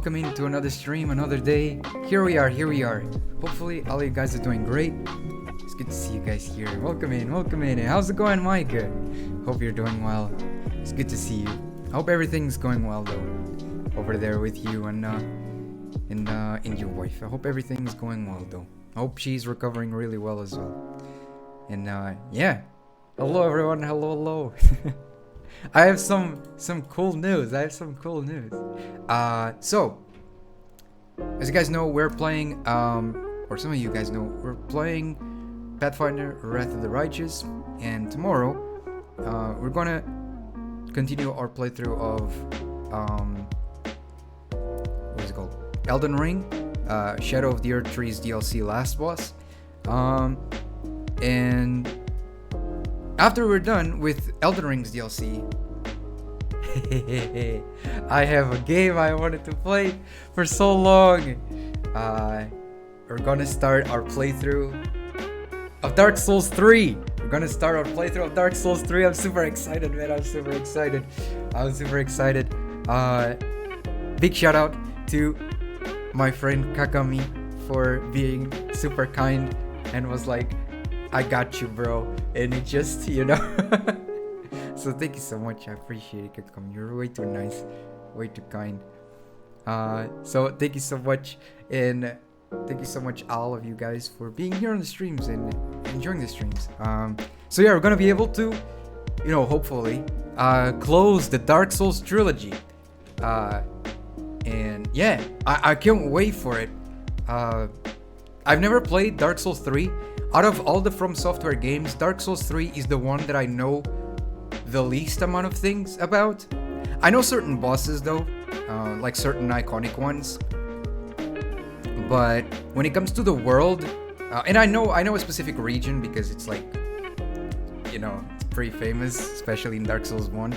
welcome into another stream, another day. Here we are. Hopefully all you guys are doing great. It's good to see you guys here. Welcome in. How's it going, Mike? Hope you're doing well. It's good to see you. I hope everything's going well though, over there with you and your wife. I hope everything's going well though. I hope she's recovering really well as well. And yeah, hello everyone. Hello. I have some cool news. So, as you guys know, we're playing, or some of you guys know, we're playing Pathfinder Wrath of the Righteous, and tomorrow, we're gonna continue our playthrough of, what is it called? Elden Ring, Shadow of the Earth Trees DLC Last Boss, and after we're done with Elden Ring's DLC, I have a game I wanted to play for so long. We're gonna start our playthrough of Dark Souls 3. I'm super excited, man. I'm super excited. Big shout out to my friend Kakami for being super kind and was like, I got you, bro. And it just, So thank you so much. I appreciate it, Kakami. You're way too nice, way too kind. So thank you so much, and thank you so much all of you guys for being here on the streams and enjoying the streams. So yeah, we're gonna be able to, hopefully, close the Dark Souls trilogy. And yeah, I can't wait for it. I've never played Dark Souls 3. Out of all the From Software games, Dark Souls 3 is the one that I know the least amount of things about. I know certain bosses though, like certain iconic ones. But when it comes to the world, and I know a specific region because it's like, it's pretty famous, especially in Dark Souls 1.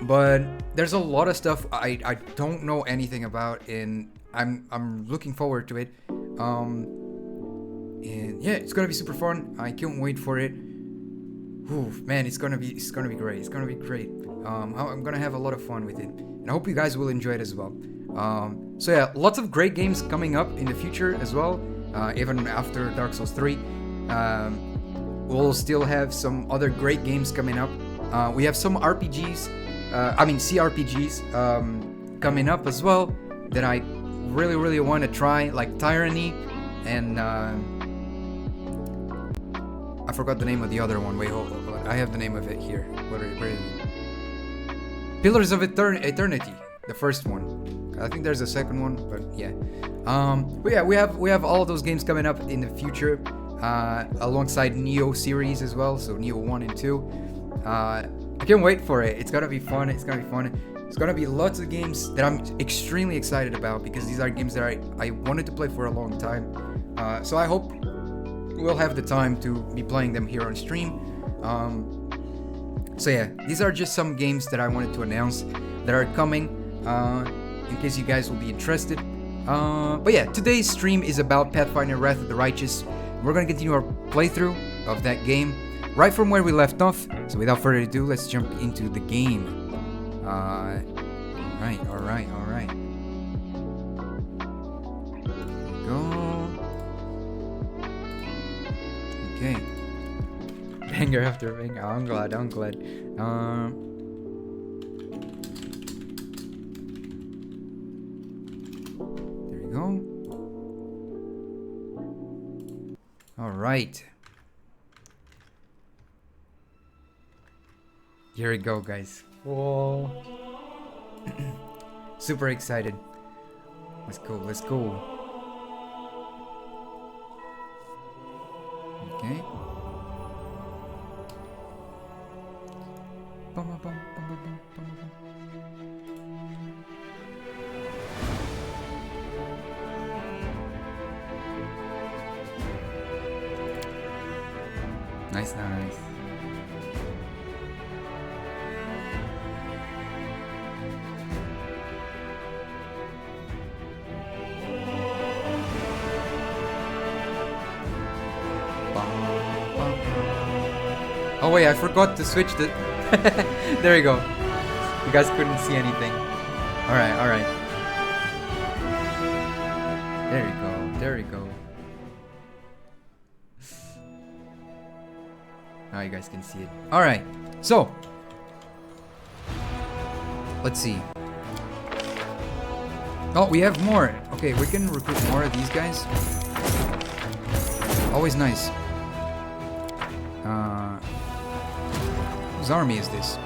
But there's a lot of stuff I don't know anything about, and I'm looking forward to it. And yeah, it's gonna be super fun. I can't wait for it. Ooh, man, it's gonna be great. I'm gonna have a lot of fun with it, and I hope you guys will enjoy it as well. So yeah, lots of great games coming up in the future as well. Even after Dark Souls 3, we'll still have some other great games coming up. We have some CRPGs coming up as well that I really want to try, like Tyranny and I forgot the name of the other one. Wait, hold on. I have the name of it here. Where is it? Pillars of Eternity, the first one. I think there's a second one, but yeah. But yeah, we have all of those games coming up in the future, alongside Neo series as well. So Neo 1 and 2. I can't wait for it. It's gonna be fun. It's gonna be lots of games that I'm extremely excited about because these are games that I wanted to play for a long time. So I hope we'll have the time to be playing them here on stream. So yeah, these are just some games that I wanted to announce that are coming, in case you guys will be interested. But yeah, today's stream is about Pathfinder Wrath of the Righteous. We're gonna continue our playthrough of that game right from where we left off. So without further ado, let's jump into the game. Alright. Go. Okay. Banger after banger. I'm glad. There we go. Alright. Here we go, guys. Whoa. Super excited. Let's go. Okay. Nice. Oh wait, I forgot to switch the... There we go. You guys couldn't see anything. Alright. There you go. There you go. Now you guys can see it. Alright. So. Let's see. Oh, we have more. Okay, we can recruit more of these guys. Always nice. Whose army is this?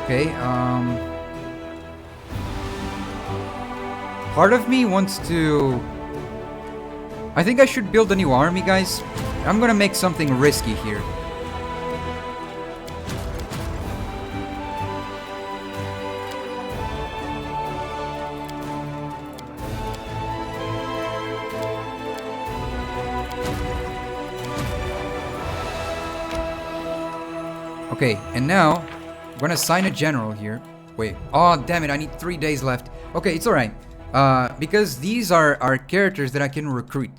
Okay, part of me wants to... I think I should build a new army, guys. I'm gonna make something risky here. Okay, and now I'm gonna assign a general here. Wait, oh damn it, I need 3 days left. Okay, it's alright. Because these are characters that I can recruit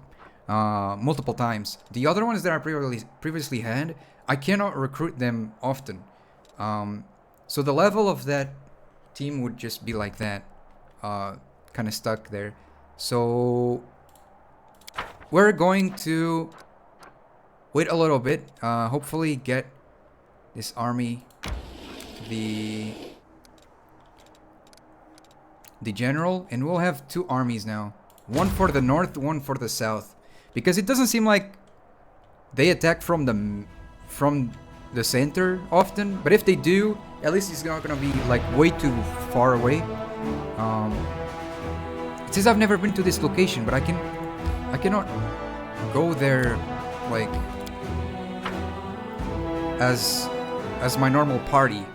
multiple times. The other ones that I previously had, I cannot recruit them often. So the level of that team would just be like that. Kind of stuck there. So we're going to wait a little bit. Hopefully get this army, the general, and we'll have 2 armies now. One for the north, one for the south. Because it doesn't seem like they attack from the center often. But if they do, at least it's not gonna be like way too far away. It says I've never been to this location, but I cannot go there like as my normal party.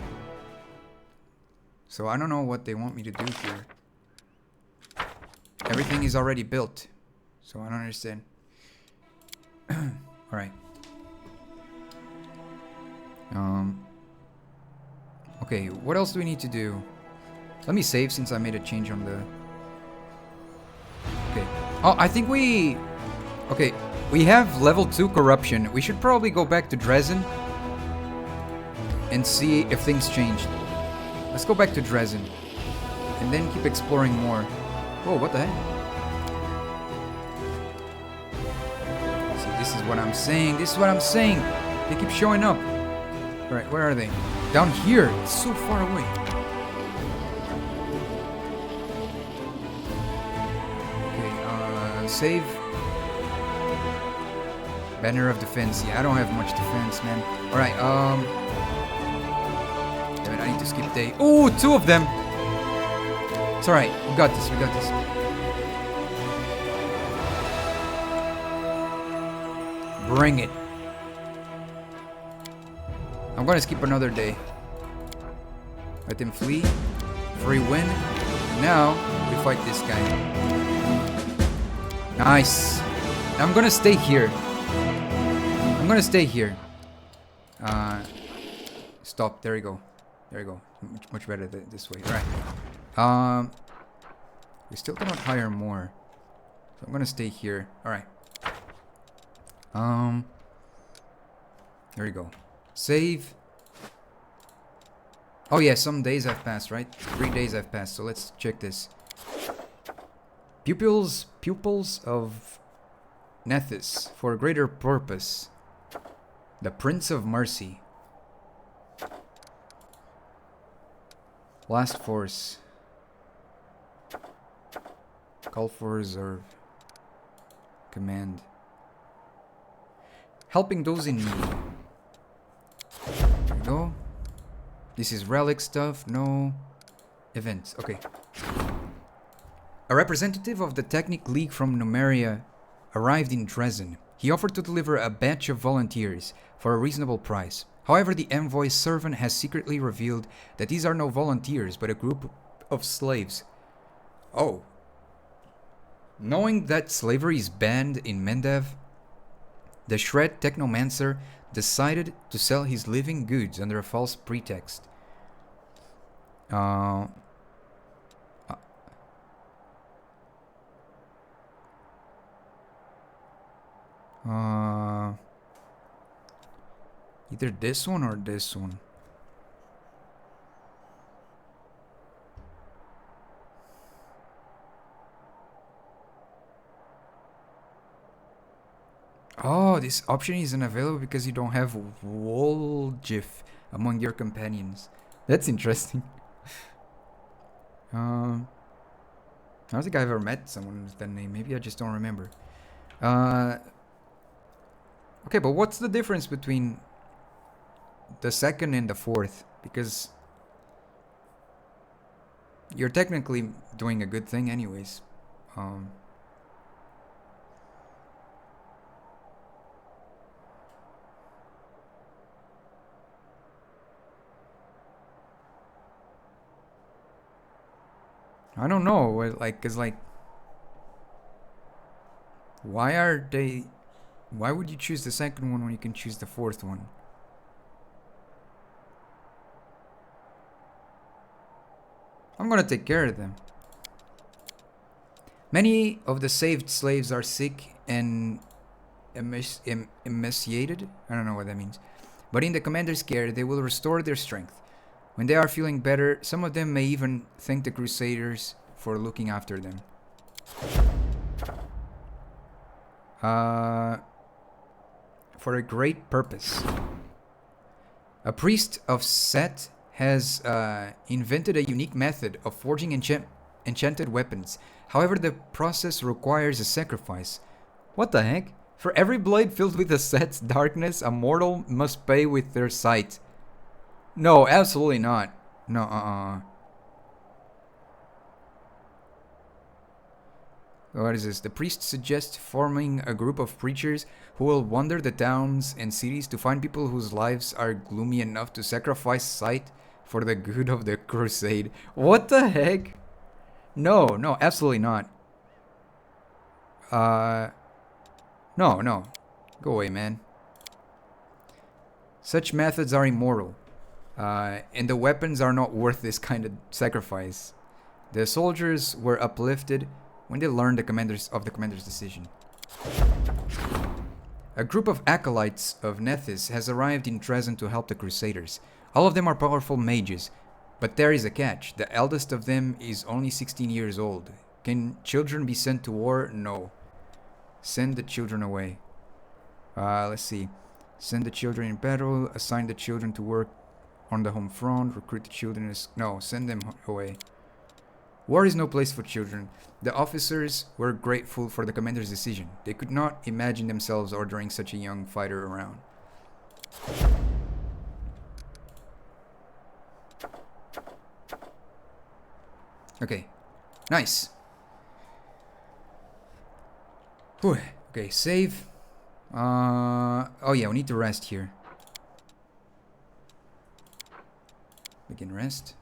So I don't know what they want me to do here. Everything is already built, so I don't understand. Alright. Okay, what else do we need to do? Let me save since I made a change on the... Okay. Oh, I think we... Okay, we have level 2 corruption. We should probably go back to Dresden and see if things changed. Let's go back to Dresden and then keep exploring more. Whoa, what the heck? See, this is what I'm saying. This is what I'm saying. They keep showing up. Alright, where are they? Down here. It's so far away. Okay, save. Banner of defense. Yeah, I don't have much defense, man. Alright, damn it, I need to skip day. Ooh, 2 of them! It's alright, we got this, we got this. Bring it. I'm gonna skip another day. Let them flee. Free win. Now, we fight this guy. Nice. I'm gonna stay here. I'm gonna stay here. Stop. There you go. There you go. Much better this way. Right. We still cannot hire more. So I'm gonna stay here. Alright. There we go. Save. Oh yeah, some days have passed, right? 3 days have passed, so let's check this. Pupils of Nethys for a greater purpose. The Prince of Mercy. Last force. Call for reserve. Command. Helping those in need. There we go. This is relic stuff. No. Events. Okay. A representative of the Technic League from Numeria arrived in Dresden. He offered to deliver a batch of volunteers for a reasonable price. However, the envoy's servant has secretly revealed that these are no volunteers, but a group of slaves. Oh. Knowing that slavery is banned in Mendev, the Shred Technomancer decided to sell his living goods under a false pretext. Either this one or this one. Oh, this option isn't available because you don't have Woljif among your companions. That's interesting. I don't think I've ever met someone with that name. Maybe I just don't remember. Okay, but what's the difference between the second and the fourth? Because you're technically doing a good thing anyways. I don't know, like, cause like, why would you choose the second one when you can choose the fourth one? I'm gonna take care of them. Many of the saved slaves are sick and emaciated. I don't know what that means. But in the commander's care, they will restore their strength. When they are feeling better, some of them may even thank the Crusaders for looking after them. For a great purpose. A priest of Set has invented a unique method of forging enchanted weapons. However, the process requires a sacrifice. What the heck? For every blade filled with a Set's darkness, a mortal must pay with their sight. No, absolutely not. No, What is this? The priest suggests forming a group of preachers who will wander the towns and cities to find people whose lives are gloomy enough to sacrifice sight for the good of the crusade. What the heck? No, absolutely not. No. Go away, man. Such methods are immoral. And the weapons are not worth this kind of sacrifice. The soldiers were uplifted when they learned the commander's decision. A group of acolytes of Nethys has arrived in Dresden to help the Crusaders. All of them are powerful mages, but there is a catch. The eldest of them is only 16 years old. Can children be sent to war? No. Send the children away. Let's see. Send the children in battle. Assign the children to work on the home front. Recruit the children. No, send them away. War is no place for children. The officers were grateful for the commander's decision. They could not imagine themselves ordering such a young fighter around. Okay, nice. Whew. Okay, save. Oh yeah, we need to rest here. Begin rest.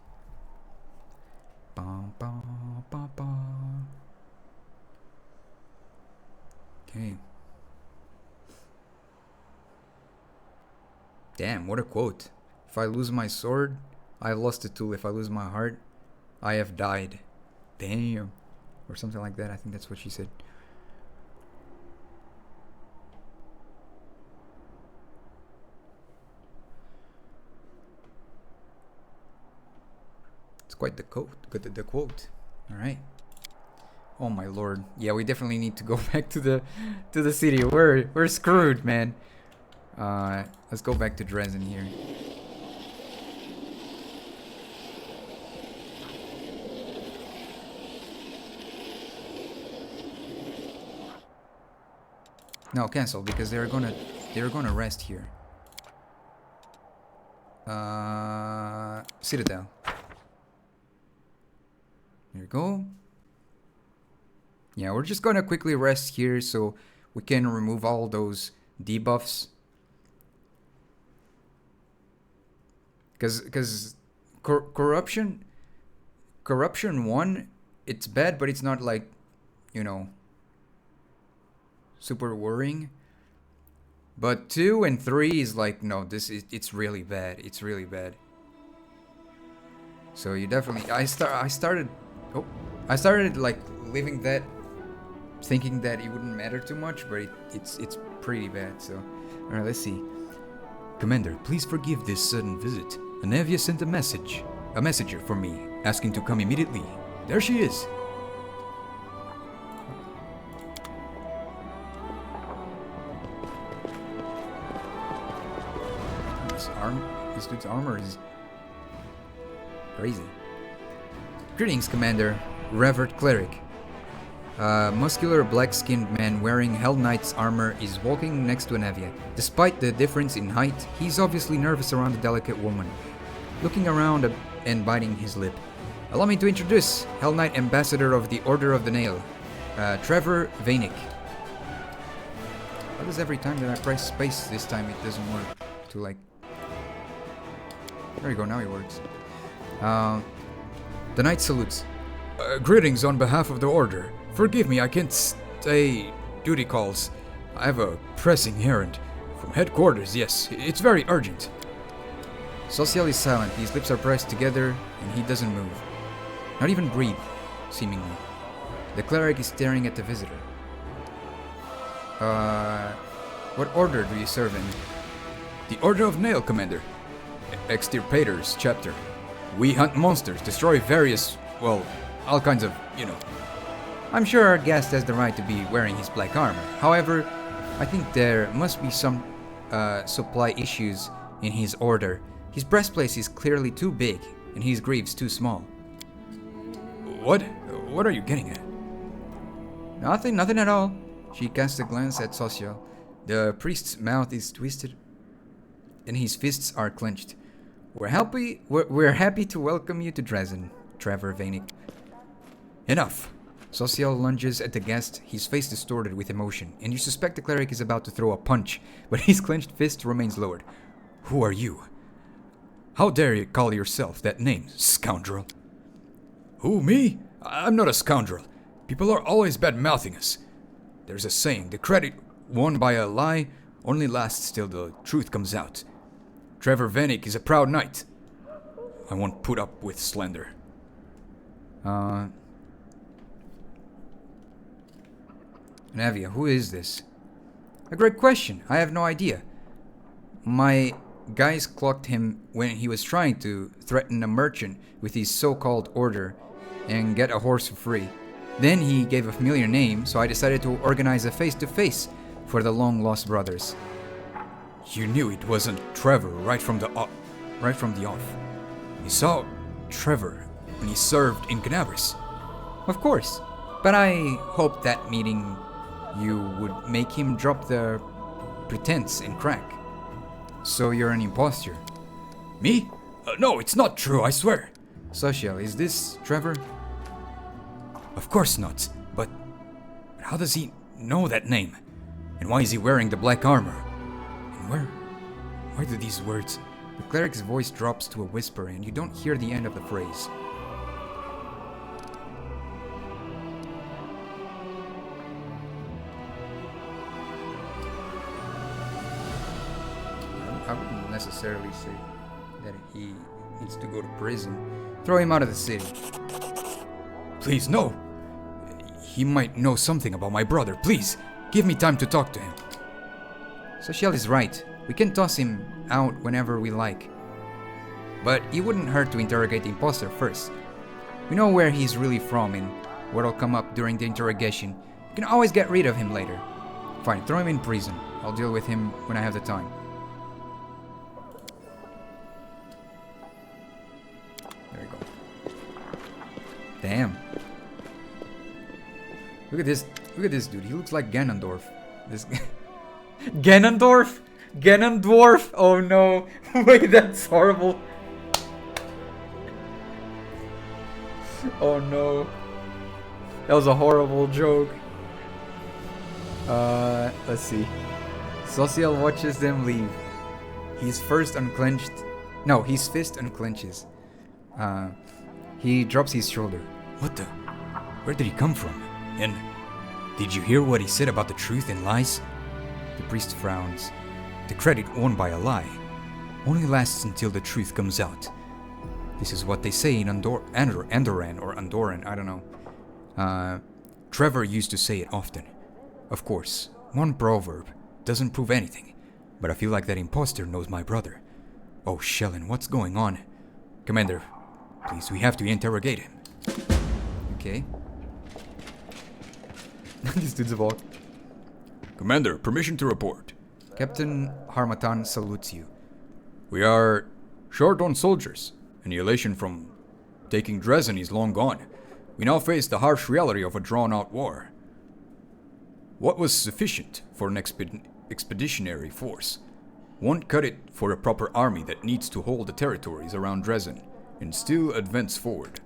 Okay. Damn, what a quote. If I lose my sword, I have lost a tool. If I lose my heart, I have died. Damn. Or something like that. I think that's what she said. It's quite the quote. The quote. All right. Oh my lord. Yeah, we definitely need to go back to the city. We're screwed, man. Let's go back to Dresden here. No, cancel because they're gonna rest here. Citadel. There you go. Yeah, we're just gonna quickly rest here so we can remove all those debuffs. Because corruption 1, it's bad, but it's not like, you know, super worrying. But 2 and 3 is like, no, it's really bad. It's really bad. So you definitely I started like leaving that, thinking that it wouldn't matter too much, but it's pretty bad. So alright, let's see. Commander, please forgive this sudden visit. Anevia sent a messenger for me, asking to come immediately. There she is. This dude's armor is crazy. Greetings, Commander. Revered Cleric. A muscular black-skinned man wearing Hell Knight's armor is walking next to Anavia. Despite the difference in height, he's obviously nervous around the delicate woman. Looking around and biting his lip. Allow me to introduce Hell Knight Ambassador of the Order of the Nail, Trevor Vainick. Why does every time that I press space this time it doesn't work? To like... There you go, now it works. The Knight salutes. Greetings on behalf of the Order. Forgive me, I can't stay duty calls. I have a pressing errand. From headquarters, yes. It's very urgent. Social is silent. His lips are pressed together and he doesn't move. Not even breathe, seemingly. The cleric is staring at the visitor. What order do you serve in? The Order of Nail, Commander. Extirpators, chapter. We hunt monsters, destroy various, well, all kinds of, you know. I'm sure our guest has the right to be wearing his black armor. However, I think there must be some supply issues in his order. His breastplate is clearly too big, and his greaves too small. What? What are you getting at? Nothing at all. She casts a glance at Social. The priest's mouth is twisted, and his fists are clenched. We're happy to welcome you to Dresden, Trevor Vainick. Enough. Social lunges at the guest, his face distorted with emotion, and you suspect the cleric is about to throw a punch, but his clenched fist remains lowered. Who are you? How dare you call yourself that name, scoundrel? Who, me? I'm not a scoundrel. People are always bad-mouthing us. There's a saying, the credit won by a lie only lasts till the truth comes out. Trevor Vainick is a proud knight. I won't put up with slander. Navia, who is this? A great question. I have no idea. My guys clocked him when he was trying to threaten a merchant with his so-called order and get a horse for free. Then he gave a familiar name, so I decided to organize a face-to-face for the long-lost brothers. You knew it wasn't Trevor right from the off. You saw Trevor when he served in Canabris. Of course, but I hoped that meeting you would make him drop the pretense and crack. So you're an impostor. Me? No, it's not true, I swear. Social, is this Trevor? Of course not, but how does he know that name? And why is he wearing the black armor? And why do these words... The cleric's voice drops to a whisper and you don't hear the end of the phrase. I wouldn't necessarily say that he needs to go to prison. Throw him out of the city. Please, no! He might know something about my brother. Please, give me time to talk to him. Social is right. We can toss him out whenever we like. But it wouldn't hurt to interrogate the imposter first. We know where he's really from and what'll come up during the interrogation. You can always get rid of him later. Fine, throw him in prison. I'll deal with him when I have the time. There we go. Damn. Look at this dude. He looks like Ganondorf. This Ganondorf? Ganondorf? Oh no. Wait, that's horrible. Oh no. That was a horrible joke. Let's see. Social watches them leave. His fist unclenches. He drops his shoulder. What the? Where did he come from? And did you hear what he said about the truth and lies? The priest frowns. The credit won by a lie only lasts until the truth comes out. This is what they say in Andoran, I don't know. Trevor used to say it often. Of course, one proverb doesn't prove anything, but I feel like that imposter knows my brother. Oh, Shellen, what's going on? Commander, please, we have to interrogate him. Okay. This dude's a bot. Commander, permission to report. Captain Harmatan salutes you. We are Short on soldiers, and the elation from taking Dresden is long gone. We now face the harsh reality of a drawn-out war. What was sufficient for an expeditionary force won't cut it for a proper army that needs to hold the territories around Dresden and still advance forward.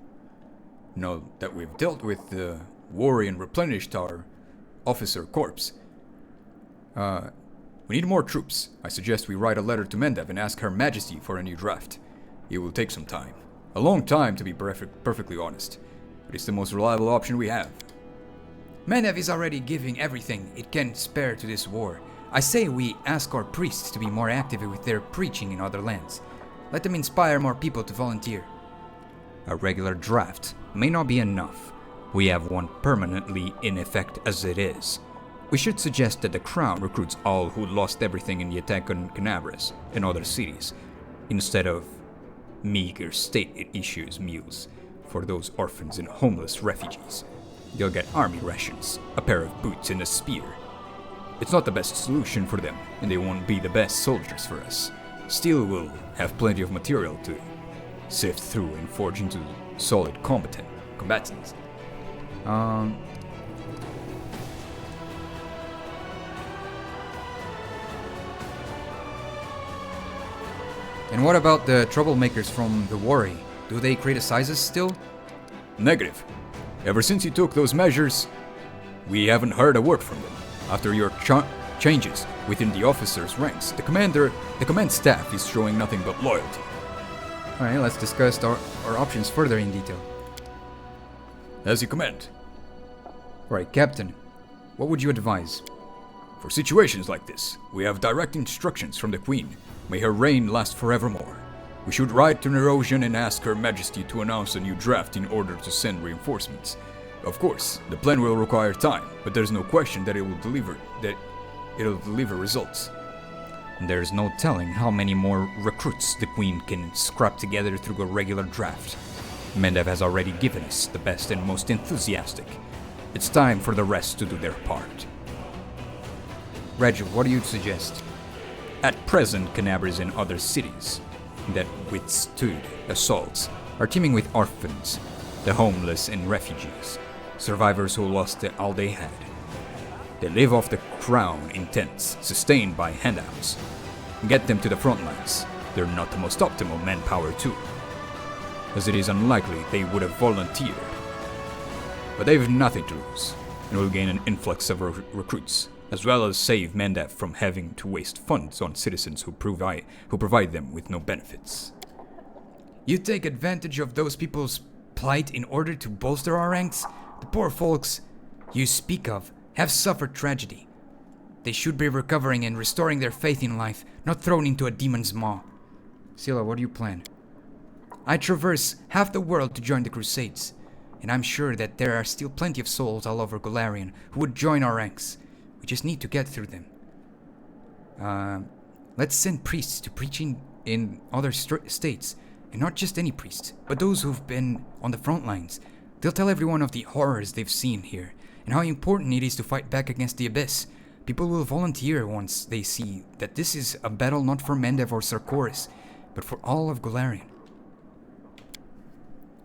Now that we've dealt with the worry and replenished our officer corps, we need more troops. I suggest we write a letter to Mendev and ask Her Majesty for a new draft. It will take some time. A long time, to be perfectly honest. But it's the most reliable option we have. Mendev is already giving everything it can spare to this war. I say we ask our priests to be more active with their preaching in other lands. Let them inspire more people to volunteer. A regular draft may not be enough. We have one permanently in effect as it is. We should suggest that the crown recruits all who lost everything in the attack on Canabras and other cities, instead of meager state issues meals for those orphans and homeless refugees. They'll get army rations, a pair of boots and a spear. It's not the best solution for them, and they won't be the best soldiers for us. Still, we'll have plenty of material to sift through and forge into solid combatants. And what about the troublemakers from the Worry? Do they criticize us still? Negative. Ever since you took those measures, we haven't heard a word from them. After your changes within the officers' ranks, the command staff is showing nothing but loyalty. Alright, let's discuss our options further in detail. As you command. Alright, Captain, what would you advise? For situations like this, we have direct instructions from the Queen. May her reign last forevermore. We should write to Nerosian and ask Her Majesty to announce a new draft in order to send reinforcements. Of course, the plan will require time, but there's no question that it'll deliver results. There's no telling how many more recruits the Queen can scrap together through a regular draft. Mendev has already given us the best and most enthusiastic. It's time for the rest to do their part. Reg, what do you suggest? At present, Canabras and other cities that withstood assaults are teeming with orphans, the homeless and refugees, survivors who lost all they had. They live off the crown in tents, sustained by handouts. Get them to the front lines. They're not the most optimal manpower too, as it is unlikely they would have volunteered. But they've nothing to lose, and will gain an influx of recruits, as well as save Mendev from having to waste funds on citizens who provide them with no benefits. You take advantage of those people's plight in order to bolster our ranks? The poor folks you speak of have suffered tragedy. They should be recovering and restoring their faith in life, not thrown into a demon's maw. Scylla, what do you plan? I traverse half the world to join the Crusades, and I'm sure that there are still plenty of souls all over Golarion who would join our ranks. We just need to get through them. Let's send priests to preaching in other states, and not just any priests, but those who've been on the front lines. They'll tell everyone of the horrors they've seen here, and how important it is to fight back against the Abyss. People will volunteer once they see that this is a battle not for Mendev or Sarkoris, but for all of Golarion.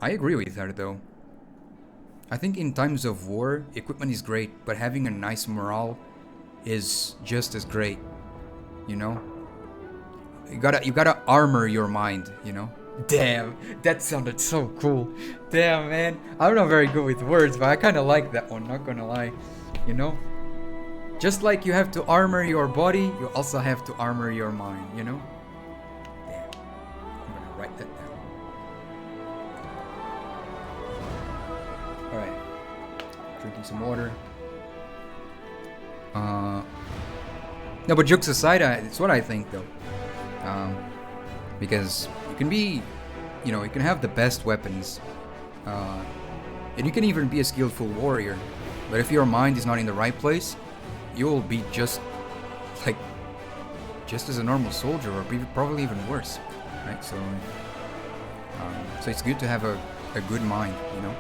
I agree with her, though. I think in times of war, equipment is great, but having a nice morale is just as great, you know? You gotta armor your mind, you know? Damn, that sounded so cool. Damn, man. I'm not very good with words, but I kinda like that one, not gonna lie. You know? Just like you have to armor your body, you also have to armor your mind, you know? Damn. I'm gonna write that down. Alright. Drinking some water. No, but jokes aside, it's what I think, though. Because you can be, you know, you can have the best weapons, and you can even be a skillful warrior, but if your mind is not in the right place, you will be just as a normal soldier, or probably even worse, right? So it's good to have a good mind, you know.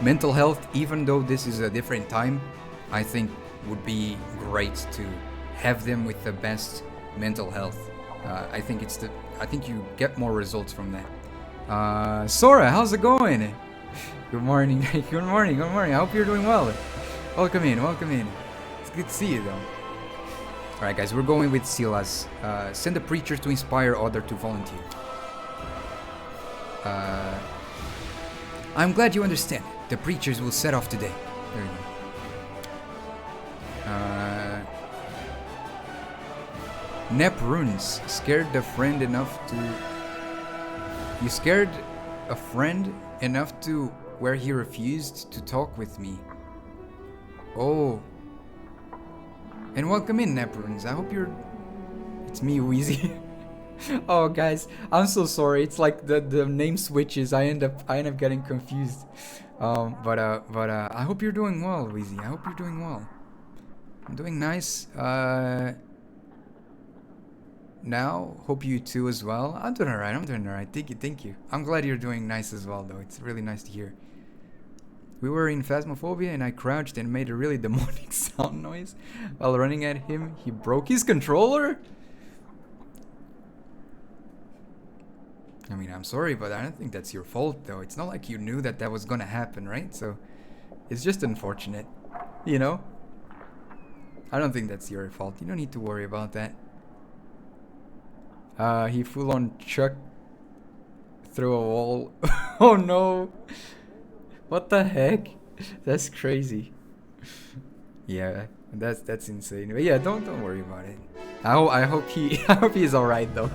Mental health, even though this is a different time, I think would be great to have them with the best mental health. I think it's I think you get more results from that. Sora, how's it going? Good morning, good morning, good morning. I hope you're doing well. Welcome in, welcome in. It's good to see you though. Alright guys, we're going with Silas. Send a preacher to inspire other to volunteer. I'm glad you understand. The preachers will set off today. There you go. Nep runes. Scared a friend enough to... You scared a friend enough to where he refused to talk with me. Oh. And welcome in, Nep runes. I hope you're... It's me, Wheezy. Oh, guys, I'm so sorry. It's like the name switches. I end up getting confused. But I hope you're doing well, Wheezy. I hope you're doing well. I'm doing nice. Now, hope you too as well. I'm doing alright. I'm doing alright. Thank you. I'm glad you're doing nice as well, though. It's really nice to hear. We were in Phasmophobia, and I crouched and made a really demonic sound noise while running at him. He broke his controller. I mean, I'm sorry, but I don't think that's your fault, though. It's not like you knew that was gonna happen, right? So, it's just unfortunate, you know? I don't think that's your fault. You don't need to worry about that. He full on chucked through a wall. Oh no! What the heck? That's crazy. Yeah, that's insane. But yeah, don't worry about it. I hope he's alright though.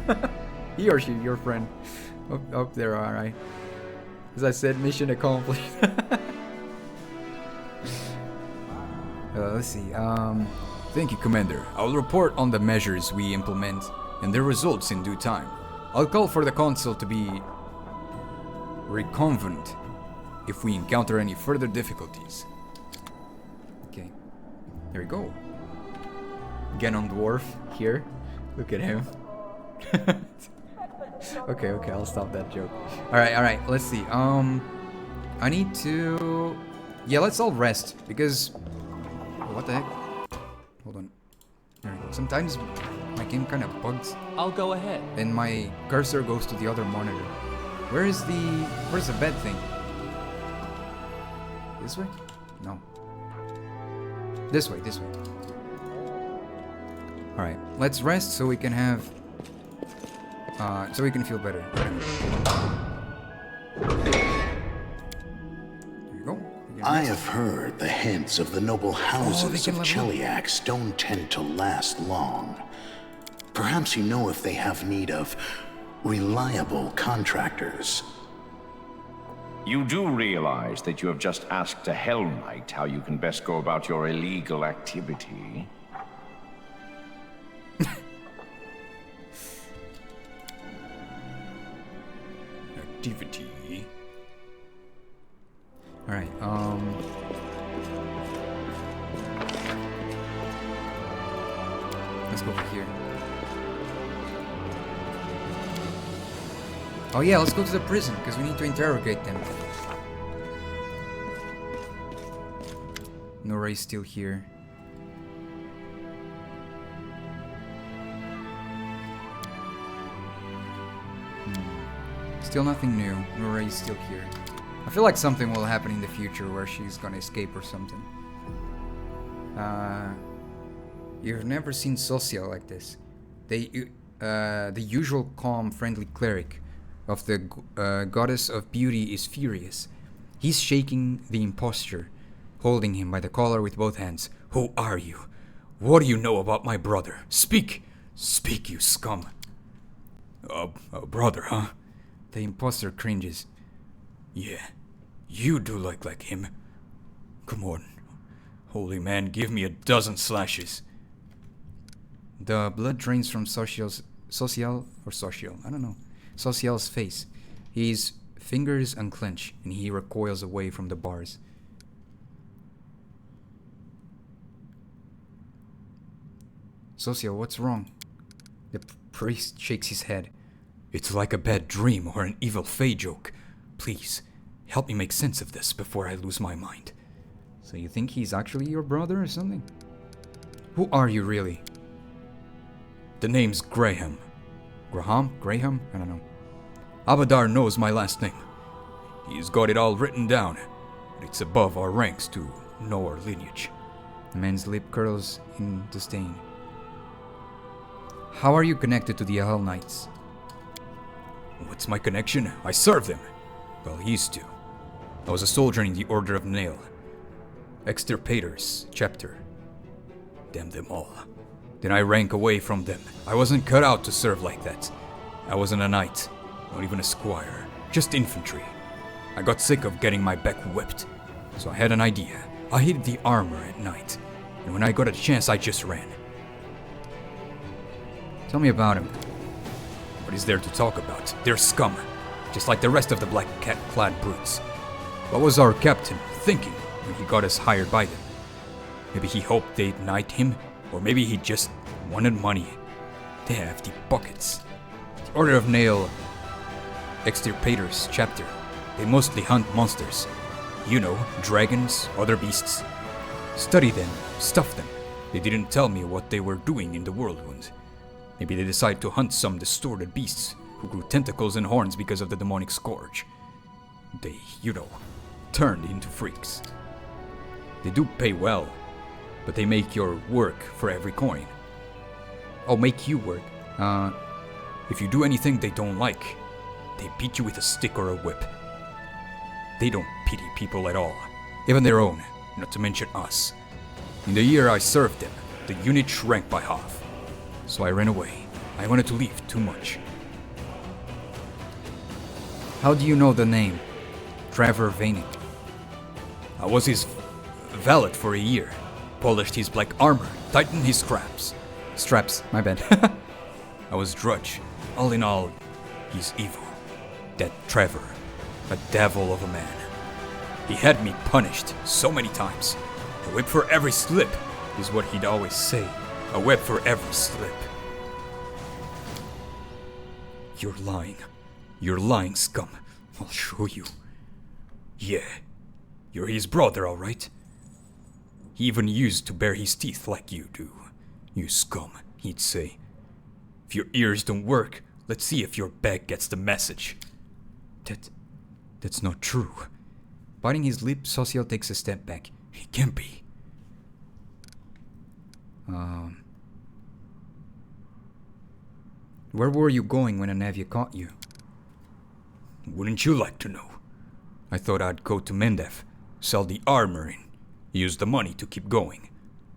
He or she, your friend. Hope they're alright. As I said, mission accomplished. Let's see. Thank you, Commander. I'll report on the measures we implement and their results in due time. I'll call for the Council to be reconvened if we encounter any further difficulties. Okay. There we go. Ganon Dwarf here. Look at him. Okay, I'll stop that joke. Alright, let's see. I need to... Yeah, let's all rest, because... What the heck? Hold on. There we go. Sometimes my game kind of bugs. I'll go ahead. And my cursor goes to the other monitor. Where's the bed thing? This way? No. This way. Alright, let's rest so we can have... so we can feel better. There you go. I have heard the heads of the noble houses of level up. Cheliax don't tend to last long. Perhaps you know if they have need of reliable contractors. You do realize that you have just asked a Hell Knight how you can best go about your illegal activity. Activity. Alright, let's go over here. Oh yeah, let's go to the prison, because we need to interrogate them. Noray's still here. Still nothing new. Noray's still here. I feel like something will happen in the future where she's gonna escape or something. You've never seen Social like this. The usual calm, friendly cleric of the goddess of beauty is furious. He's shaking the impostor, holding him by the collar with both hands. Who are you? What do you know about my brother? Speak! Speak, you scum! A brother, huh? The impostor cringes. Yeah, you do look like him. Come on. Holy man, give me a dozen slashes. The blood drains from Social's face. His fingers unclench and he recoils away from the bars. Social, what's wrong? The priest shakes his head. It's like a bad dream or an evil fey joke. Please, help me make sense of this before I lose my mind. So you think he's actually your brother or something? Who are you really? The name's Graham. Graham? I don't know. Abadar knows my last name. He's got it all written down. But it's above our ranks to know our lineage. The man's lip curls in disdain. How are you connected to the Hell Knights? What's my connection? I serve them. Well, used to. I was a soldier in the Order of Nail. Extirpators, chapter. Damn them all. Then I rank away from them. I wasn't cut out to serve like that. I wasn't a knight, not even a squire, just infantry. I got sick of getting my back whipped, so I had an idea. I hid the armor at night, and when I got a chance, I just ran. Tell me about him. What is there to talk about? They're scum, just like the rest of the black cat-clad brutes. What was our captain thinking when he got us hired by them? Maybe he hoped they'd knight him, or maybe he just wanted money. They have the buckets. The Order of Nail Extirpators chapter. They mostly hunt monsters. You know, dragons, other beasts. Study them, stuff them. They didn't tell me what they were doing in the Worldwound. Maybe they decided to hunt some distorted beasts who grew tentacles and horns because of the demonic scourge. They, you know, turned into freaks. They do pay well, but they make your work for every coin. Oh, make you work. If you do anything they don't like, they beat you with a stick or a whip. They don't pity people at all, even their own, not to mention us. In the year I served them, the unit shrank by half. So I ran away. I wanted to leave too much. How do you know the name? Trevor Vaining. I was his valet for a year. Polished his black armor, tightened his straps, my bad. I was drudge. All in all, he's evil. That Trevor, a devil of a man. He had me punished so many times. A whip for every slip is what he'd always say. A whip for every slip. You're lying. You're lying, scum. I'll show you. Yeah, you're his brother, all right? He even used to bare his teeth like you do. You scum, he'd say. If your ears don't work, let's see if your back gets the message. That's not true. Biting his lip, Social takes a step back. It can't be. Where were you going when Anavia caught you? Wouldn't you like to know? I thought I'd go to Mendef, sell the armor and use the money to keep going.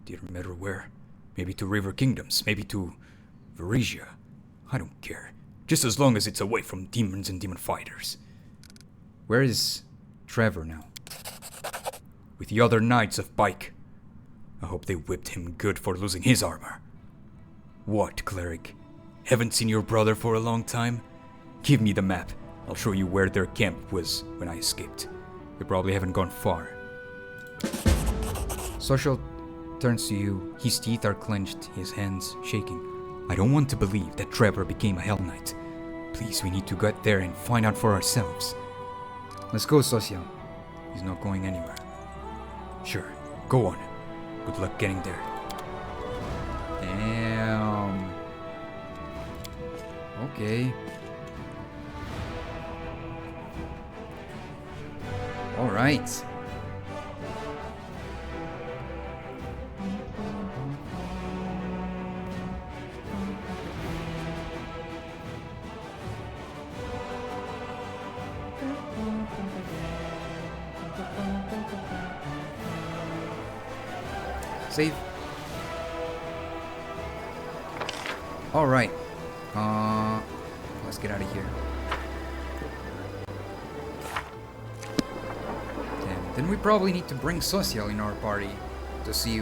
Didn't matter where. Maybe to River Kingdoms, maybe to Varesia. I don't care. Just as long as it's away from demons and demon fighters. Where is Trevor now? With the other knights of Pike. I hope they whipped him good for losing his armor. What, cleric? Haven't seen your brother for a long time? Give me the map. I'll show you where their camp was when I escaped. They probably haven't gone far. Social turns to you. His teeth are clenched, his hands shaking. I don't want to believe that Trevor became a Hell Knight. Please, we need to get there and find out for ourselves. Let's go, Social. He's not going anywhere. Sure, go on. Good luck getting there. Damn. Okay. Alright. Save. Alright. Let's get out of here. Damn. Then we probably need to bring Social in our party to see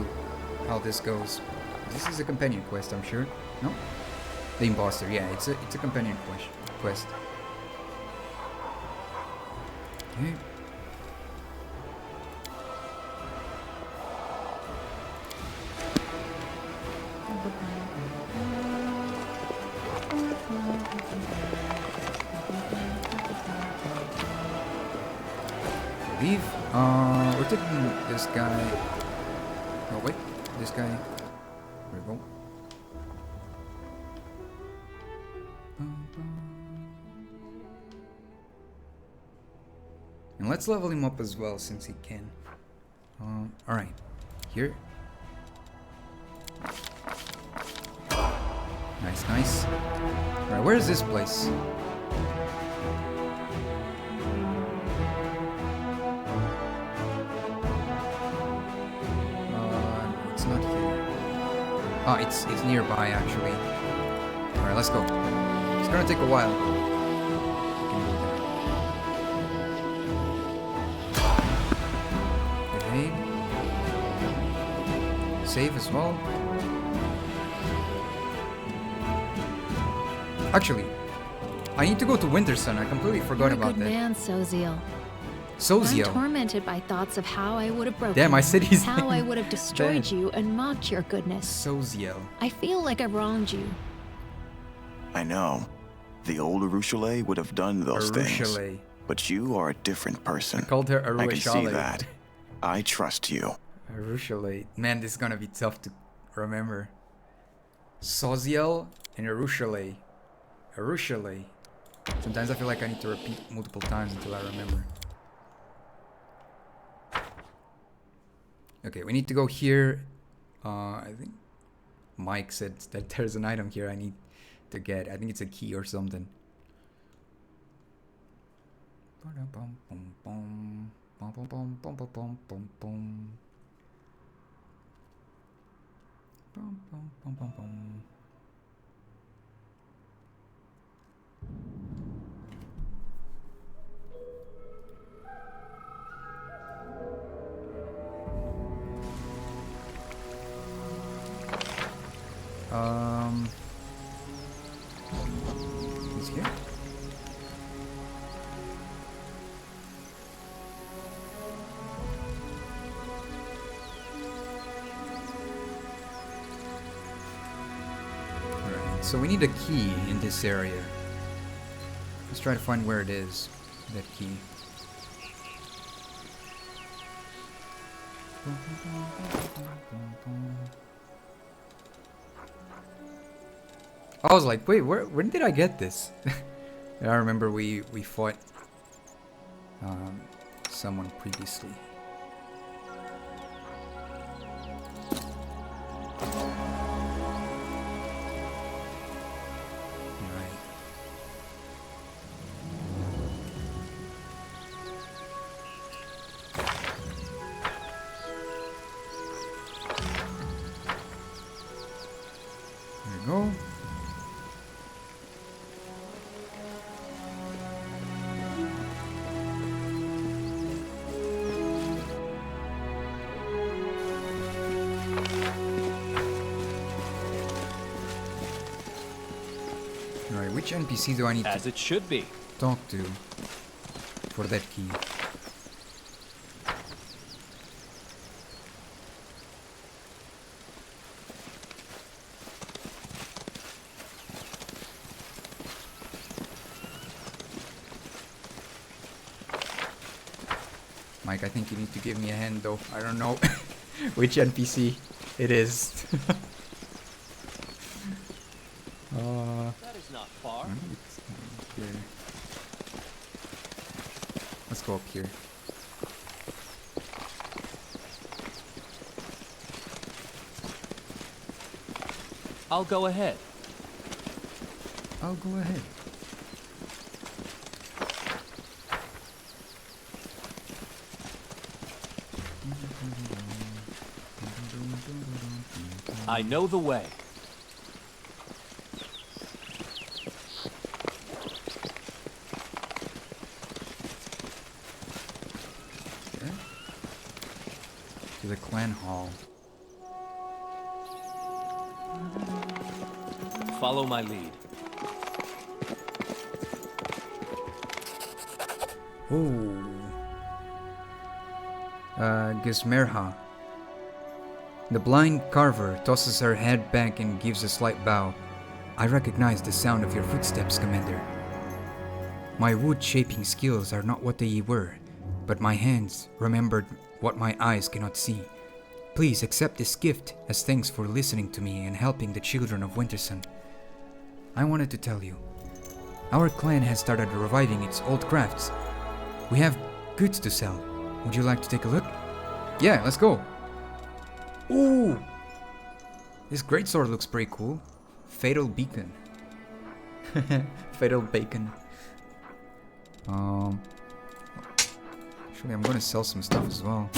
how this goes. This is a companion quest, I'm sure. No? The imposter, yeah, it's a companion quest. Okay. Leave. We're taking this guy. Oh wait, this guy. There we go. And let's level him up as well since he can. Alright. Here. Nice, nice. Alright, where is this place? It's not here. Oh, it's nearby actually. Alright, let's go. It's gonna take a while. Evade. Save as well. Actually, I need to go to Wintersun. I completely forgot about that. You're a good man, Soziel. Soziel. I'm tormented by thoughts of how I would have broken Damn, I said his how name. I would have destroyed Damn. you and mocked your goodness. Soziel. I feel like I've wronged you. I know. The old Arushale would have done those things. Arushale. But you are a different person. I called her I can see Arushale. that. I trust you. Arushale. Man, this is gonna be tough to remember. Soziel and Arushale. Arushale. Sometimes I feel like I need to repeat multiple times until I remember. Okay, we need to go here. I think Mike said that there's an item here I need to get. I think it's a key or something. He's here. Alright, so we need a key in this area. Let's try to find where it is, that key. I was like, wait, when did I get this? I remember we fought someone previously. Alright. There we go. Alright, which NPC do I need As to it should be. talk to for that key? Mike, I think you need to give me a hand though. I don't know which NPC it is. That is not far. It's here. Let's go up here. I'll go ahead. I'll go ahead. I know the way. Okay. To the clan hall. Follow my lead. Ooh. Gizmerha. The blind carver tosses her head back and gives a slight bow. I recognize the sound of your footsteps, Commander. My wood-shaping skills are not what they were, but my hands remembered what my eyes cannot see. Please accept this gift as thanks for listening to me and helping the children of Wintersun. I wanted to tell you, our clan has started reviving its old crafts. We have goods to sell. Would you like to take a look? Yeah, let's go. Ooh! This greatsword looks pretty cool. Fatal beacon. Fatal bacon. Actually, I'm gonna sell some stuff as well.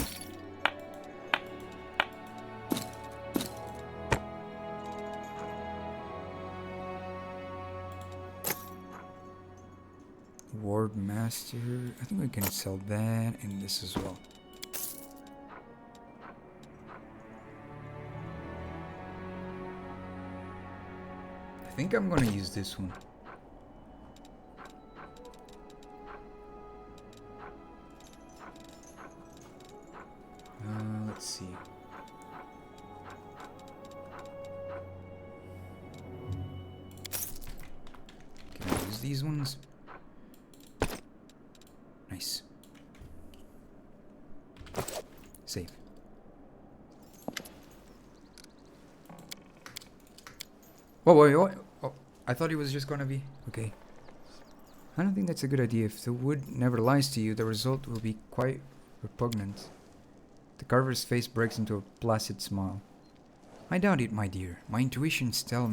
Ward Master. I think we can sell that and this as well. I think I'm gonna use this one. Let's see. Can I use these ones? Nice. Save. Whoa, wait, what? Oh, I thought it was just gonna be... Okay. I don't think that's a good idea. If the wood never lies to you, the result will be quite repugnant. The carver's face breaks into a placid smile. I doubt it, my dear. My intuition tells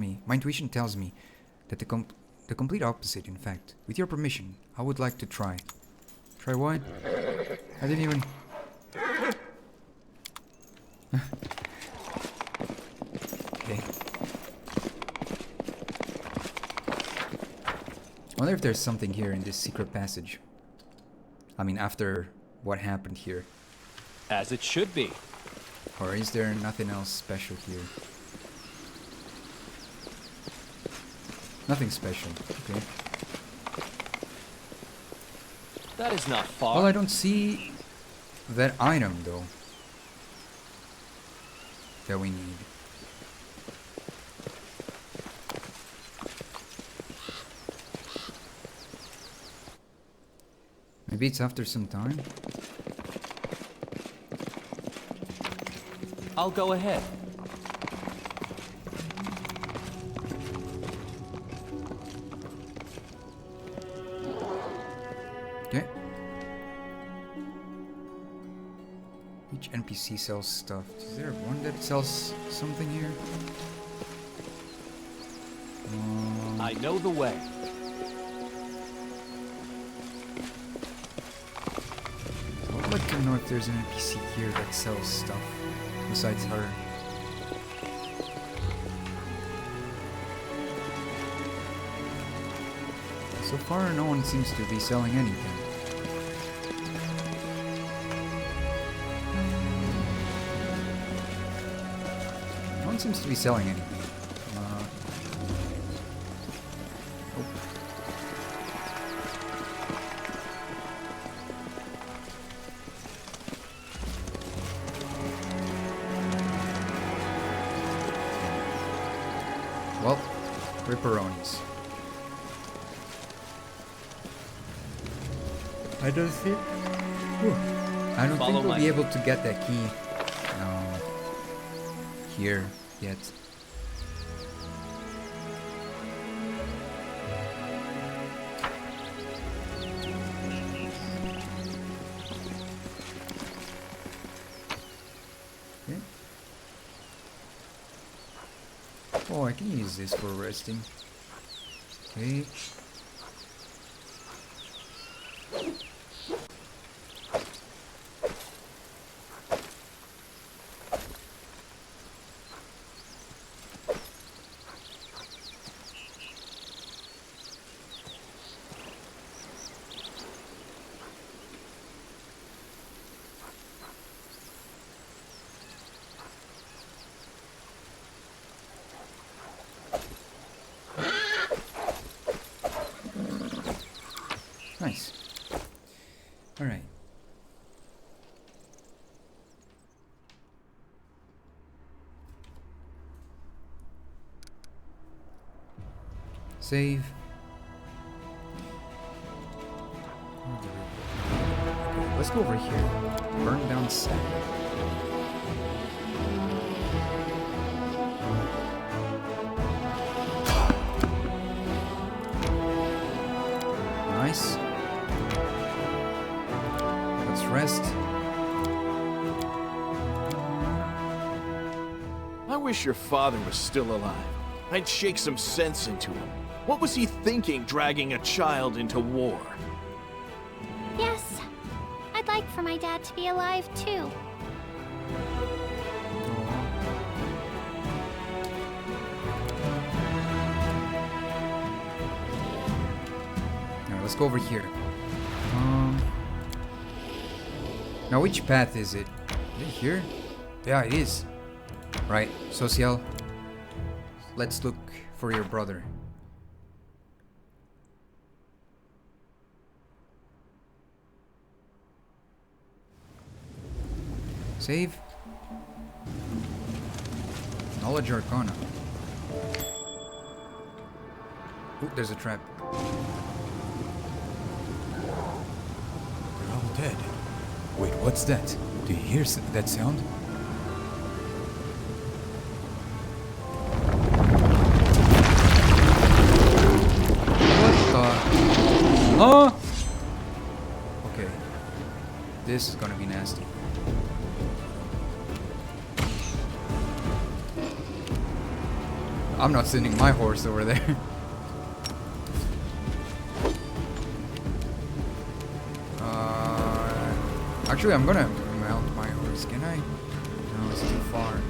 me that the complete opposite, in fact. With your permission, I would like to try. Try what? I didn't even... Okay. I wonder if there's something here in this secret passage. I mean, after what happened here. As it should be. Or is there nothing else special here? Nothing special, okay. That is not far. Well, I don't see that item, though. That we need. Maybe it's after some time? I'll go ahead. Okay. Each NPC sells stuff. Is there one that sells something here? I know the way. I would like to know if there's an NPC here that sells stuff besides her. So far, no one seems to be selling anything. No one seems to be selling anything. Well, ripperonis. I don't see. I don't think we'll be able to get that key here yet. Okay. Oh, I can use this for resting. Okay. Nice. Alright. Save. Okay, let's go over here. Burn down sack. Nice. rest. I wish your father was still alive. I'd shake some sense into him. What was he thinking, dragging a child into war? Yes. I'd like for my dad to be alive, too. Alright, let's go over here. Now which path is it? Is it here? Yeah, it is. Right, Social. Let's look for your brother. Save. Knowledge Arcana. Ooh, there's a trap. They're all dead. Wait, what's that? Do you hear that sound? Huh? Okay. This is gonna be nasty. I'm not sending my horse over there. Actually, I'm gonna mount my horse. Can I? No, it's too far.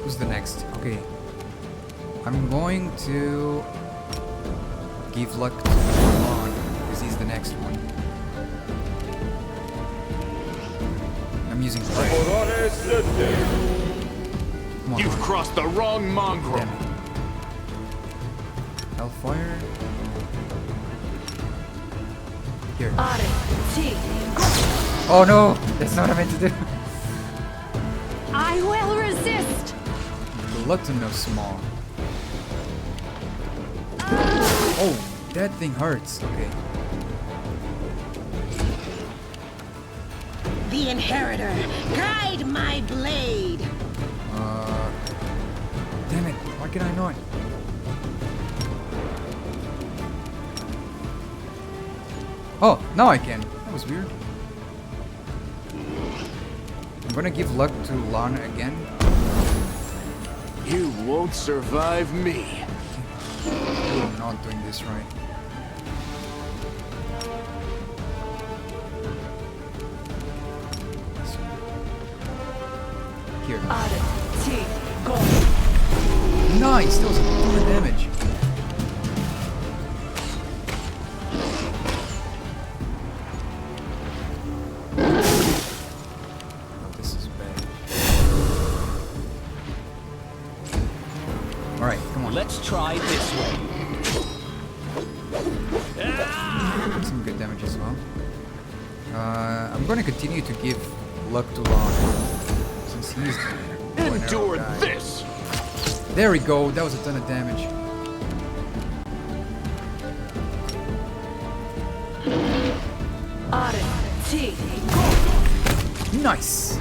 Who's the next? Okay. I'm going to give luck to Ron because he's the next one. I'm using fire. Come on, You've Ron. crossed the wrong mongrel. Damn it. Hellfire. Here. Oh no! That's not what I meant to do. I will resist. Reluctant of small. Oh, that thing hurts. Okay. The Inheritor, guide my blade. Damn it! Why can I not? Oh, now I can. That was weird. I'm gonna give luck to Lana again. You won't survive me. I'm not doing this right. Here. Nice! That was a lot of damage. Oh, this is bad. Alright, come on. Let's try this way. Some good damage as well. I'm gonna continue to give luck to Lon since he's the Endure this! There we go, that was a ton of damage. Nice!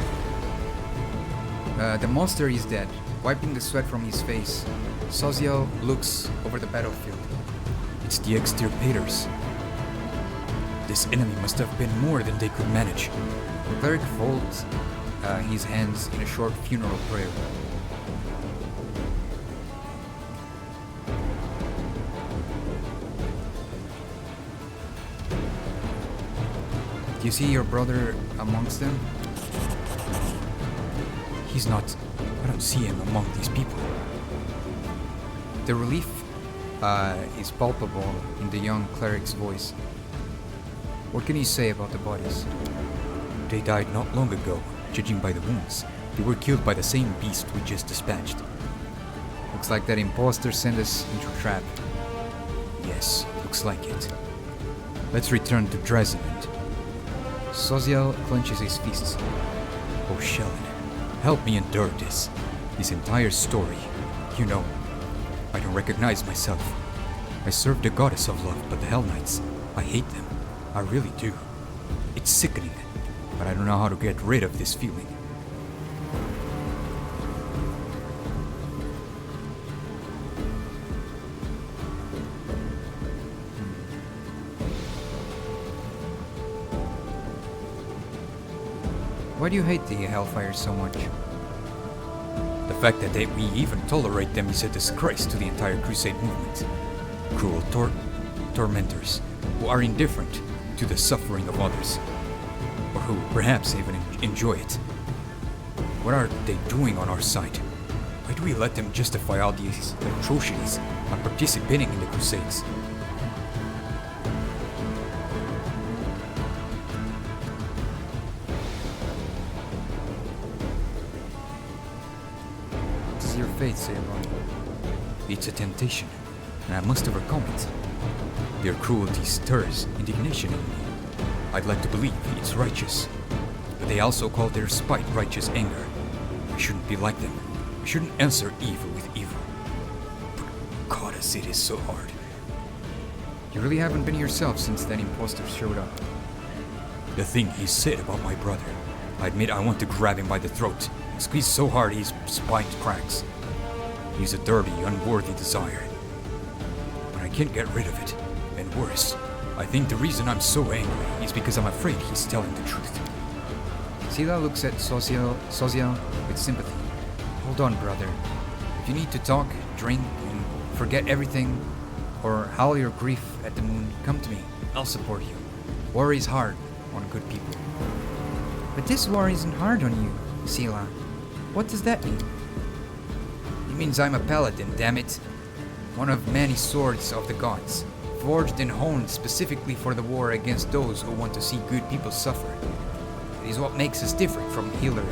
The monster is dead, wiping the sweat from his face. Soziel looks over the battlefield. It's the extirpators. This enemy must have been more than they could manage. The cleric folds his hands in a short funeral prayer. Do you see your brother amongst them? He's not. I don't see him among these people. The relief is palpable in the young cleric's voice. What can you say about the bodies? They died not long ago, judging by the wounds. They were killed by the same beast we just dispatched. Looks like that imposter sent us into a trap. Yes, looks like it. Let's return to Drazimond. Soziel clenches his fists. Oh, Shellen, help me endure this. This entire story. You know, I don't recognize myself. I serve the goddess of love, but the Hell Knights, I hate them. I really do. It's sickening, but I don't know how to get rid of this feeling. Why do you hate the Hellfire so much? The fact that we even tolerate them is a disgrace to the entire Crusade movement. Cruel tormentors who are indifferent to the suffering of others, or who perhaps even enjoy it. What are they doing on our side? Why do we let them justify all these atrocities by participating in the Crusades? What does your fate say about it? It's a temptation, and I must overcome it. Their cruelty stirs indignation in me. I'd like to believe it's righteous, but they also call their spite righteous anger. I shouldn't be like them. I shouldn't answer evil with evil. But goddess, it is so hard. You really haven't been yourself since that imposter showed up. The thing he said about my brother, I admit I want to grab him by the throat and squeeze so hard his spine cracks. He's a dirty, unworthy desire. But I can't get rid of it. And worse, I think the reason I'm so angry is because I'm afraid he's telling the truth. Sila looks at Sozia with sympathy. Hold on, brother. If you need to talk, drink, and forget everything, or howl your grief at the moon, come to me. I'll support you. War is hard on good people. But this war isn't hard on you, Sila. What does that mean? It means I'm a paladin, damn it. One of many swords of the gods, forged and honed specifically for the war against those who want to see good people suffer. It is what makes us different from healer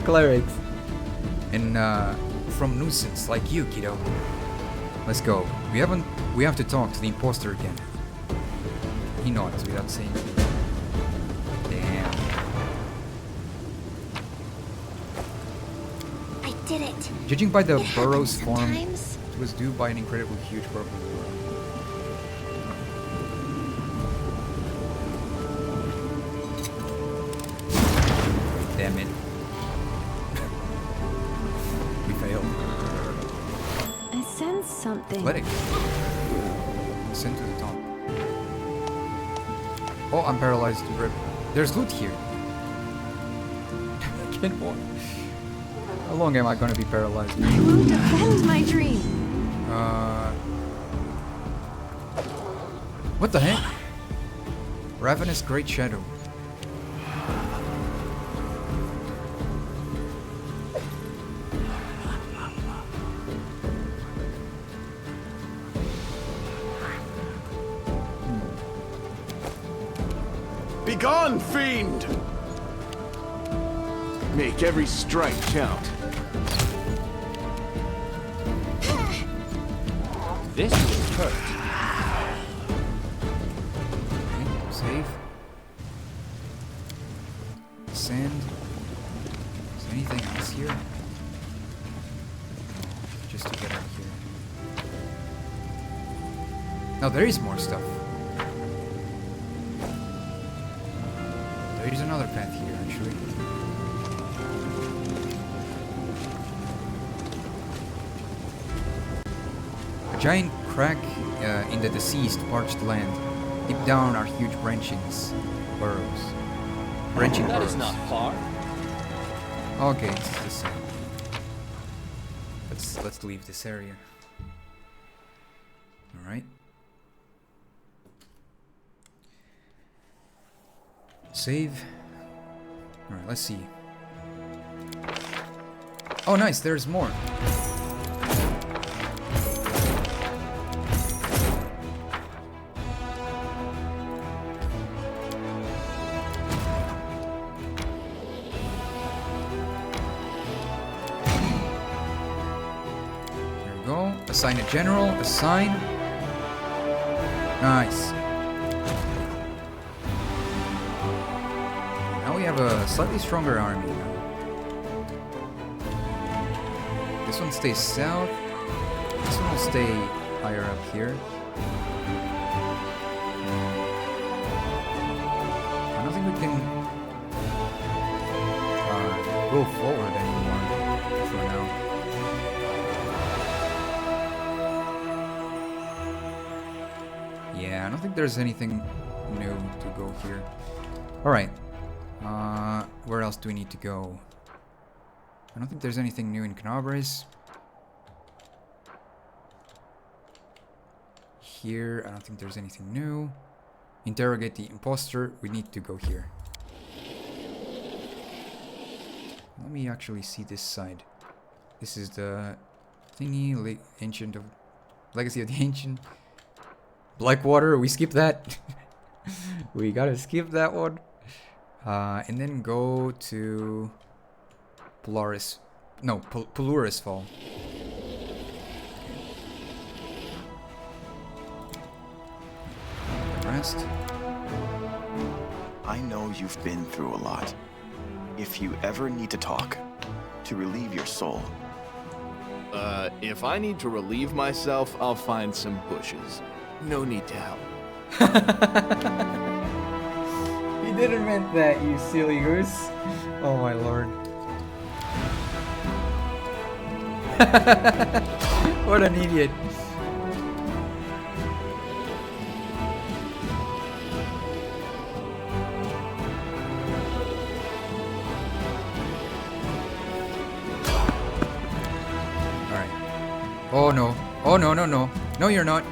clerics, and from nuisance like you, kiddo. Let's go. We have to talk to the imposter again. He nods without saying anything. Damn. I did it. Judging by the It burrow's happens form, sometimes. it was due by an incredibly huge purple aura. Damn it. We failed. I sense something. Let it go. Send to the top. Oh, I'm paralyzed. Rip. There's loot here. I can't walk. How long am I gonna be paralyzed? I will defend my dream. What the heck? Ravenous Great Shadow. Begone, fiend! Make every strike count. This will hurt. Okay, save. Sand. Is there anything else here? Just to get out of here. No, there is more stuff. There is another path here, actually. A giant crack in the deceased parched land. Deep down are huge branchings, burrows. Branching That burrows. is not far. Okay, it's the same. Let's leave this area. All right. Save. All right, let's see. Oh, nice. There's more. Assign a general, assign. Nice. Now we have a slightly stronger army now. This one stays south. This one will stay higher up here. I don't think we can go forward anymore for now. Yeah, I don't think there's anything new to go here. Alright. Where else do we need to go? I don't think there's anything new in Canabres. Here, I don't think there's anything new. Interrogate the imposter. We need to go here. Let me actually see this side. This is the thingy, ancient of Legacy of the Ancient. Blackwater, we skip that. We gotta skip that one. And then go to Polaris. No, Polaris Fall. The rest. I know you've been through a lot. If you ever need to talk, to relieve your soul. If I need to relieve myself, I'll find some bushes. No need to help. He didn't mean that, you silly goose. Oh my lord. What an idiot. Alright. Oh no. Oh no, no, no. No, you're not.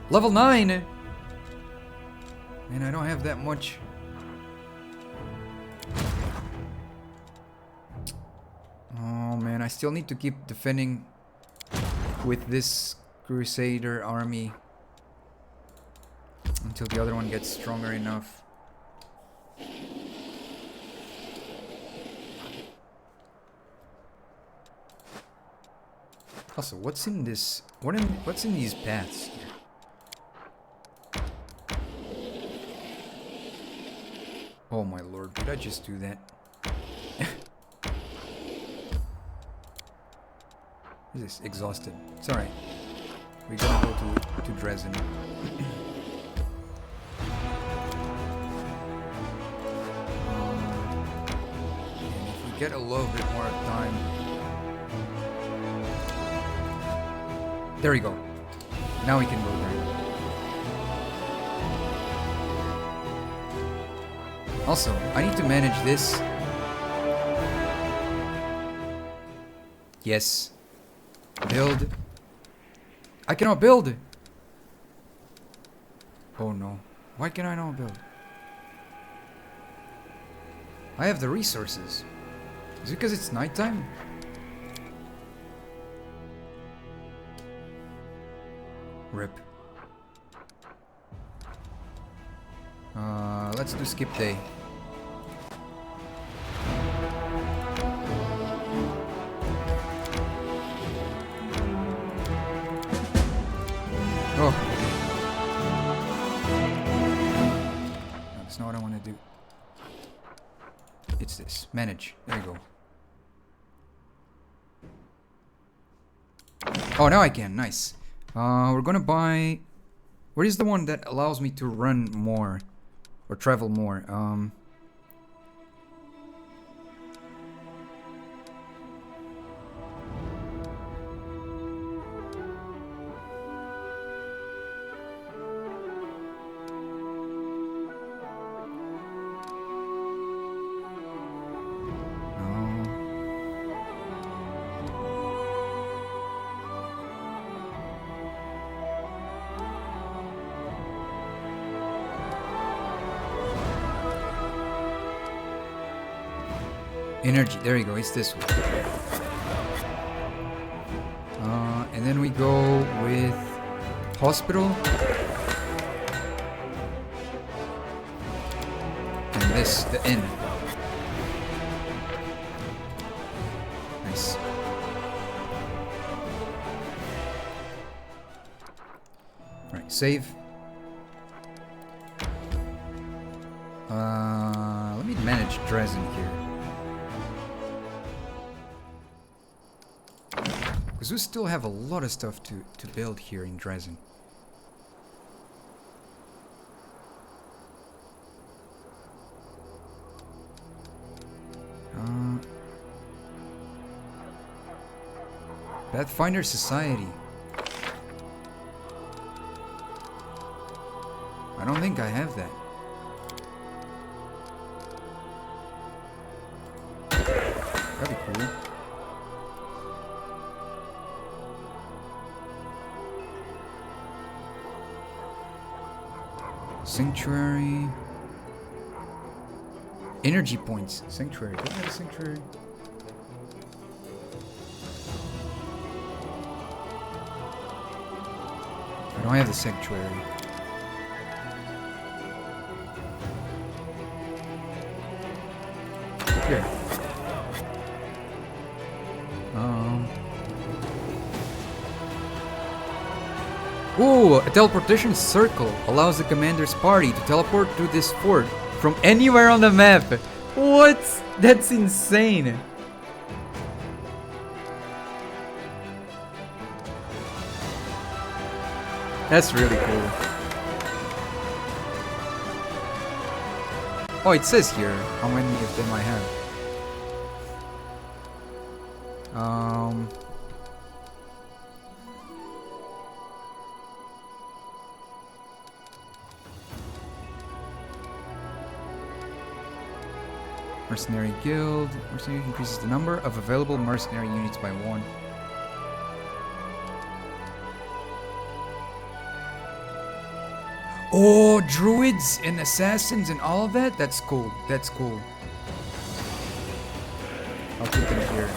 Level 9! Man, I don't have that much. Oh man, I still need to keep defending with this Crusader army until the other one gets stronger enough. Also, what's in this? What's in these paths here? Oh my lord, did I just do that? This is exhausted. It's alright. We're gonna go to Dresden. And if we get a little bit more time. There we go. Now we can go there. Also, I need to manage this. Yes. Build. I cannot build. Oh no. Why can I not build? I have the resources. Is it because it's nighttime? Rip. Let's do skip day. Oh. No, that's not what I want to do. It's this. Manage. There you go. Oh, now I can. Nice. We're gonna buy... What is the one that allows me to run more? Or travel more? Energy, there you go, it's this one. And then we go with hospital. And this, the inn. Nice. Right, save. Let me manage Dresden here. Because we still have a lot of stuff to build here in Dresden. Pathfinder Society. don't think I have that. That'd be cool. Sanctuary. Energy points. Sanctuary. Do I have a sanctuary? I don't have the sanctuary. Here. Ooh, a teleportation circle allows the commander's party to teleport to this fort from anywhere on the map. What? That's insane. That's really cool. Oh, it says here how many of them I have. Mercenary Guild. Mercenary increases the number of available mercenary units by 1. Oh, druids and assassins and all of that? That's cool. That's cool. I'll put them here.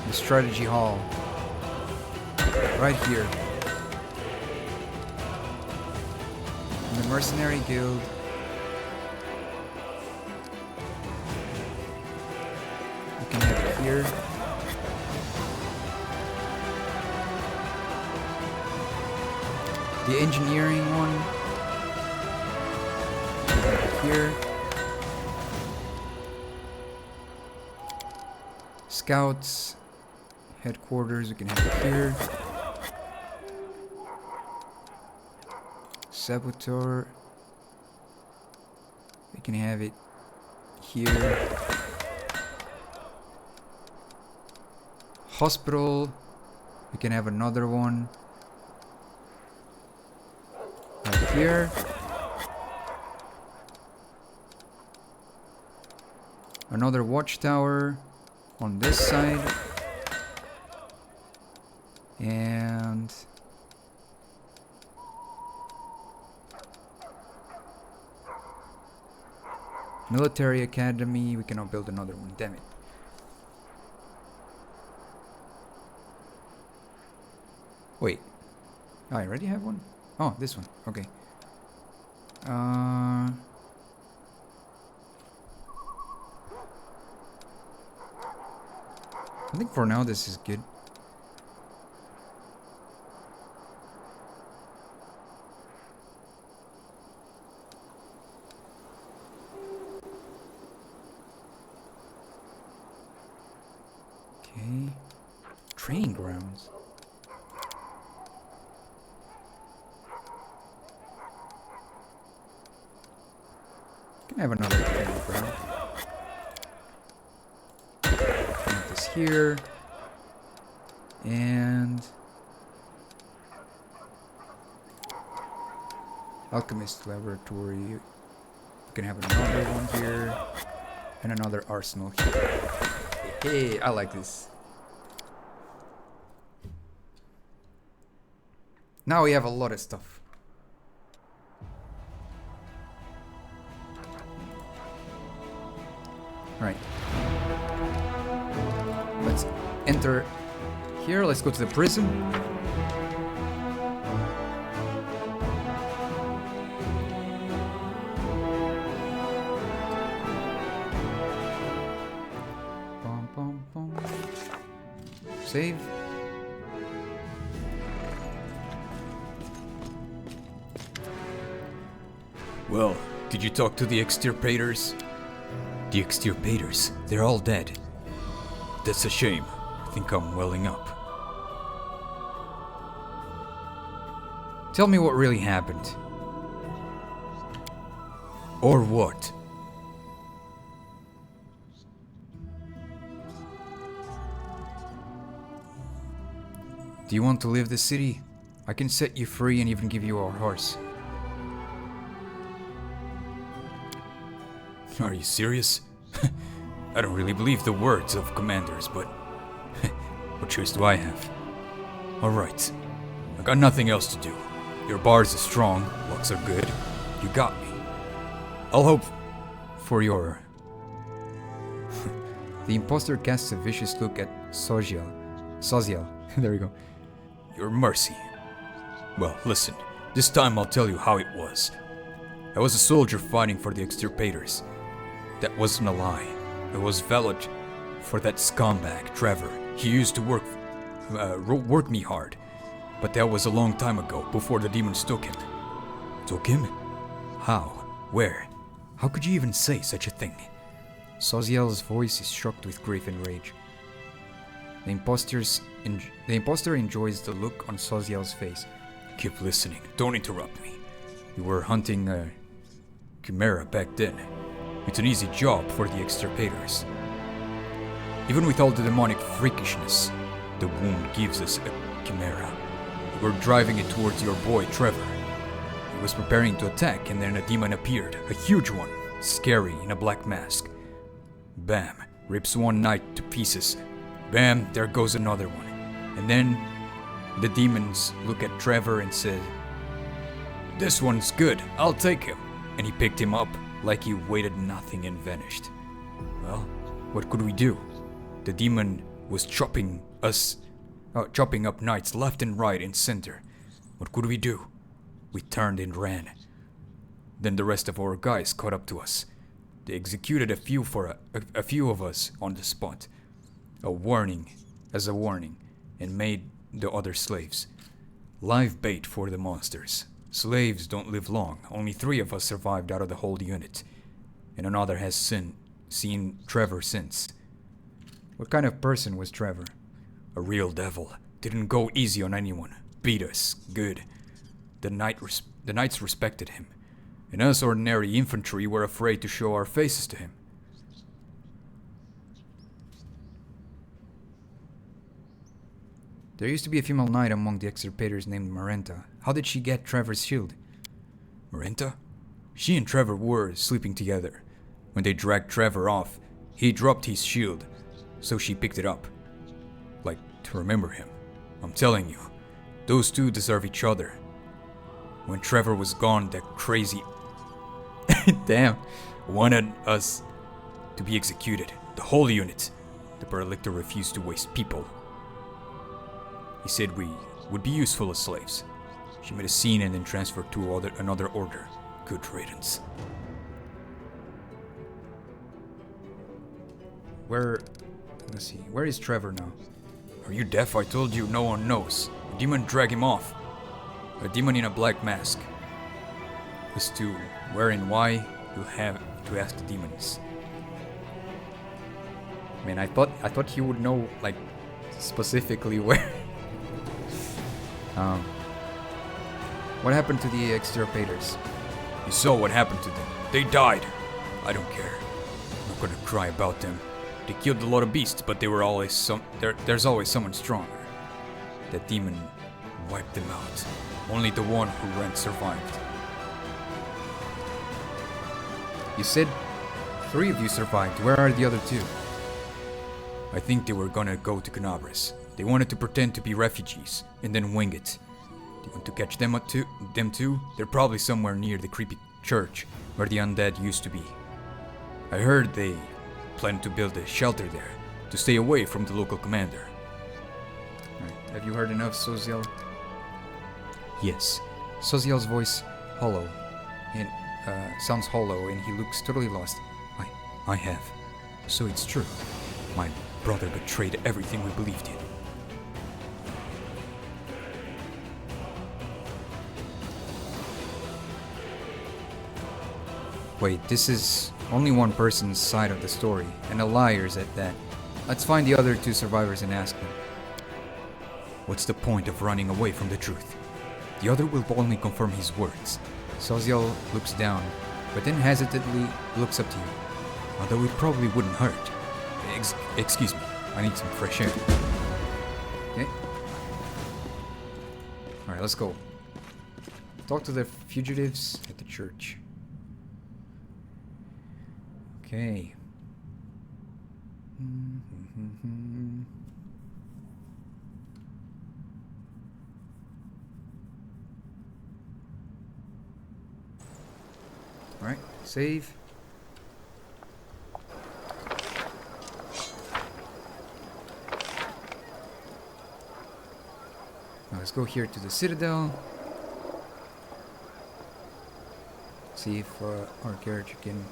The strategy hall. Right here. And the mercenary guild. You can have it here. The engineering one. Here. Scouts. Headquarters, we can have it here. Saboteur. We can have it here. Hospital. We can have another one. Right here. Another watchtower on this side. And military academy. We cannot build another one, damn it. Wait, I already have one? Oh, this one, okay. I think for now this is good. Okay. Training grounds. Can have another training ground. Put this here. And Alchemist Laboratory. You can have another one here. And another arsenal here. Hey, I like this. Now we have a lot of stuff. Right. Let's enter here. Let's go to the prison. Bum, bum, bum. Save. Well, did you talk to the extirpators? The extirpators, they're all dead. That's a shame. I think I'm welling up. Tell me what really happened. Or what? Do you want to leave the city? I can set you free and even give you our horse. Are you serious? I don't really believe the words of commanders, but what choice do I have? Alright, I got nothing else to do. Your bars are strong, locks are good. You got me. I'll hope for your... The imposter casts a vicious look at Soziel. There we go. Your mercy. Well, listen, this time I'll tell you how it was. I was a soldier fighting for the extirpators. That wasn't a lie. I was valid for that scumbag, Trevor. He used to work me hard. But that was a long time ago, before the demons took him. Took him? How? Where? How could you even say such a thing? Soziel's voice is shocked with grief and rage. The imposter enjoys the look on Soziel's face. Keep listening, don't interrupt me. We were hunting a chimera back then. It's an easy job for the extirpators. Even with all the demonic freakishness, the wound gives us a chimera. We were driving it towards your boy, Trevor. He was preparing to attack, and then a demon appeared. A huge one, scary, in a black mask. Bam, rips one knight to pieces. Bam, there goes another one. And then the demons look at Trevor and said, "This one's good, I'll take him." And he picked him up like he weighed nothing and vanished. Well, what could we do? The demon was chopping up knights left and right and center. What could we do? We turned and ran. Then the rest of our guys caught up to us. They executed a few of us on the spot. A warning, and made the other slaves. Live bait for the monsters. Slaves don't live long. Only 3 of us survived out of the whole unit. And another has seen Trevor since. What kind of person was Trevor? A real devil. Didn't go easy on anyone. Beat us. Good. The knights respected him. And us ordinary infantry were afraid to show our faces to him. There used to be a female knight among the extirpators named Marenta. How did she get Trevor's shield? Marenta? She and Trevor were sleeping together. When they dragged Trevor off, he dropped his shield, so she picked it up. Like, to remember him. I'm telling you, those two deserve each other. When Trevor was gone, that crazy... Damn. Wanted us to be executed. The whole unit. The Paralictor refused to waste people. He said we would be useful as slaves. She made a scene and then transferred to another order. Good riddance. Let's see, where is Trevor now? Are you deaf? I told you no one knows. A demon dragged him off. A demon in a black mask. As to where and why, you'll have to ask the demons. Man, I thought he would know, like, specifically where. What happened to the extirpators? You saw what happened to them. They died. I don't care. I'm not gonna cry about them. They killed a lot of beasts, but they were always there's always someone stronger. That demon wiped them out. Only the one who ran survived. You said 3 of you survived. Where are the other 2? I think they were gonna go to Canabras. They wanted to pretend to be refugees, and then wing it. Do you want to catch them too? They're probably somewhere near the creepy church, where the undead used to be. I heard they planned to build a shelter there, to stay away from the local commander. Right. Have you heard enough, Soziel? Yes. Soziel's voice hollow, and sounds hollow, and he looks totally lost. I have. So it's true. My brother betrayed everything we believed in. Wait, this is only one person's side of the story, and a liar's at that. Let's find the other 2 survivors and ask them. What's the point of running away from the truth? The other will only confirm his words. Soziel looks down, but then hesitantly looks up to you. Although it probably wouldn't hurt. Excuse me, I need some fresh air. Okay. Alright, let's go. Talk to the fugitives at the church. Okay. Alright, save. Now let's go here to the Citadel. See if our character can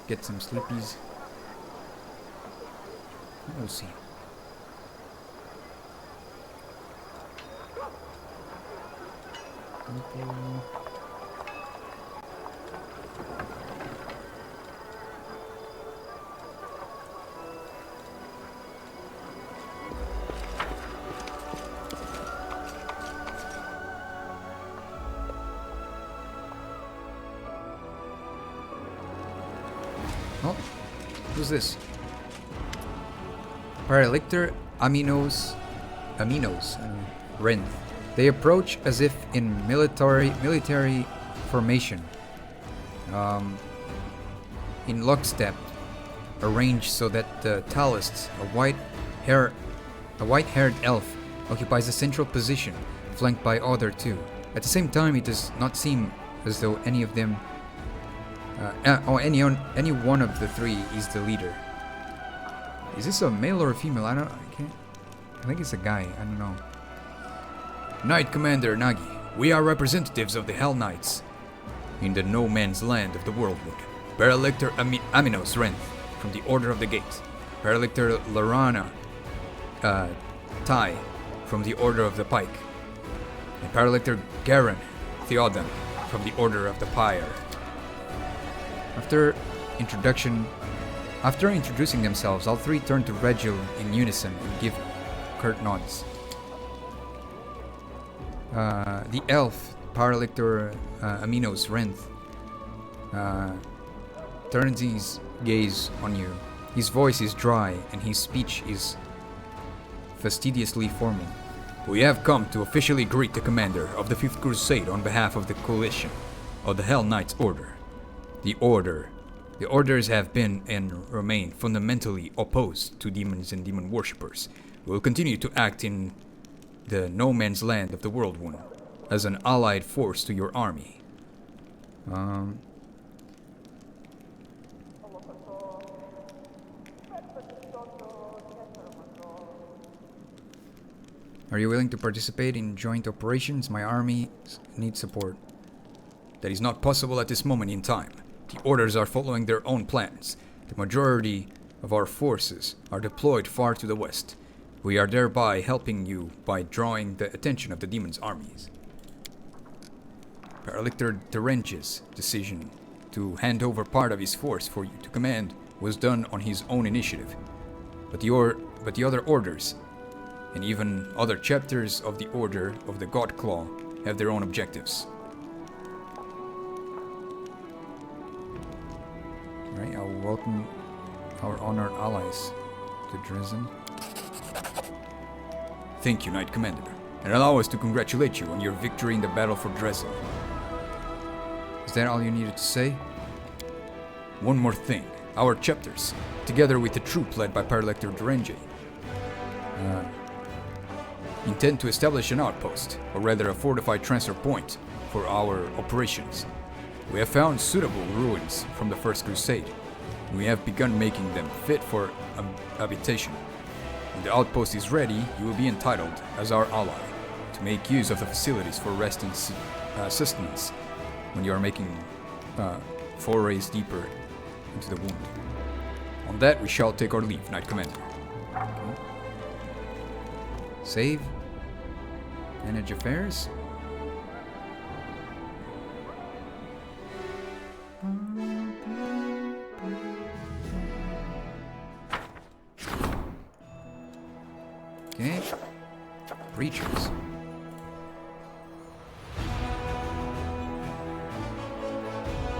get some sleepies. We'll see. Oh, who's this? Paralictor, Aminos, Rinth. They approach as if in military formation. In lockstep, arranged so that the Talist, a white-haired elf, occupies a central position, flanked by other two. At the same time, it does not seem as though any of them, any one of the three is the leader. Is this a male or a female? I think it's a guy. I don't know. Knight Commander Nagi, we are representatives of the Hell Knights in the no man's land of the Worldwound. Paralictor Aminos Renth from the Order of the Gate. Paralictor Larana Tai from the Order of the Pike. And Paralictor Garen Theodan from the Order of the Pyre. After introducing themselves, all three turn to Regil in unison and give curt nods. The elf, Paralictor Aminos Renth, turns his gaze on you. His voice is dry and his speech is fastidiously formal. We have come to officially greet the commander of the Fifth Crusade on behalf of the coalition of the Hell Knights Order. The orders have been and remain fundamentally opposed to demons and demon worshippers. We will continue to act in the no man's land of the Worldwound as an allied force to your army. Are you willing to participate in joint operations? My army needs support. That is not possible at this moment in time. The orders are following their own plans. The majority of our forces are deployed far to the west. We are thereby helping you by drawing the attention of the demons' armies. Paralictor Terenge's decision to hand over part of his force for you to command was done on his own initiative. But the other orders, and even other chapters of the Order of the God Claw, have their own objectives. Alright, I'll welcome our honored allies to Dresden. Thank you, Knight Commander, and allow us to congratulate you on your victory in the battle for Dresden. Is that all you needed to say? One more thing. Our chapters, together with the troop led by Paralictor Derenge, intend to establish an outpost, or rather a fortified transfer point, for our operations. We have found suitable ruins from the First Crusade, and we have begun making them fit for habitation. When the outpost is ready, you will be entitled, as our ally, to make use of the facilities for rest and sustenance when you are making forays deeper into the wound. On that, we shall take our leave, Knight Commander. Okay. Save. Manage affairs. Okay. Breachers.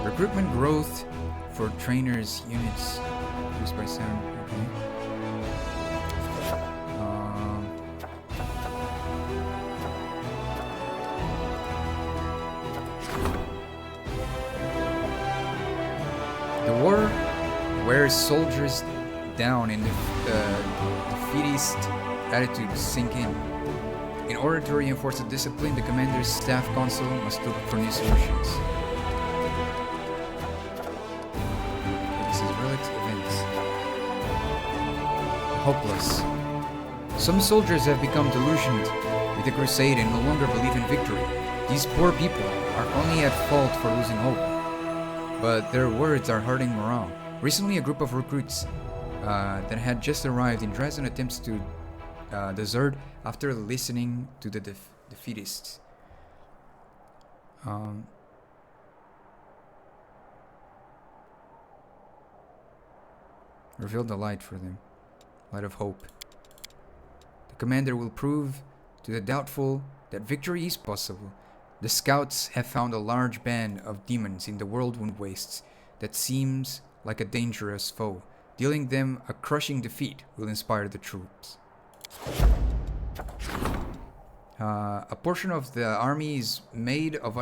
Recruitment growth for trainers units increased by 7. Okay. wears soldiers down and the defeatist attitude sink in. In order to reinforce the discipline, the commander's staff council must look for new solutions. This is relics events. Hopeless. Some soldiers have become delusioned with the crusade and no longer believe in victory. These poor people are only at fault for losing hope. But their words are hurting morale. Recently, a group of recruits that had just arrived in Dresden attempts to desert after listening to the defeatists. Reveal the light for them. Light of hope. The commander will prove to the doubtful that victory is possible. The scouts have found a large band of demons in the Worldwound wastes that seems like a dangerous foe. Dealing them a crushing defeat will inspire the troops. A portion of the army is made of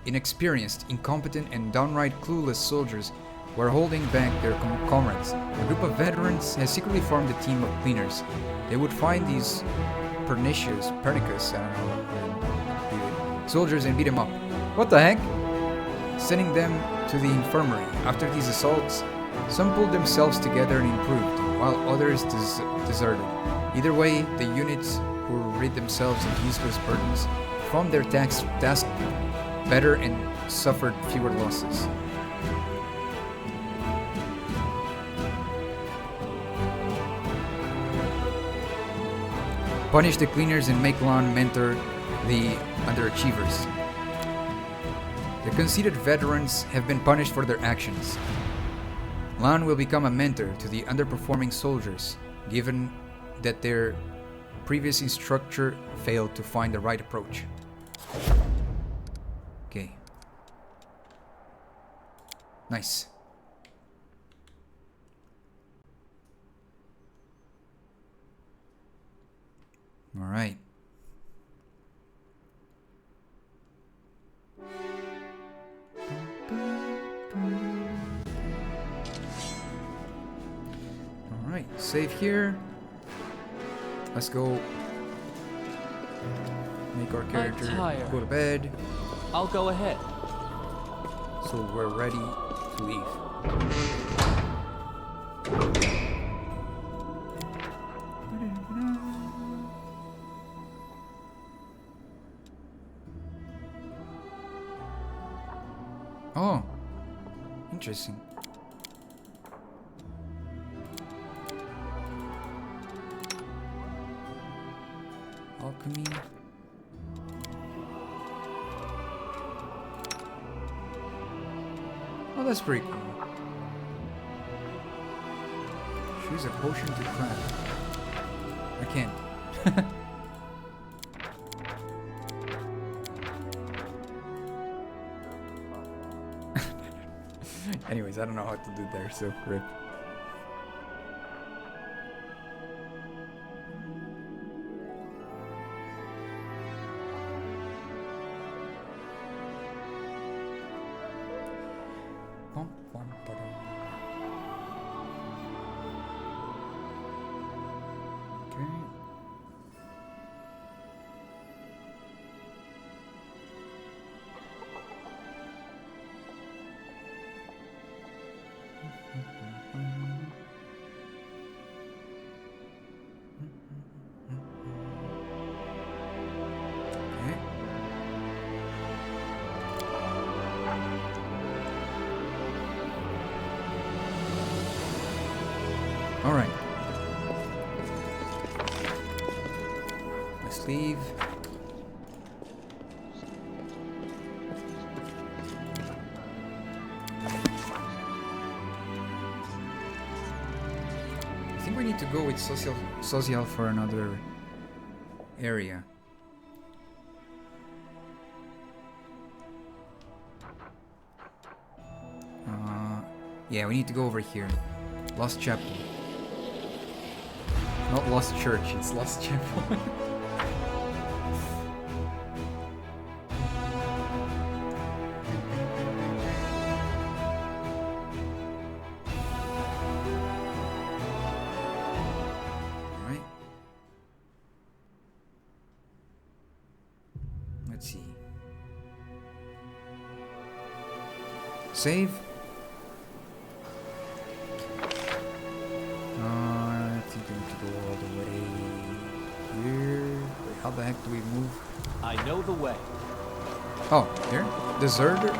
inexperienced, incompetent, and downright clueless soldiers who are holding back their comrades. A group of veterans has secretly formed a team of cleaners. They would find these pernicus, soldiers and beat them up. What the heck? Sending them to the infirmary. After these assaults, some pulled themselves together and improved, while others deserted. Either way, the units who rid themselves of useless burdens performed their task better and suffered fewer losses. Punish the cleaners and make Lan mentor the underachievers. The conceited veterans have been punished for their actions. Lan will become a mentor to the underperforming soldiers, given that their previous instructor failed to find the right approach. Okay. Nice. All right. All right, save here. Let's go make our character go to bed. I'll go ahead. So we're ready to leave. Oh, interesting. Alchemy. Oh, that's pretty cool. Choose a potion to craft. I can't. Anyways, I don't know how to do there, so rip. Alright. Let's leave. I think we need to go with social for another area. Yeah, we need to go over here. Lost Chapel. Not Lost Church, it's Lost Chapel. Save. I think we need to go all the way here. Wait, how the heck do we move? I know the way. Oh, here? Deserter?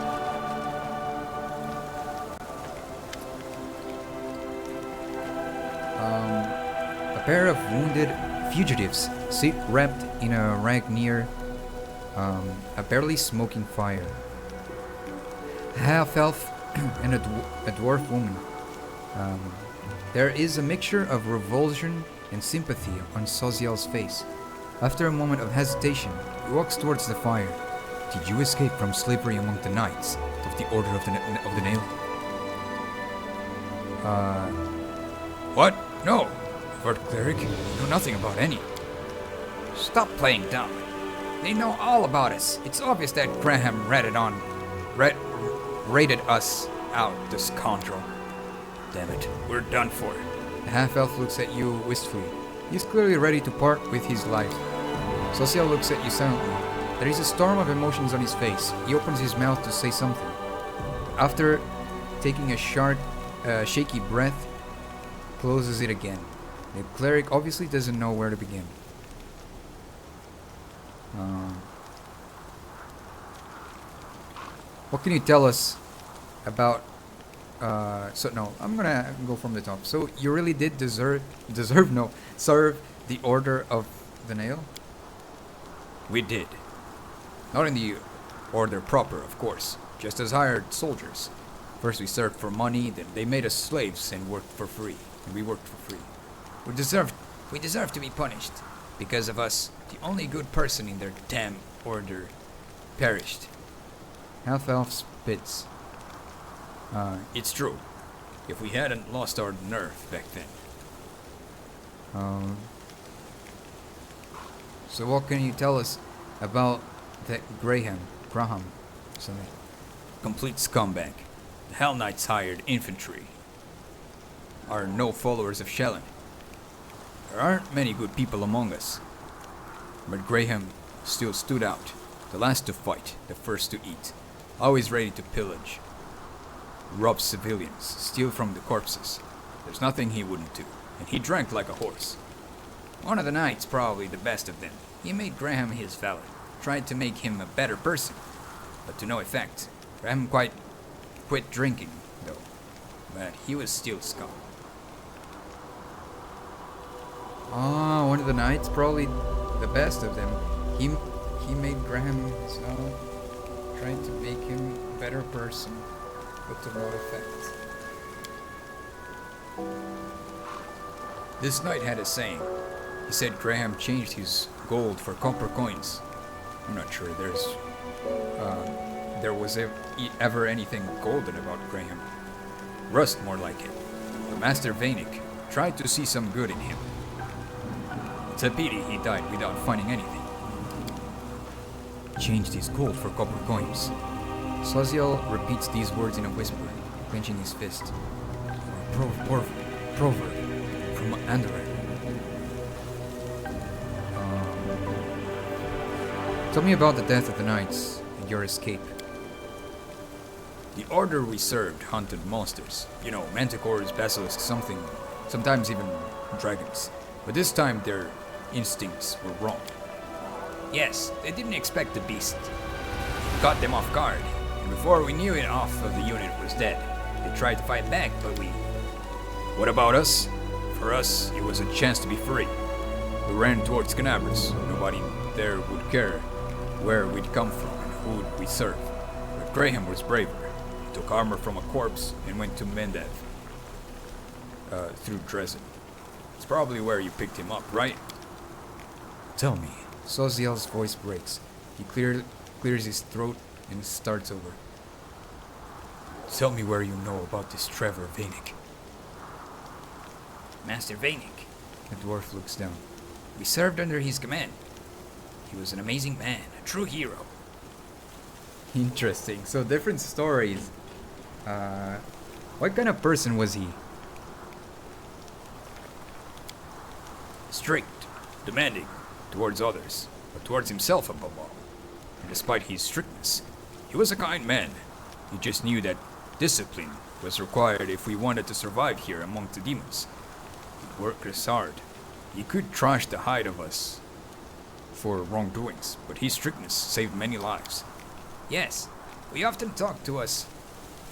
A pair of wounded fugitives sit wrapped in a rag near a barely smoking fire. A half-elf and a dwarf woman. There is a mixture of revulsion and sympathy on Soziel's face. After a moment of hesitation, he walks towards the fire. Did you escape from slavery among the knights of the Order of the Nail? What? No. Lord Cleric, you know nothing about any. Stop playing dumb. They know all about us. It's obvious that Graham rated us out, the scoundrel. Damn it, we're done for. The half-elf looks at you wistfully. He's clearly ready to part with his life. Soziel looks at you silently. There is a storm of emotions on his face. He opens his mouth to say something. After taking a shaky breath, closes it again. The cleric obviously doesn't know where to begin. What can you tell us about I'm gonna go from the top. So you really did serve the Order of the Nail? We did. Not in the order proper, of course. Just as hired soldiers. First we served for money, then they made us slaves and worked for free. And we worked for free. We deserve to be punished. Because of us, the only good person in their damn order perished. Half-elf spits. It's true. If we hadn't lost our nerve back then. So what can you tell us about that Graham, something? Complete scumbag. The Hell Knights hired infantry. Are no followers of Shelyn. There aren't many good people among us. But Graham still stood out. The last to fight, the first to eat. Always ready to pillage. Rob civilians, steal from the corpses. There's nothing he wouldn't do. And he drank like a horse. One of the knights, probably the best of them. He made Graham his valet. Tried to make him a better person. But to no effect. Graham quit drinking, though. But he was still scum. One of the knights, probably the best of them. He made Graham his valet. Tried to make him a better person. But to no effect. This knight had a saying. He said Graham changed his gold for copper coins. I'm not sure there was ever anything golden about Graham. Rust more like it. But Master Vainik tried to see some good in him. It's a pity he died without finding anything. Changed his gold for copper coins. Soziel repeats these words in a whisper, clenching his fist. Proverb from Andoran. Tell me about the death of the knights and your escape. The order we served hunted monsters. You know, manticores, basilisks, sometimes even dragons. But this time their instincts were wrong. Yes, they didn't expect the beast. Caught them off guard. Before we knew it, half of the unit was dead. They tried to fight back, but we... What about us? For us, it was a chance to be free. We ran towards Canabras. Nobody there would care where we'd come from and who we serve. But Graham was braver. He took armor from a corpse and went to Mendev. Through Dresden. It's probably where you picked him up, right? Tell me. Soziel's voice breaks. He clears his throat and starts over. Tell me where you know about this Trevor Vainik. Master Vainik. The dwarf looks down. We served under his command. He was an amazing man, a true hero. Interesting. So different stories. What kind of person was he? Strict, demanding towards others, but towards himself above all. And despite his strictness, he was a kind man. He just knew that Discipline was required if we wanted to survive here among the demons. He'd work us hard. He could trash the hide of us for wrongdoings, but his strictness saved many lives. Yes, we often talk to us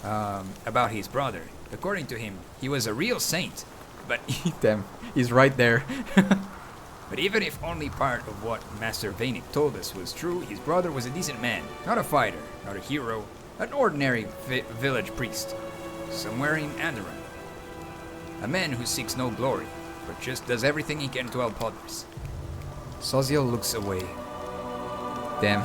about his brother. According to him, he was a real saint, but Damn, he's right there. but even if only part of what Master Vanic told us was true, his brother was a decent man, not a fighter, not a hero, an ordinary village priest, somewhere in Andoran. A man who seeks no glory, but just does everything he can to help others. Soziel looks away. Damn.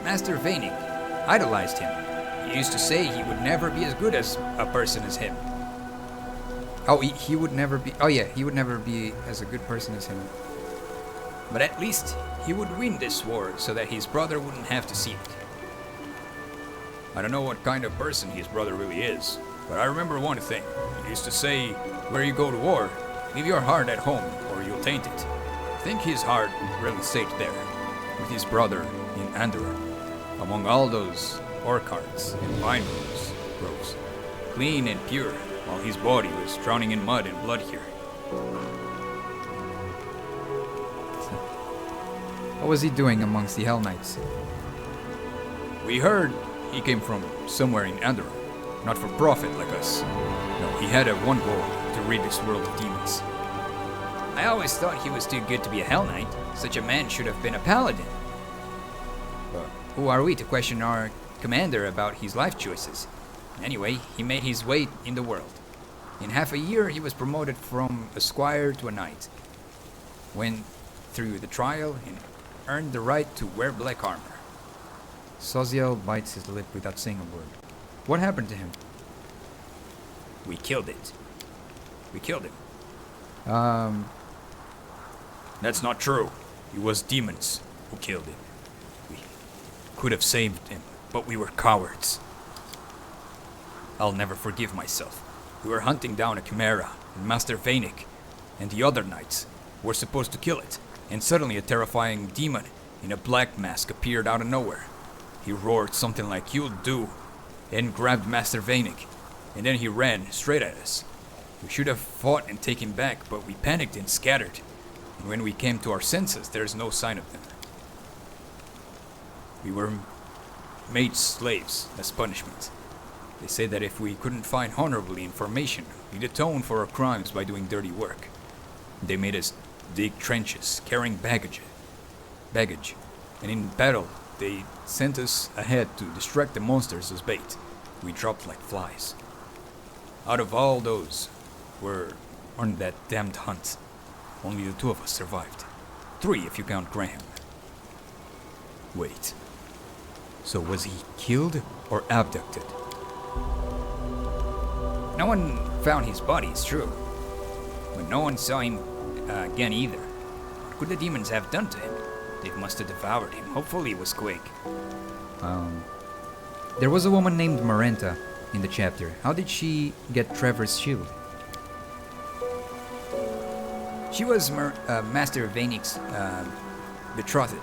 Master Vanic idolized him. He used to say he would never be as good as a person as him. Oh, he would never be. Oh yeah, he would never be as a good person as him. But at least he would win this war so that his brother wouldn't have to see it. I don't know what kind of person his brother really is, but I remember one thing. He used to say, where you go to war, leave your heart at home or you'll taint it. I think his heart really stayed there, with his brother in Andoran, among all those orchards and vine groves, clean and pure, while his body was drowning in mud and blood here. What was he doing amongst the Hell Knights? We heard he came from somewhere in Andoran, not for profit like us. No, he had one goal, to rid this world of demons. I always thought he was too good to be a Hell Knight. Such a man should have been a paladin. But who are we to question our commander about his life choices? Anyway, he made his way in the world. In half a year, he was promoted from a squire to a knight. Went through the trial and earned the right to wear black armor. Soziel bites his lip without saying a word. What happened to him? We killed it. We killed him. That's not true. It was demons who killed him. We could have saved him, but we were cowards. I'll never forgive myself. We were hunting down a chimera, and Master Vanic and the other knights were supposed to kill it, and suddenly a terrifying demon in a black mask appeared out of nowhere. He roared something like, "You'll do," and grabbed Master Vanic, and then he ran straight at us. We should have fought and taken back, but we panicked and scattered. And when we came to our senses, there's no sign of them. We were made slaves as punishment. They say that if we couldn't find honorably information, we'd atone for our crimes by doing dirty work. They made us dig trenches, carrying baggage. And in battle, they sent us ahead to distract the monsters as bait. We dropped like flies. Out of all those on that damned hunt, only the two of us survived. 3 if you count Graham. Wait. So was he killed or abducted? No one found his body, it's true. But no one saw him again either. What could the demons have done to him? They must have devoured him. Hopefully it was quick. There was a woman named Marenta in the chapter. How did she get Trevor's shield? She was Master Vanic's betrothed.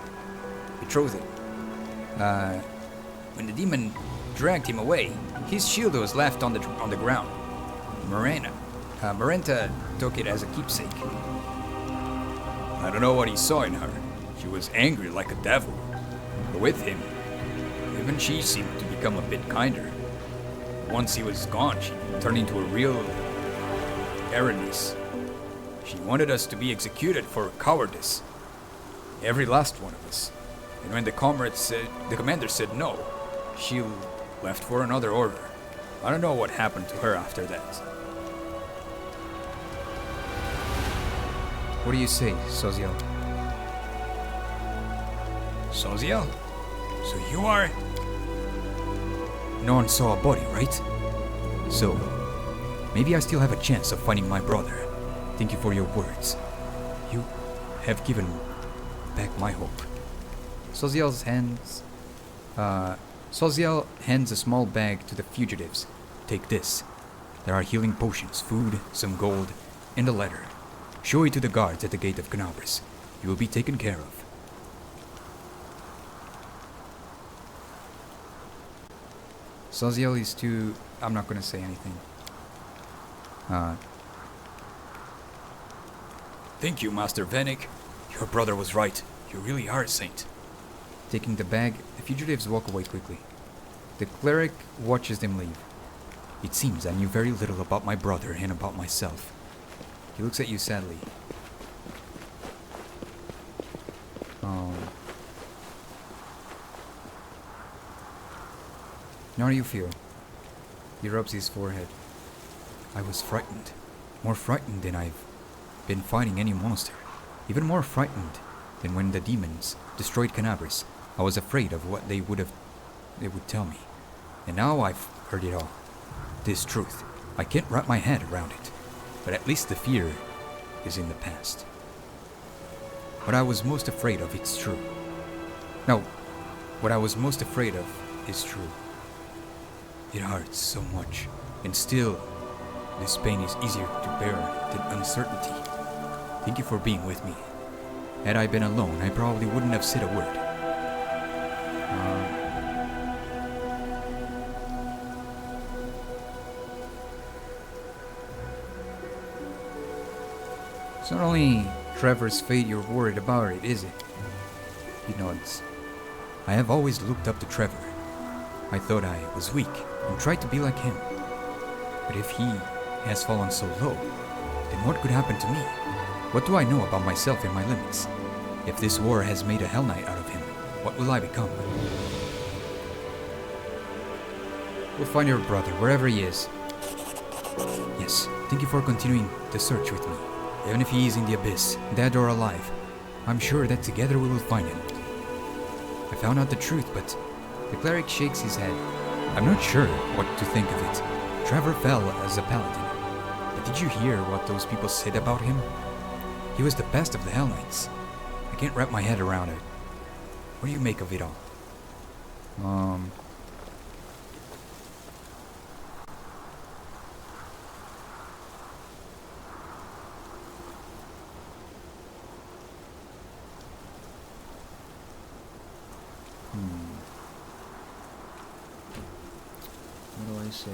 When the demon dragged him away, his shield was left on the ground. Marenta took it as a keepsake. I don't know what he saw in her. She was angry like a devil. But with him, even she seemed to become a bit kinder. Once he was gone, she turned into a real Erenice. She wanted us to be executed for cowardice. Every last one of us. And when the commander said no, she left for another order. I don't know what happened to her after that. What do you say, Soziel? Soziel? So you are... No one saw a body, right? So, maybe I still have a chance of finding my brother. Thank you for your words. You have given back my hope. Soziel hands a small bag to the fugitives. Take this. There are healing potions, food, some gold, and a letter. Show it to the guards at the gate of Canabris. You will be taken care of. Saziel is too... I'm not gonna say anything. Thank you, Master Vanek. Your brother was right. You really are a saint. Taking the bag, the fugitives walk away quickly. The cleric watches them leave. It seems I knew very little about my brother and about myself. He looks at you sadly. How do you feel? He rubs his forehead. I was frightened. More frightened than I've been fighting any monster. Even more frightened than when the demons destroyed Canabris. I was afraid of what they would tell me. And now I've heard it all. This truth. I can't wrap my head around it. But at least the fear is in the past. What I was most afraid of, it's true. No, what I was most afraid of is true. It hurts so much, and still, this pain is easier to bear than uncertainty. Thank you for being with me. Had I been alone, I probably wouldn't have said a word. It's not only Trevor's fate you're worried about it, is it? He nods. I have always looked up to Trevor. I thought I was weak and tried to be like him. But if he has fallen so low, then what could happen to me? What do I know about myself and my limits? If this war has made a Hell Knight out of him, what will I become? We'll find your brother, wherever he is. Yes, thank you for continuing the search with me. Even if he is in the abyss, dead or alive, I'm sure that together we will find him. I found out the truth, but the cleric shakes his head. I'm not sure what to think of it. Trevor fell as a paladin. But did you hear what those people said about him? He was the best of the Hell Knights. I can't wrap my head around it. What do you make of it all? What do I say?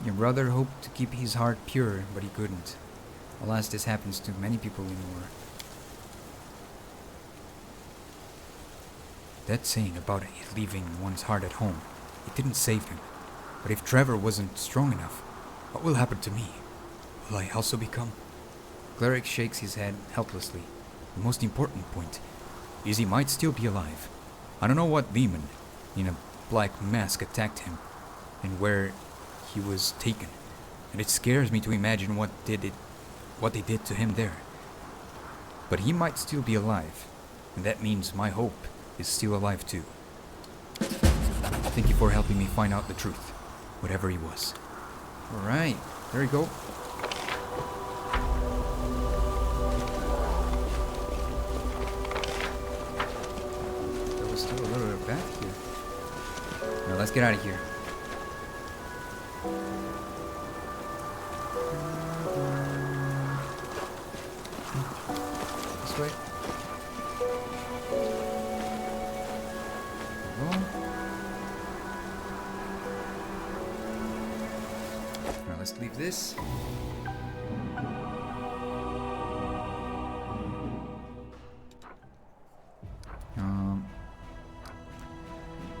Your brother hoped to keep his heart pure, but he couldn't. Alas, this happens to many people in war. That saying about leaving one's heart at home, it didn't save him. But if Trevor wasn't strong enough, what will happen to me? Will I also become? Cleric shakes his head helplessly. The most important point is he might still be alive. I don't know what demon in a black mask attacked him and where he was taken, and it scares me to imagine what they did to him there. But he might still be alive, and that means my hope is still alive too. Thank you for helping me find out the truth, whatever he was. Alright, there you go. There was still a little bit of back here. Now let's get out of here. This way. Now let's leave this.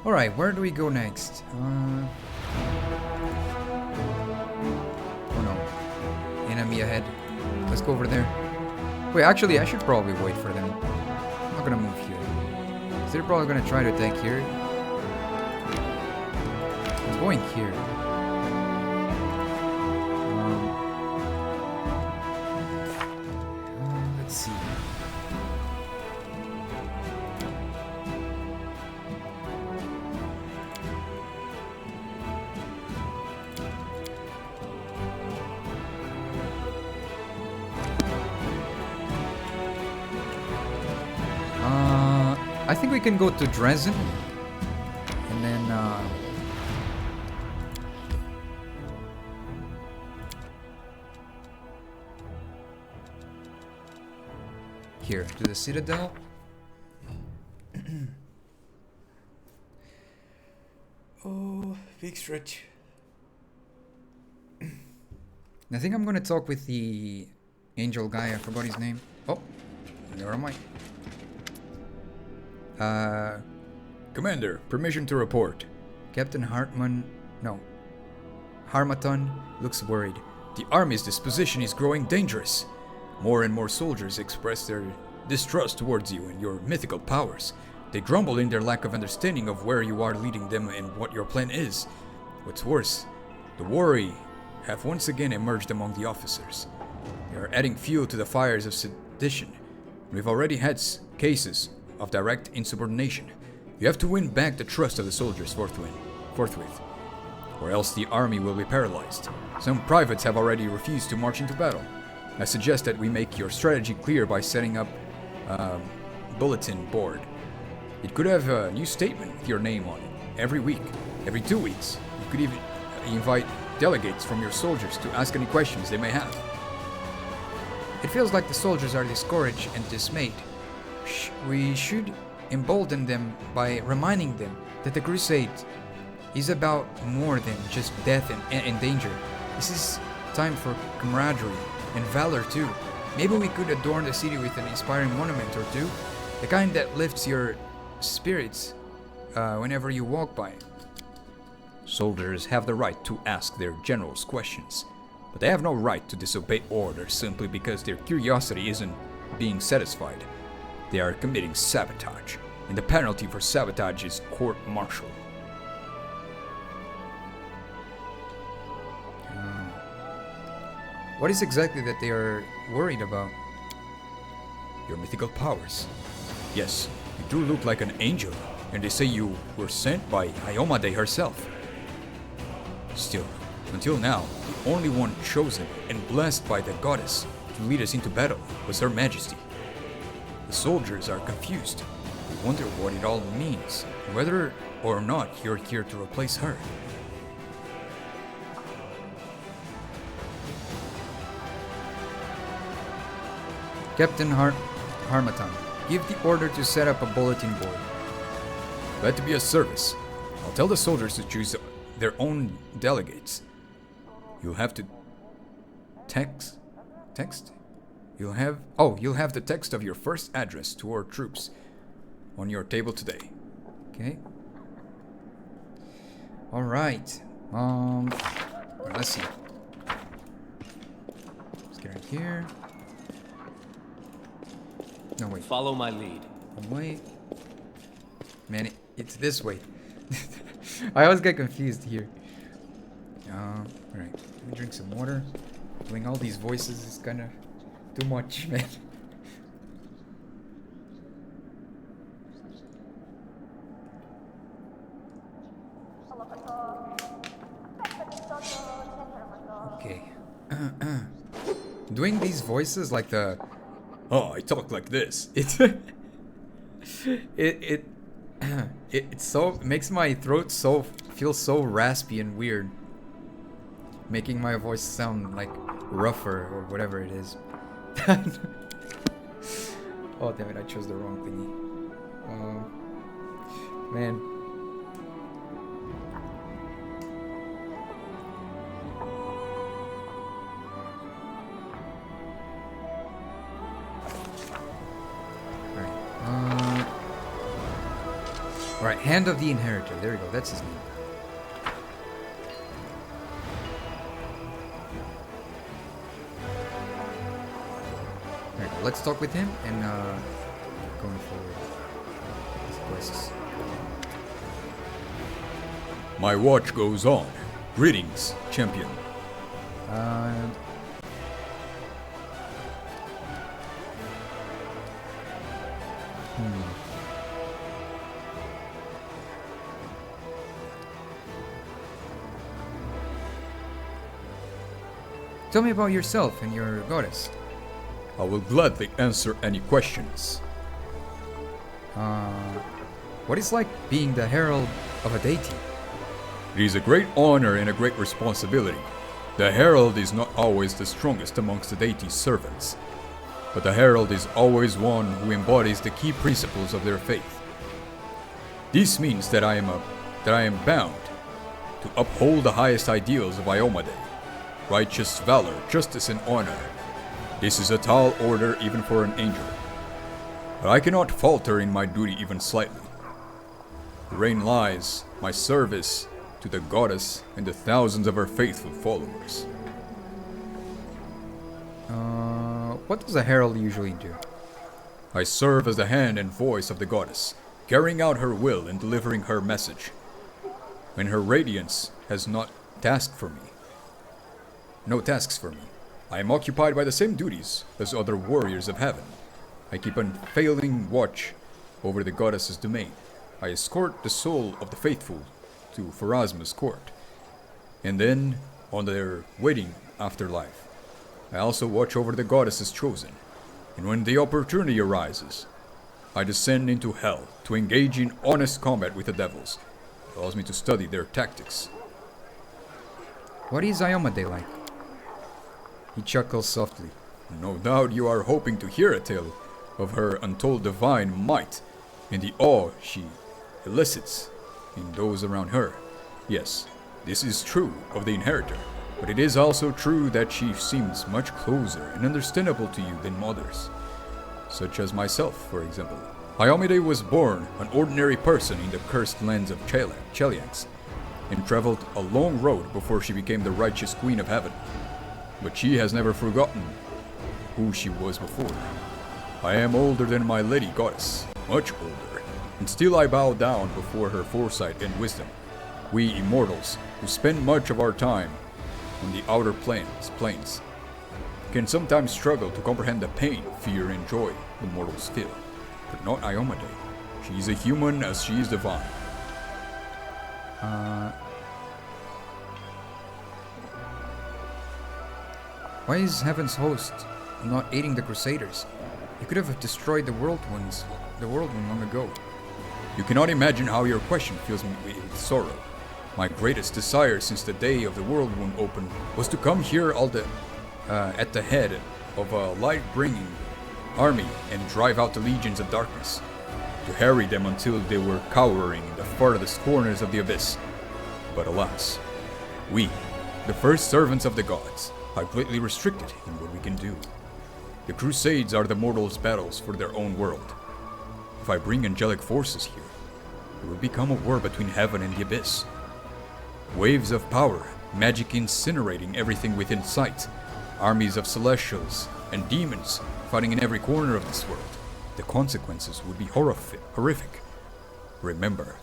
Alright, where do we go next? Oh no. Enemy ahead. Let's go over there. Wait, actually, I should probably wait for them. I'm not gonna move here. So they're probably gonna try to attack here. I'm going here. Let's see. I think we can go to Dresden. And then, here, to the Citadel. Oh, big stretch. I think I'm gonna talk with the angel guy. I forgot his name. Oh, where am I? Commander, permission to report. Captain Hartman. No. Harmaton looks worried. The army's disposition is growing dangerous. More and more soldiers express their distrust towards you and your mythical powers. They grumble in their lack of understanding of where you are leading them and what your plan is. What's worse, the worry have once again emerged among the officers. They are adding fuel to the fires of sedition. We've already had cases of direct insubordination. You have to win back the trust of the soldiers forthwith, or else the army will be paralyzed. Some privates have already refused to march into battle. I suggest that we make your strategy clear by setting up a bulletin board. It could have a new statement with your name on it. Every week, every 2 weeks. You could even invite delegates from your soldiers to ask any questions they may have. It feels like the soldiers are discouraged and dismayed. We should embolden them by reminding them that the crusade is about more than just death and danger. This is time for camaraderie and valor too. Maybe we could adorn the city with an inspiring monument or two, the kind that lifts your spirits whenever you walk by. Soldiers have the right to ask their generals questions, but they have no right to disobey orders simply because their curiosity isn't being satisfied. They are committing sabotage, and the penalty for sabotage is court-martial. What is exactly that they are worried about? Your mythical powers. Yes, you do look like an angel, and they say you were sent by Iomade herself. Still, until now, the only one chosen and blessed by the goddess to lead us into battle was Her Majesty. The soldiers are confused. They wonder what it all means, and whether or not you're here to replace her. Captain Harmatan, give the order to set up a bulletin board. Glad to be of service. I'll tell the soldiers to choose their own delegates. You'll have to text? You'll have the text of your first address to our troops on your table today. Okay. All right. Let's see. Let's get right here. No, wait. Follow my lead. Wait. Man, it's this way. I always get confused here. Alright. Let me drink some water. Doing all these voices is kind of too much, man. Okay. Doing these voices like the... Oh, I talk like this. It so makes my throat feel so raspy and weird, making my voice sound like rougher or whatever it is. Oh damn it! I chose the wrong thingy. Man. Alright, Hand of the Inheritor. There we go, that's his name. Alright, let's talk with him and going forward. These quests. My watch goes on. Greetings, champion. Tell me about yourself and your goddess. I will gladly answer any questions. What is like being the herald of a deity? It is a great honor and a great responsibility. The herald is not always the strongest amongst the deity's servants, but the herald is always one who embodies the key principles of their faith. This means that I am bound to uphold the highest ideals of Iomade: righteous valor, justice, and honor. This is a tall order even for an angel, but I cannot falter in my duty even slightly. Therein lies my service to the goddess and the thousands of her faithful followers. What does a herald usually do? I serve as the hand and voice of the goddess, carrying out her will and delivering her message. When her radiance has no tasks for me, I am occupied by the same duties as other warriors of heaven. I keep unfailing watch over the goddess's domain. I escort the soul of the faithful to Pharasma's court, and then on their waiting afterlife. I also watch over the goddess's chosen, and when the opportunity arises, I descend into hell to engage in honest combat with the devils. It allows me to study their tactics. What is Iomade like? He chuckles softly. No doubt you are hoping to hear a tale of her untold divine might and the awe she elicits in those around her. Yes, this is true of the Inheritor, but it is also true that she seems much closer and understandable to you than others, such as myself, for example. Iomade was born an ordinary person in the cursed lands of Cheliax, and traveled a long road before she became the righteous Queen of Heaven. But she has never forgotten who she was before. I am older than my lady goddess, much older, and still I bow down before her foresight and wisdom. We immortals, who spend much of our time on the outer planes, can sometimes struggle to comprehend the pain, fear, and joy the mortals feel. But not Iomade. She is a human as she is divine. Why is Heaven's host not aiding the Crusaders? He could have destroyed the Worldwound long ago. You cannot imagine how your question fills me with sorrow. My greatest desire since the day of the Worldwound opened was to come here at the head of a light-bringing army and drive out the legions of darkness, to harry them until they were cowering in the farthest corners of the abyss. But alas, we, the first servants of the gods, are greatly restricted in what we can do. The Crusades are the mortals' battles for their own world. If I bring angelic forces here, it will become a war between heaven and the abyss. Waves of power, magic incinerating everything within sight, armies of celestials and demons fighting in every corner of this world. The consequences would be horrific. Remember,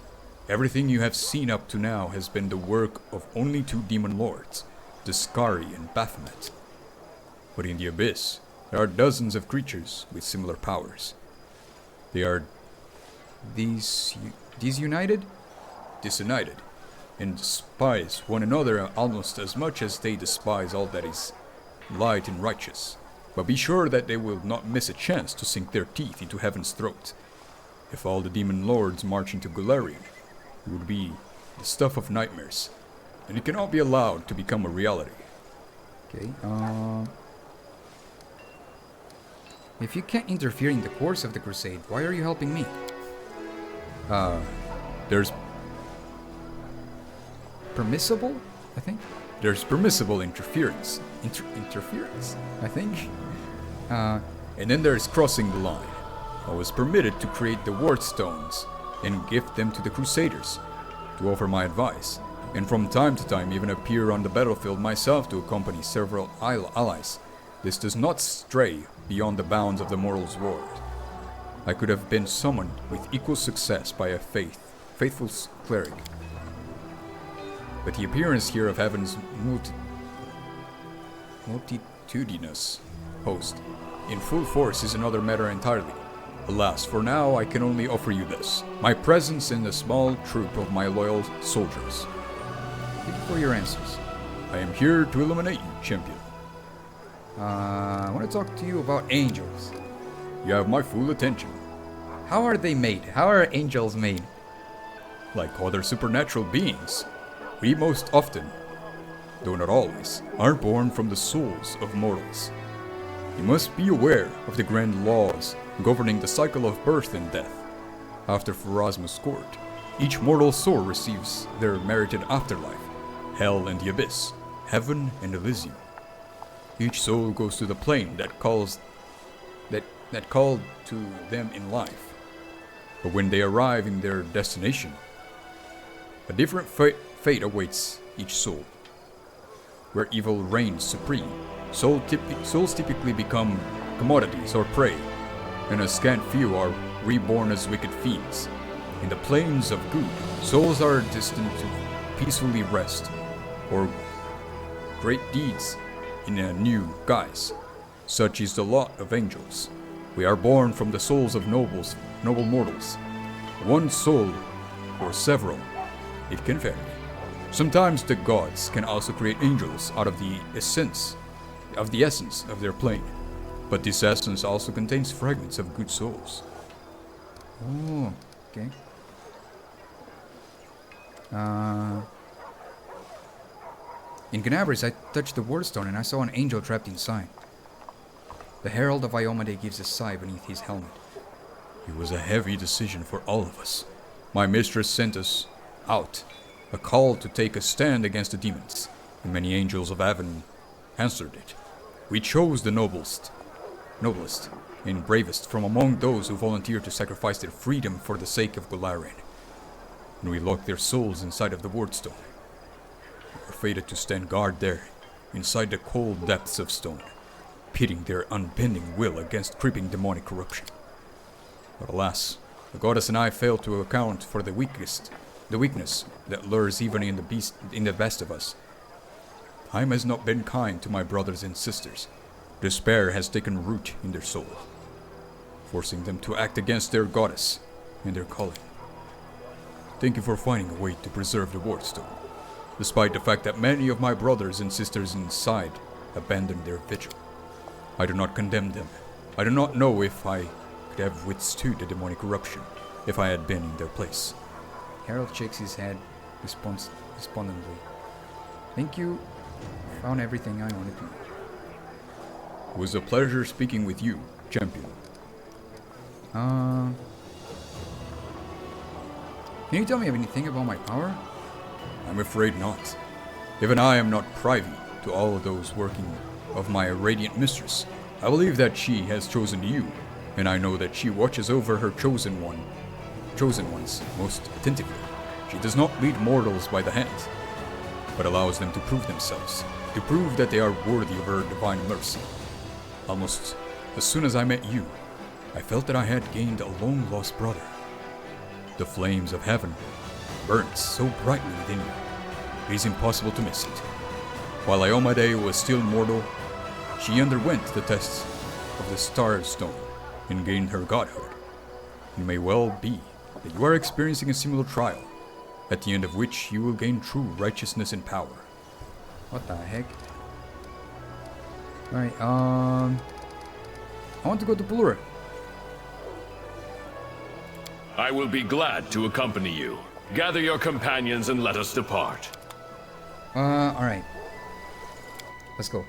everything you have seen up to now has been the work of only two demon lords, Discari and Baphomet. But in the abyss, there are dozens of creatures with similar powers. They are Disunited, and despise one another almost as much as they despise all that is light and righteous. But be sure that they will not miss a chance to sink their teeth into heaven's throat. If all the demon lords march into Golarion, it would be the stuff of nightmares, and it cannot be allowed to become a reality. Okay, if you can't interfere in the course of the crusade, why are you helping me? There's permissible, I think? There's permissible interference. Interference, I think? And then there's crossing the line. I was permitted to create the ward stones and gift them to the Crusaders to offer my advice, and from time to time even appear on the battlefield myself to accompany several allies. This does not stray beyond the bounds of the mortal's world. I could have been summoned with equal success by a faithful cleric. But the appearance here of heaven's multitudinous host in full force is another matter entirely. Alas, for now I can only offer you this, my presence and a small troop of my loyal soldiers. Thank you for your answers. I am here to illuminate you, champion. I want to talk to you about angels. You have my full attention. How are they made? How are angels made? Like other supernatural beings, we most often, though not always, are born from the souls of mortals. You must be aware of the grand laws governing the cycle of birth and death. After Pharasma's court, each mortal soul receives their merited afterlife, hell and the abyss, heaven and Elysium. Each soul goes to the plane that called to them in life. But when they arrive in their destination, a different fate awaits each soul. Where evil reigns supreme, souls typically become commodities or prey, and a scant few are reborn as wicked fiends. In the planes of good, souls are destined to peacefully rest, or great deeds in a new guise. Such is the lot of angels. We are born from the souls of noble mortals. One soul, or several, it can vary. Sometimes the gods can also create angels out of the essence of their plane, but this essence also contains fragments of good souls. Oh, okay. In Ganabris, I touched the wardstone and I saw an angel trapped inside. The Herald of Iomade gives a sigh beneath his helmet. It was a heavy decision for all of us. My mistress sent us out, a call to take a stand against the demons, and many angels of Avon answered it. We chose the noblest and bravest from among those who volunteered to sacrifice their freedom for the sake of Golarion, and we locked their souls inside of the wardstone. We were fated to stand guard there, inside the cold depths of stone, pitting their unbending will against creeping demonic corruption. But alas, the goddess and I failed to account for the weakness that lures even in the best of us. Time has not been kind to my brothers and sisters. Despair has taken root in their soul, forcing them to act against their goddess and their calling. Thank you for finding a way to preserve the wardstone, despite the fact that many of my brothers and sisters inside abandoned their vigil. I do not condemn them. I do not know if I could have withstood the demonic corruption if I had been in their place. Harold shakes his head despondently. Thank you. Found everything I wanted to know. It was a pleasure speaking with you, champion. Can you tell me anything about my power? I'm afraid not. Even I am not privy to all of those working of my radiant mistress. I believe that she has chosen you, and I know that she watches over her chosen ones most attentively. She does not lead mortals by the hand, but allows them to prove themselves, to prove that they are worthy of her divine mercy. Almost as soon as I met you, I felt that I had gained a long-lost brother. The flames of heaven burnt so brightly within you, it is impossible to miss it. While Iomade was still mortal, she underwent the tests of the Star Stone and gained her godhood. It may well be that you are experiencing a similar trial, at the end of which you will gain true righteousness and power. What the heck? Alright, I want to go to Pelura. I will be glad to accompany you. Gather your companions and let us depart. Alright. Let's go.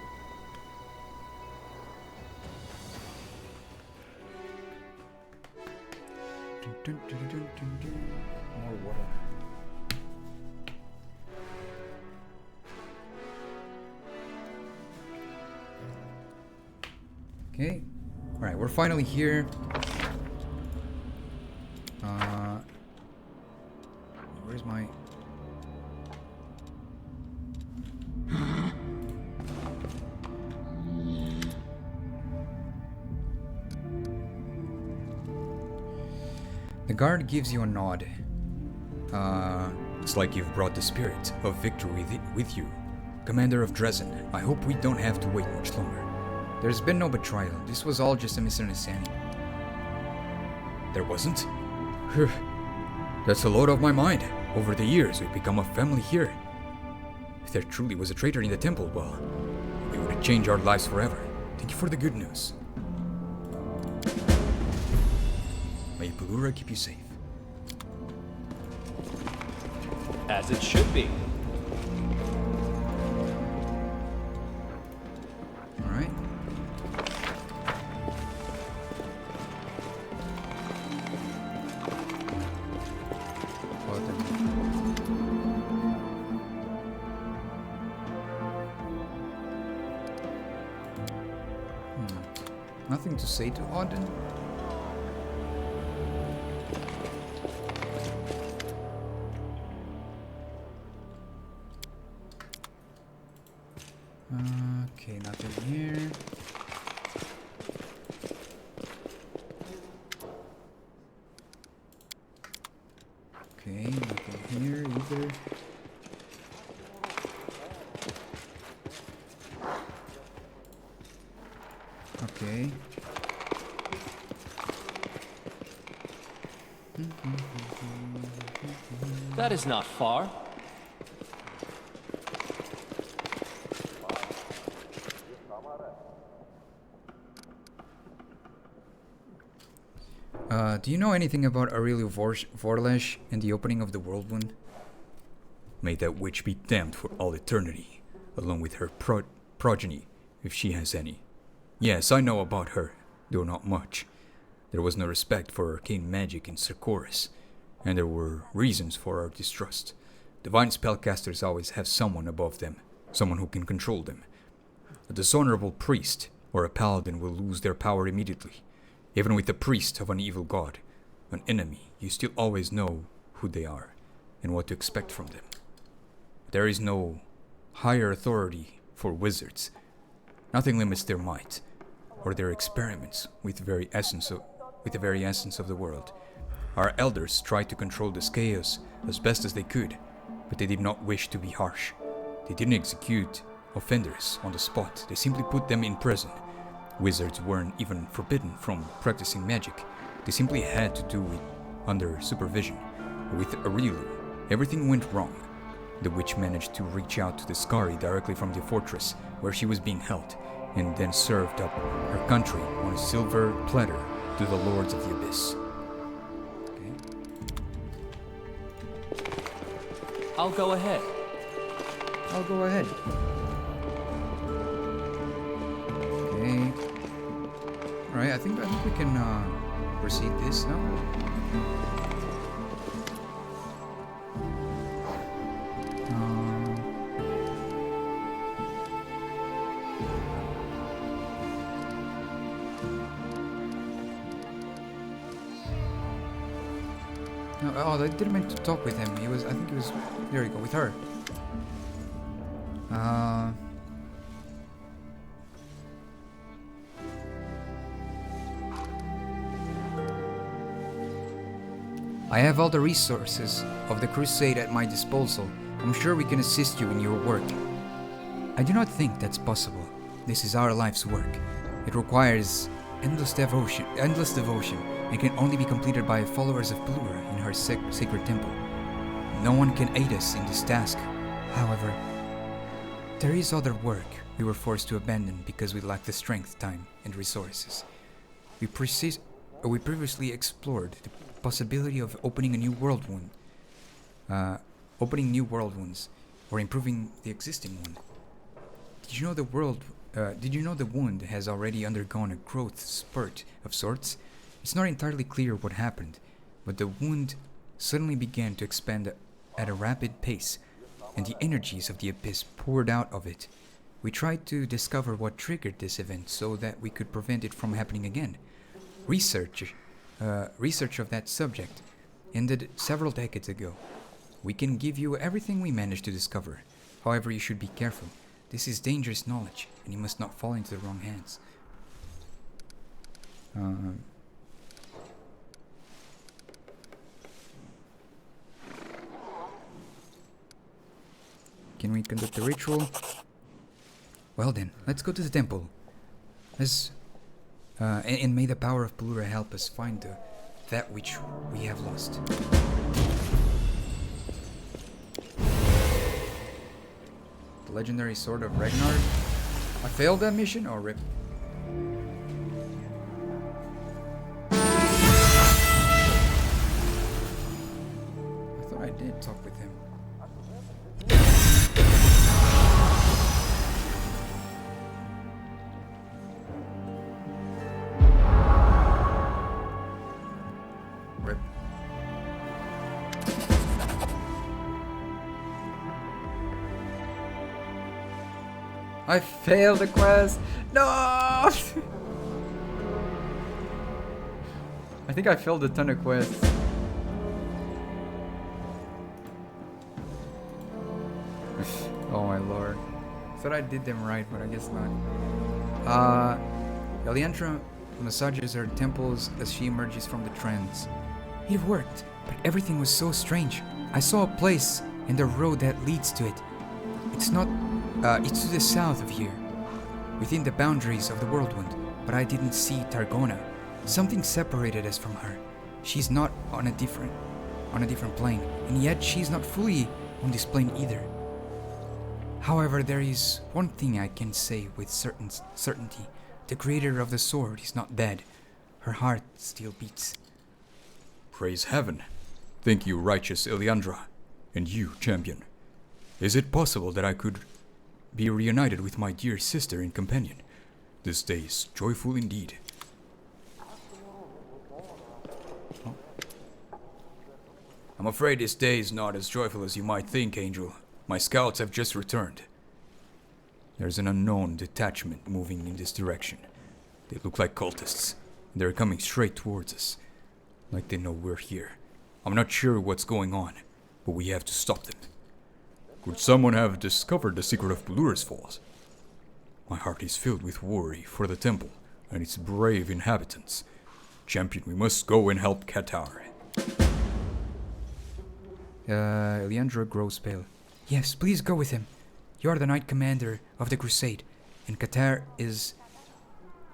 More water. Okay. Alright, we're finally here. Where's my... The guard gives you a nod. It's like you've brought the spirit of victory with you. Commander of Dresden, I hope we don't have to wait much longer. There's been no betrayal. This was all just a misunderstanding. There wasn't? That's a load off my mind. Over the years, we've become a family here. If there truly was a traitor in the temple, well, it would have changed our lives forever. Thank you for the good news. May you Pelura keep you safe. As it should be. Alright. Nothing to say to Auden. Okay, nothing here. Okay, nothing here either. Okay. That is not far. Do you know anything about Aurelia Vorlesh and the opening of the Worldwound? May that witch be damned for all eternity, along with her progeny, if she has any. Yes, I know about her, though not much. There was no respect for arcane magic in Cercoris, and there were reasons for our distrust. Divine spellcasters always have someone above them, someone who can control them. A dishonorable priest or a paladin will lose their power immediately. Even with the priest of an evil god, an enemy, you still always know who they are and what to expect from them. There is no higher authority for wizards. Nothing limits their might or their experiments with the very essence of the world. Our elders tried to control this chaos as best as they could, but they did not wish to be harsh. They didn't execute offenders on the spot. They simply put them in prison. Wizards weren't even forbidden from practicing magic. They simply had to do it under supervision. With Aurelia, everything went wrong. The witch managed to reach out to the Skari directly from the fortress where she was being held, and then served up her country on a silver platter to the lords of the abyss. Okay. I'll go ahead. I'll go ahead. Okay. Alright, I think we can proceed this now. No, oh, I didn't mean to talk with him. I think he was, there we go, with her. I have all the resources of the crusade at my disposal. I'm sure we can assist you in your work. I do not think that's possible. This is our life's work. It requires endless devotion, and can only be completed by followers of Pelura in her sacred temple. No one can aid us in this task. However, there is other work we were forced to abandon because we lack the strength, time, and resources. We previously explored the possibility of opening a new Worldwound, opening new Worldwounds, or improving the existing one. Did you know the wound has already undergone a growth spurt of sorts? It's not entirely clear what happened, but the wound suddenly began to expand at a rapid pace, and the energies of the abyss poured out of it. We tried to discover what triggered this event so that we could prevent it from happening again. Research of that subject ended several decades ago. We can give you everything we managed to discover. However, you should be careful. This is dangerous knowledge, and you must not fall into the wrong hands. Can we conduct the ritual? Well then, let's go to the temple. And may the power of Pelura help us find that which we have lost. The legendary sword of Ragnar. I failed that mission, or rip? talk with him. Rip. I failed the quest! No! I think I failed a ton of quests. Oh my lord. Thought I did them right, but I guess not. Eliandra massages her temples as she emerges from the trance. It worked, but everything was so strange. I saw a place and the road that leads to it. It's not, it's to the south of here, within the boundaries of the Worldwound, but I didn't see Targona. Something separated us from her. She's not on a different plane, and yet she's not fully on this plane either. However, there is one thing I can say with certainty. The creator of the sword is not dead. Her heart still beats. Praise heaven. Thank you, righteous Eliandra. And you, champion. Is it possible that I could be reunited with my dear sister and companion? This day is joyful indeed. Oh. I'm afraid this day is not as joyful as you might think, Angel. My scouts have just returned. There's an unknown detachment moving in this direction. They look like cultists. They're coming straight towards us. Like they know we're here. I'm not sure what's going on, but we have to stop them. Could someone have discovered the secret of Pelurus Falls? My heart is filled with worry for the temple and its brave inhabitants. Champion, we must go and help Qatar. Eliandra grows pale. Yes, please go with him. You are the Knight Commander of the Crusade, and Qatar is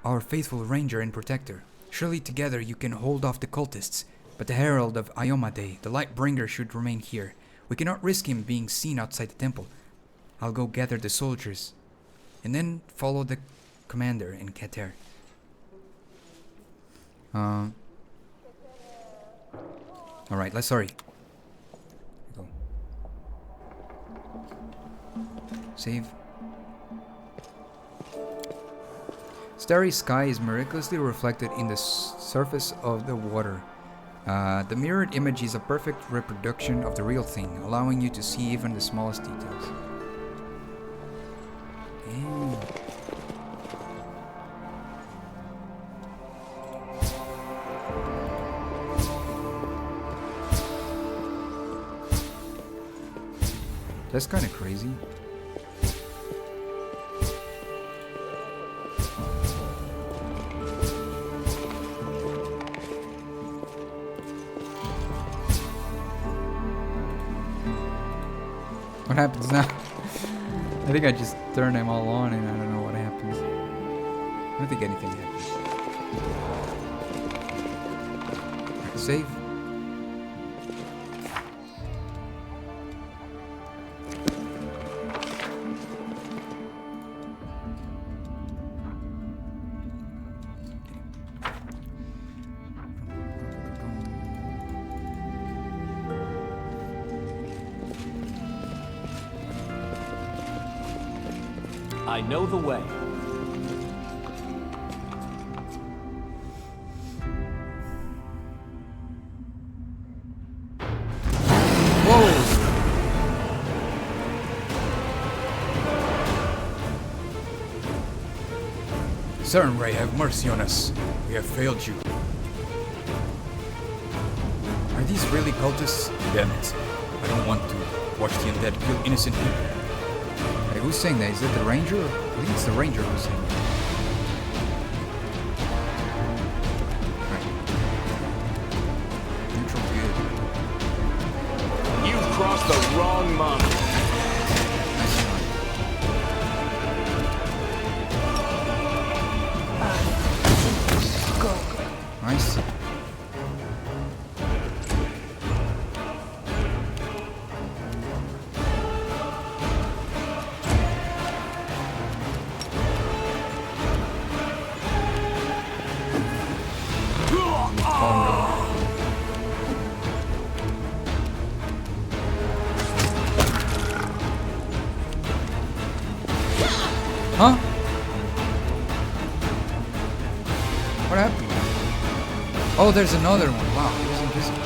our faithful ranger and protector. Surely together you can hold off the cultists, but the Herald of Iomade, the Lightbringer, should remain here. We cannot risk him being seen outside the temple. I'll go gather the soldiers, and then follow the commander in Qatar. Alright, let's hurry. Go. Save. Starry sky is miraculously reflected in the surface of the water. The mirrored image is a perfect reproduction of the real thing, allowing you to see even the smallest details. Damn. That's kind of crazy. What happens now? I think I just turned them all on and I don't know what happens. I don't think anything happens. Right, save. I know the way. Cern Ray, have mercy on us. We have failed you. Are these really cultists? Damn it. I don't want to watch the undead kill innocent people. Hey, who's saying that? Is it the ranger? I think it's the ranger who's saying that. Right. Neutral good. You've crossed the wrong mark. Nice. Huh? What happened? Oh, there's another one. Wow, he was invisible.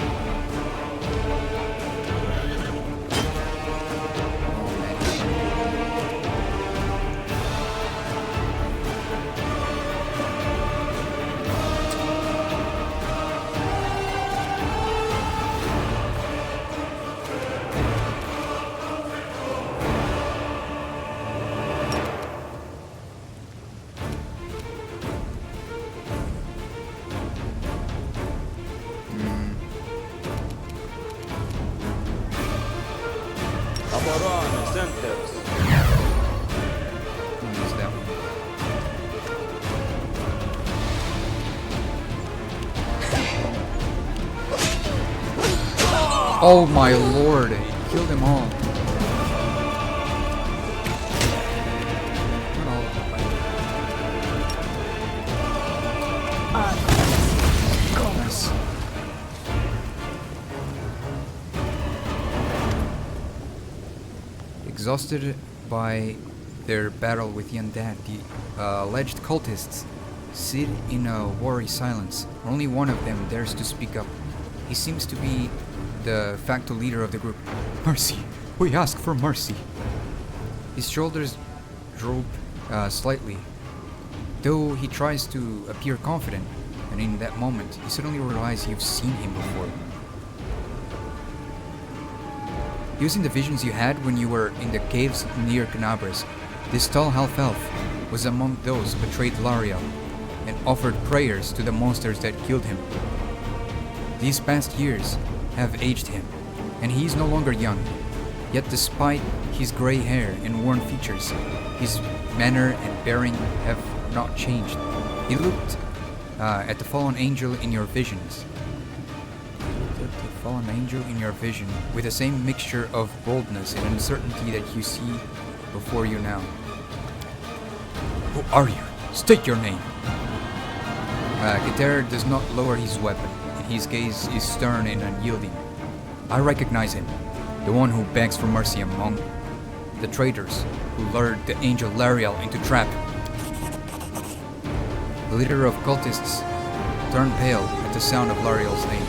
Oh my lord, he killed them all. Nice. Exhausted by their battle with the undead, the alleged cultists sit in a wary silence. Only one of them dares to speak up. He seems to be the facto leader of the group. Mercy! We ask for mercy! His shoulders droop slightly, though he tries to appear confident, and in that moment, you suddenly realize you've seen him before. Using the visions you had when you were in the caves near Canabras, this tall half-elf was among those who betrayed Golarion and offered prayers to the monsters that killed him. These past years have aged him, and he is no longer young. Yet despite his gray hair and worn features, his manner and bearing have not changed. He looked at the fallen angel in your visions. The fallen angel in your vision with the same mixture of boldness and uncertainty that you see before you now. Who are you? State your name. Kater does not lower his weapon, and his gaze is stern and unyielding. I recognize him, the one who begs for mercy among the traitors who lured the angel Lariel into trap. The leader of cultists turned pale at the sound of Lariel's name.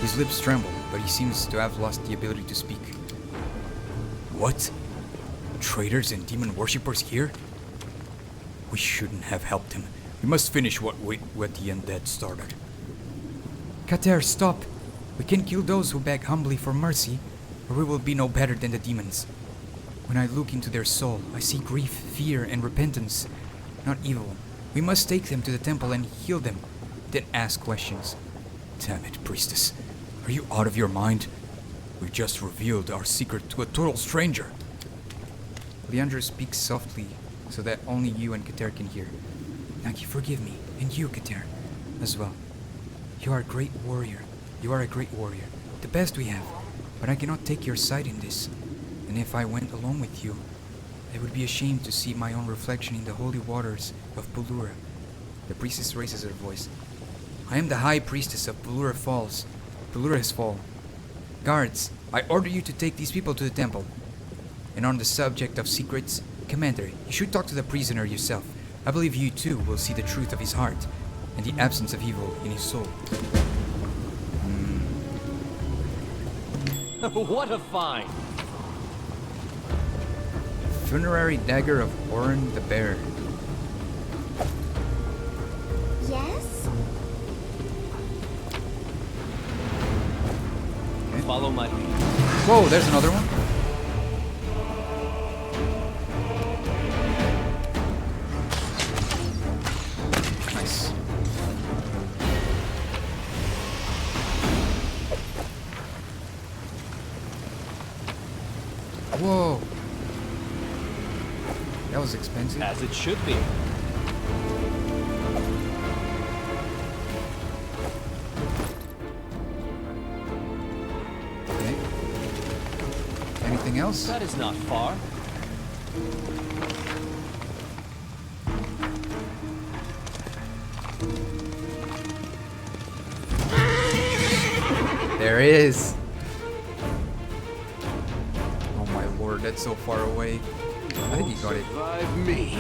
His lips tremble, but he seems to have lost the ability to speak. What? Traitors and demon worshippers here? We shouldn't have helped him. We must finish what the undead started. Kater, stop! We can kill those who beg humbly for mercy, or we will be no better than the demons. When I look into their soul, I see grief, fear, and repentance, not evil. We must take them to the temple and heal them, then ask questions. Damn it, priestess. Are you out of your mind? We just revealed our secret to a total stranger. Leandro speaks softly, so that only you and Kater can hear. Nagi, forgive me, and you, Kater, as well. You are a great warrior. You are a great warrior, the best we have, but I cannot take your side in this. And if I went along with you, I would be ashamed to see my own reflection in the holy waters of Bulura. The priestess raises her voice. I am the high priestess of Bulura Falls. Bulura has fallen. Guards, I order you to take these people to the temple. And on the subject of secrets, Commander, you should talk to the prisoner yourself. I believe you too will see the truth of his heart and the absence of evil in his soul. What a find! Funerary dagger of Orin the Bear. Yes? Okay. Follow my lead. Whoa, there's another one. Nice. Whoa. That was expensive. As it should be. Okay. Anything else? That is not far. There is. Oh my lord, that's so far away. I think he got it. Revive me.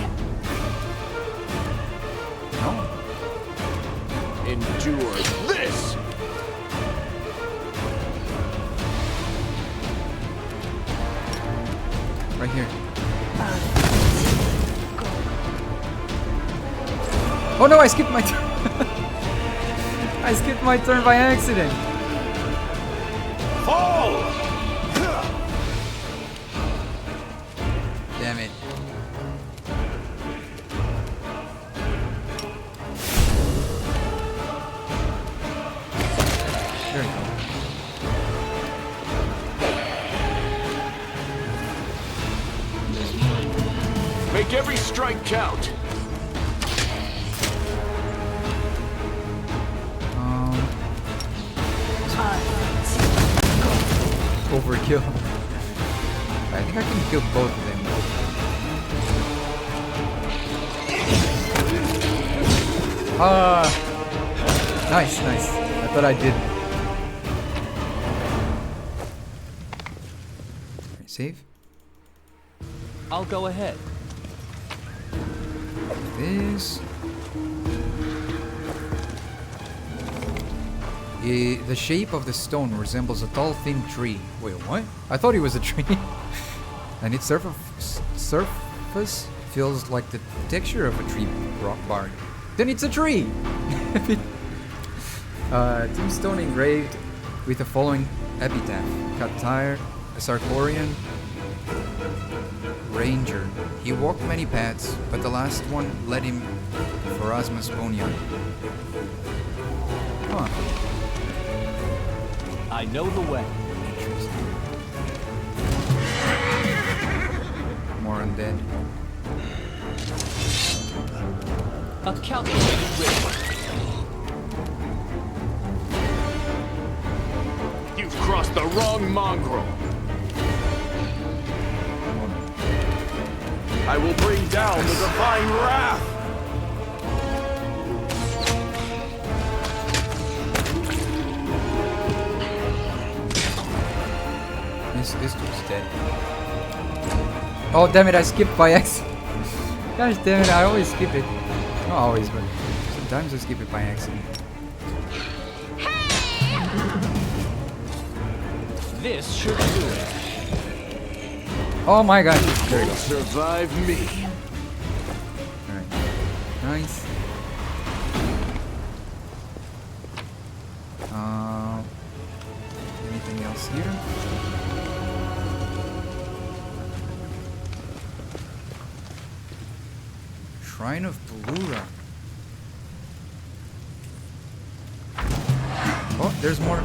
endure this! Right here. Oh no, I skipped my turn. I skipped my turn by accident. Fall! Damn it. There we go. Make every strike count. Overkill. I think I can kill both of them. Nice, nice. I thought I did. Right, save. I'll go ahead. This. The shape of the stone resembles a tall, thin tree. Wait, what? I thought it was a tree. And its surface feels like the texture of a tree bark. Then it's a tree! Tombstone engraved with the following epitaph. Katyr, a Sarkorian ranger. He walked many paths, but the last one led him for Asmus Boneyard. Huh. I know the way. Interesting. More undead. A calculated risk. You've crossed the wrong mongrel. I will bring down the divine wrath. This dude's dead. Oh damn it, I skipped by accident. Gosh damn it, I always skip it. Not always, but sometimes I skip it by accident. This should do it. Oh my god. There we go. Survive me. Alright. Nice. Anything else here? Shrine of Pelura. Oh, there's more.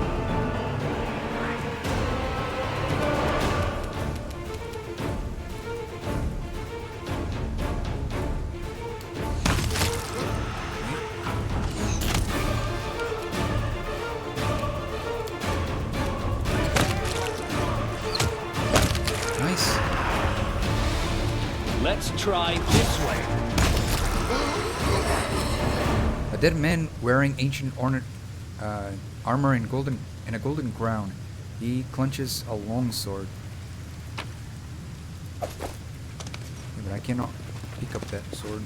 Nice. Let's try this way. A dead man wearing ancient armor and a golden crown. He clenches a long sword. Yeah, but I cannot pick up that sword.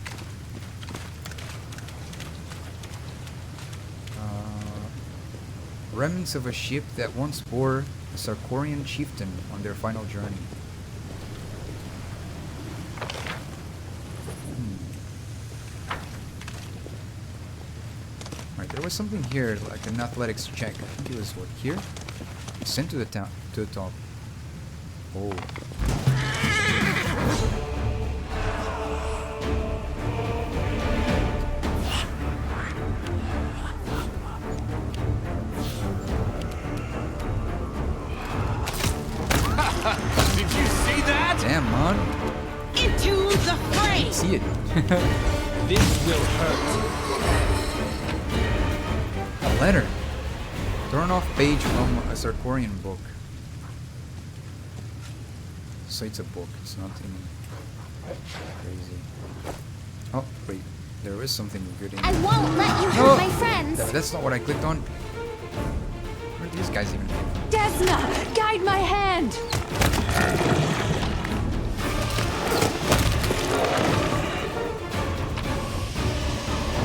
Remnants of a ship that once bore a Sarkorian chieftain on their final journey. There was something here, like an athletics check. I think it was what, here? Sent to the top. Oh. Did you see that? Damn, man. Into the fray! See it. This will hurt. A letter. Torn off page from a Sarkorian book. So it's a book, it's nothing crazy. Oh, wait. There is something good in I here. won't let you hurt my friends. That's not what I clicked on. Where are these guys even? Desna, guide my hand.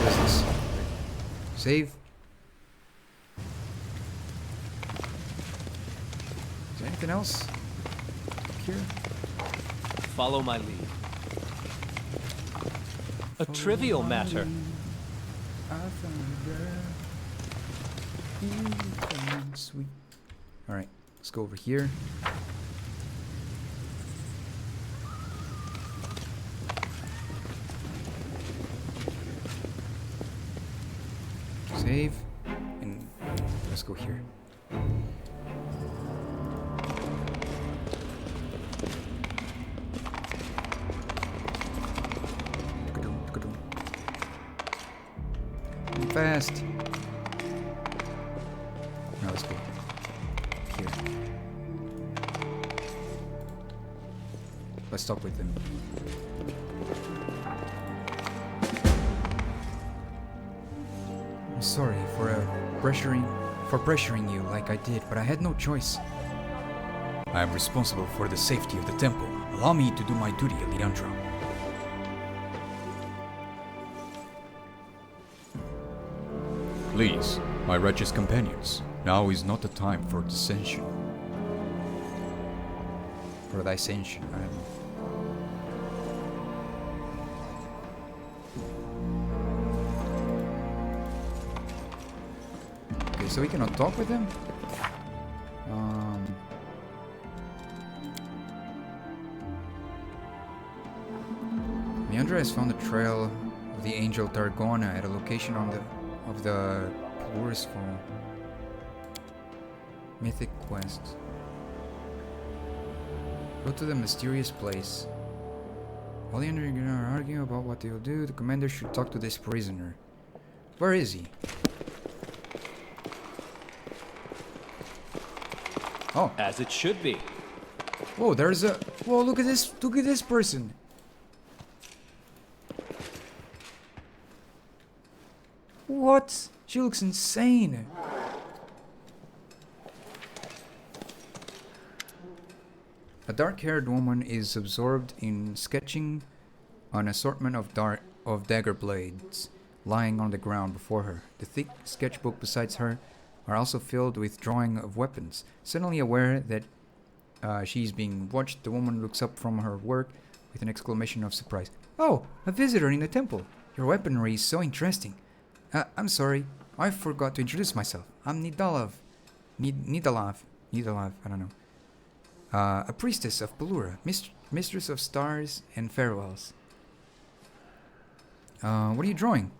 What is this? Save. Anything else here? Follow my lead. A trivial matter. Sweet. Alright, let's go over here. Save. And let's go here. Fast. Now let's go here. Let's talk with them. I'm sorry for pressuring you like I did, but I had no choice. I am responsible for the safety of the temple. Allow me to do my duty, Leandra. Please, my righteous companions, now is not the time for dissension. For dissension, I don't know. Okay, so we cannot talk with him? Leandra has found the trail of the angel Targona at a location of the Plurus Fall. Mythic quest. Go to the mysterious place. While the Leandra are arguing about what they will do, the commander should talk to this prisoner. Where is he? Oh. As it should be. Whoa, there's a... Whoa, look at this person. What? She looks insane. A dark-haired woman is absorbed in sketching an assortment of dagger blades lying on the ground before her. The thick sketchbook beside her are also filled with drawing of weapons. Suddenly aware that she is being watched, the woman looks up from her work with an exclamation of surprise. Oh, a visitor in the temple. Your weaponry is so interesting. I'm sorry, I forgot to introduce myself. I'm Nidalav, I don't know. A priestess of Pelura, mistress of stars and farewells. What are you drawing?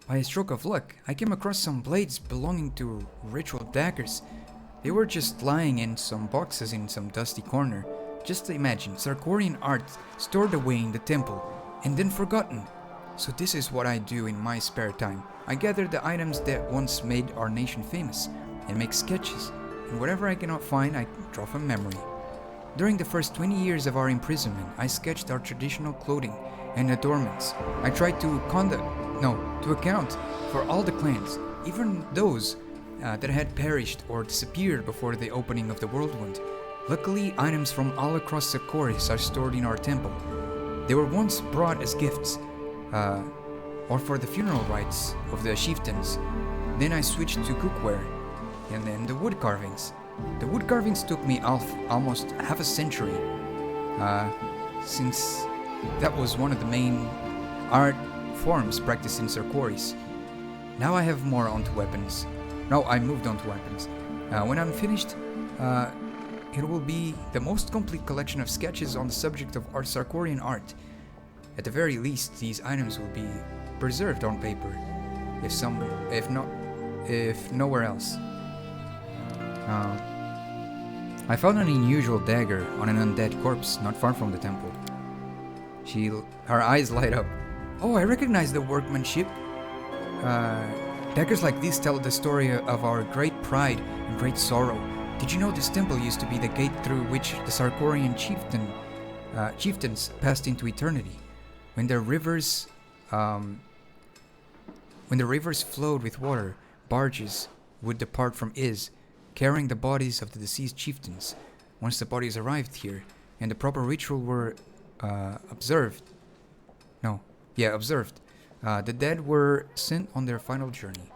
By a stroke of luck, I came across some blades belonging to ritual daggers. They were just lying in some boxes in some dusty corner. Just imagine, Sarkorian art stored away in the temple and then forgotten. So this is what I do in my spare time. I gather the items that once made our nation famous and make sketches, and whatever I cannot find, I draw from memory. During the first 20 years of our imprisonment, I sketched our traditional clothing and adornments. I tried to account for all the clans, even those that had perished or disappeared before the opening of the Worldwound. Luckily, items from all across Sarkoris are stored in our temple. They were once brought as gifts, or for the funeral rites of the chieftains. Then I switched to cookware, and then the wood carvings. The wood carvings took me almost half a century, since that was one of the main art forms practiced in Sarkoris. Now I have more onto weapons. No, I moved on to weapons. When I'm finished, it will be the most complete collection of sketches on the subject of our Sarkorian art. At the very least, these items will be preserved on paper, if nowhere else. I found an unusual dagger on an undead corpse not far from the temple. Her eyes light up. Oh, I recognize the workmanship. Daggers like these tell the story of our great pride and great sorrow. Did you know this temple used to be the gate through which the Sarkorian chieftains passed into eternity? When the rivers flowed with water, barges would depart from Iz, carrying the bodies of the deceased chieftains. Once the bodies arrived here, and the proper ritual were observed, the dead were sent on their final journey.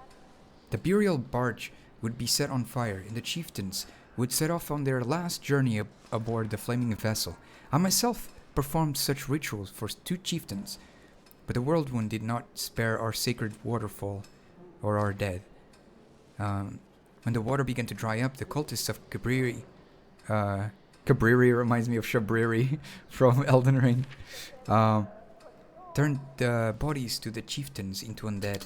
The burial barge would be set on fire, and the chieftains would set off on their last journey aboard the flaming vessel. I myself performed such rituals for 2 chieftains, but the Worldwound did not spare our sacred waterfall or our dead. When the water began to dry up, the cultists of Cabriri, Cabriri reminds me of Shabriri from Elden Ring, turned the bodies to the chieftains into undead.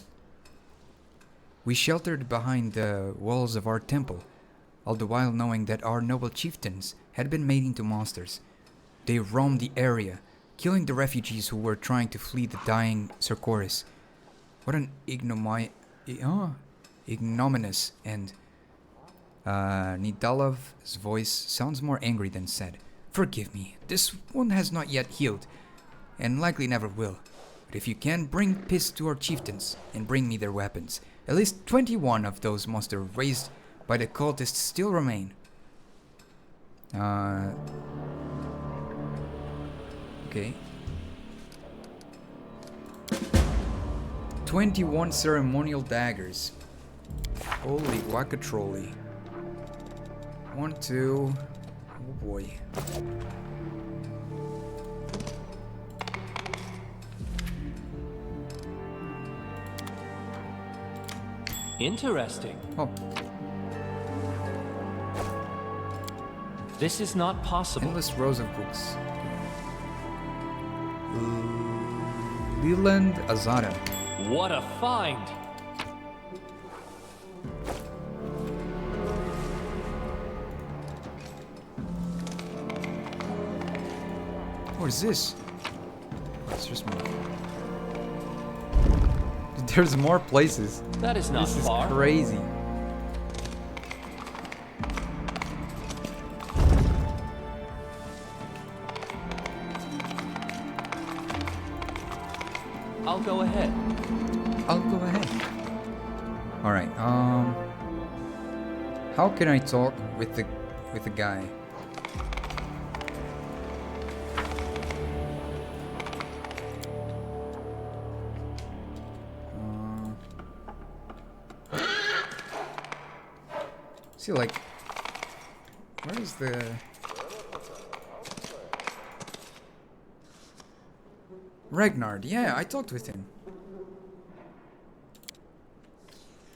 We sheltered behind the walls of our temple, all the while knowing that our noble chieftains had been made into monsters. They roamed the area, killing the refugees who were trying to flee the dying Cercoris. What an ignominious end. Nidalov's voice sounds more angry than sad. Forgive me, this wound has not yet healed, and likely never will. But if you can, bring peace to our chieftains, and bring me their weapons. At least 21 of those monsters raised by the cultists still remain. Okay. 21 ceremonial daggers. Holy guacatrolli. 1, 2. Oh boy. Interesting. Oh. This is not possible. Endless rows of books. Leland Azada. What a find! What is this? It's just more. There's more places. That is not far. This is crazy. I'll go ahead. I'll go ahead. Alright, how can I talk with the guy? See, like, where is the... Ragnard, yeah, I talked with him.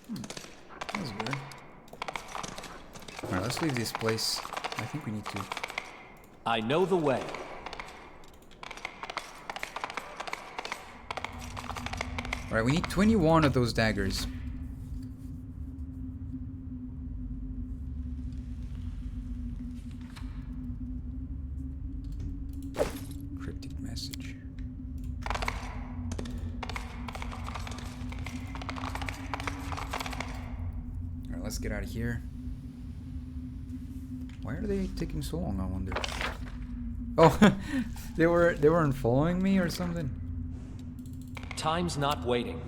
That was good. Alright, let's leave this place. I think we need to... I know the way. Alright, we need 21 of those daggers. Cryptic message. Alright, let's get out of here. Why are they taking so long, I wonder? Oh, they weren't following me or something? Time's not waiting.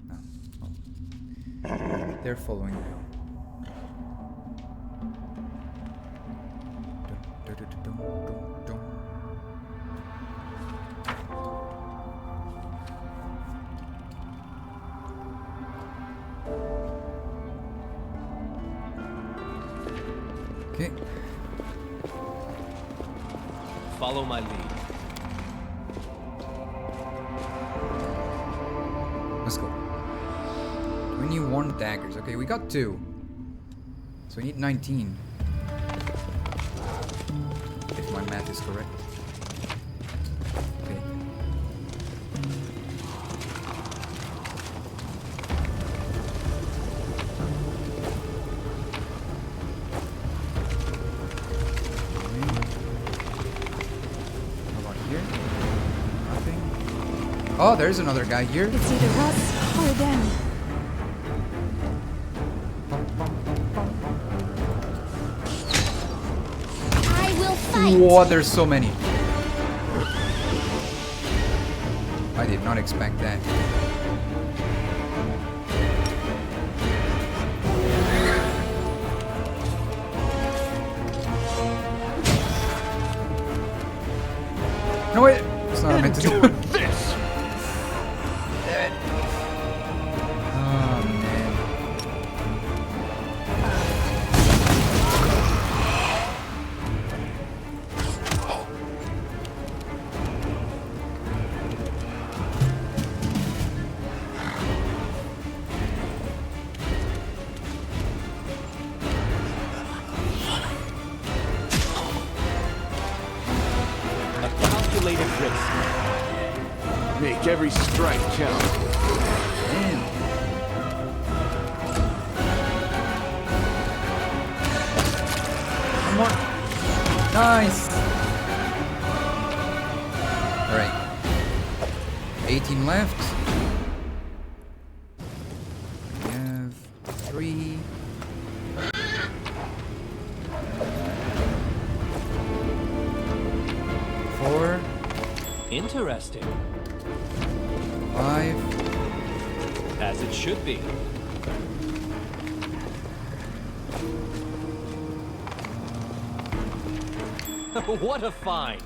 No. They're following now. Okay. Follow my lead. Let's go. 21 daggers. Okay, we got 2. So we need 19. If my math is correct. Okay. How about here? Nothing. Oh, there's another guy here. It's either us or them. I will fight. Whoa, there's so many. I did not expect that. No, wait. It's not meant to do it. This! Damn it. Oh, man. every strike counts. One more. Nice. Alright. 18 left. We have 3. Four. Interesting. 5. As it should be. What a find!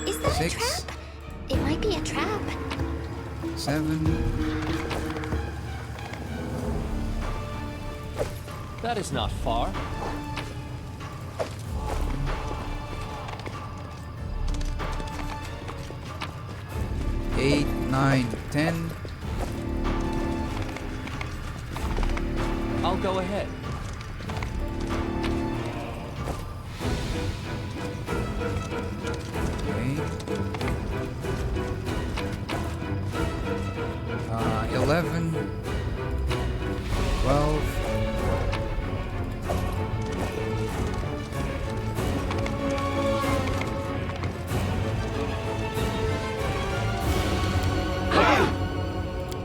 Is that 6. a trap? It might be a trap. 7. That is not far. 8, 9, 10. I'll go ahead. Okay. 11. 12.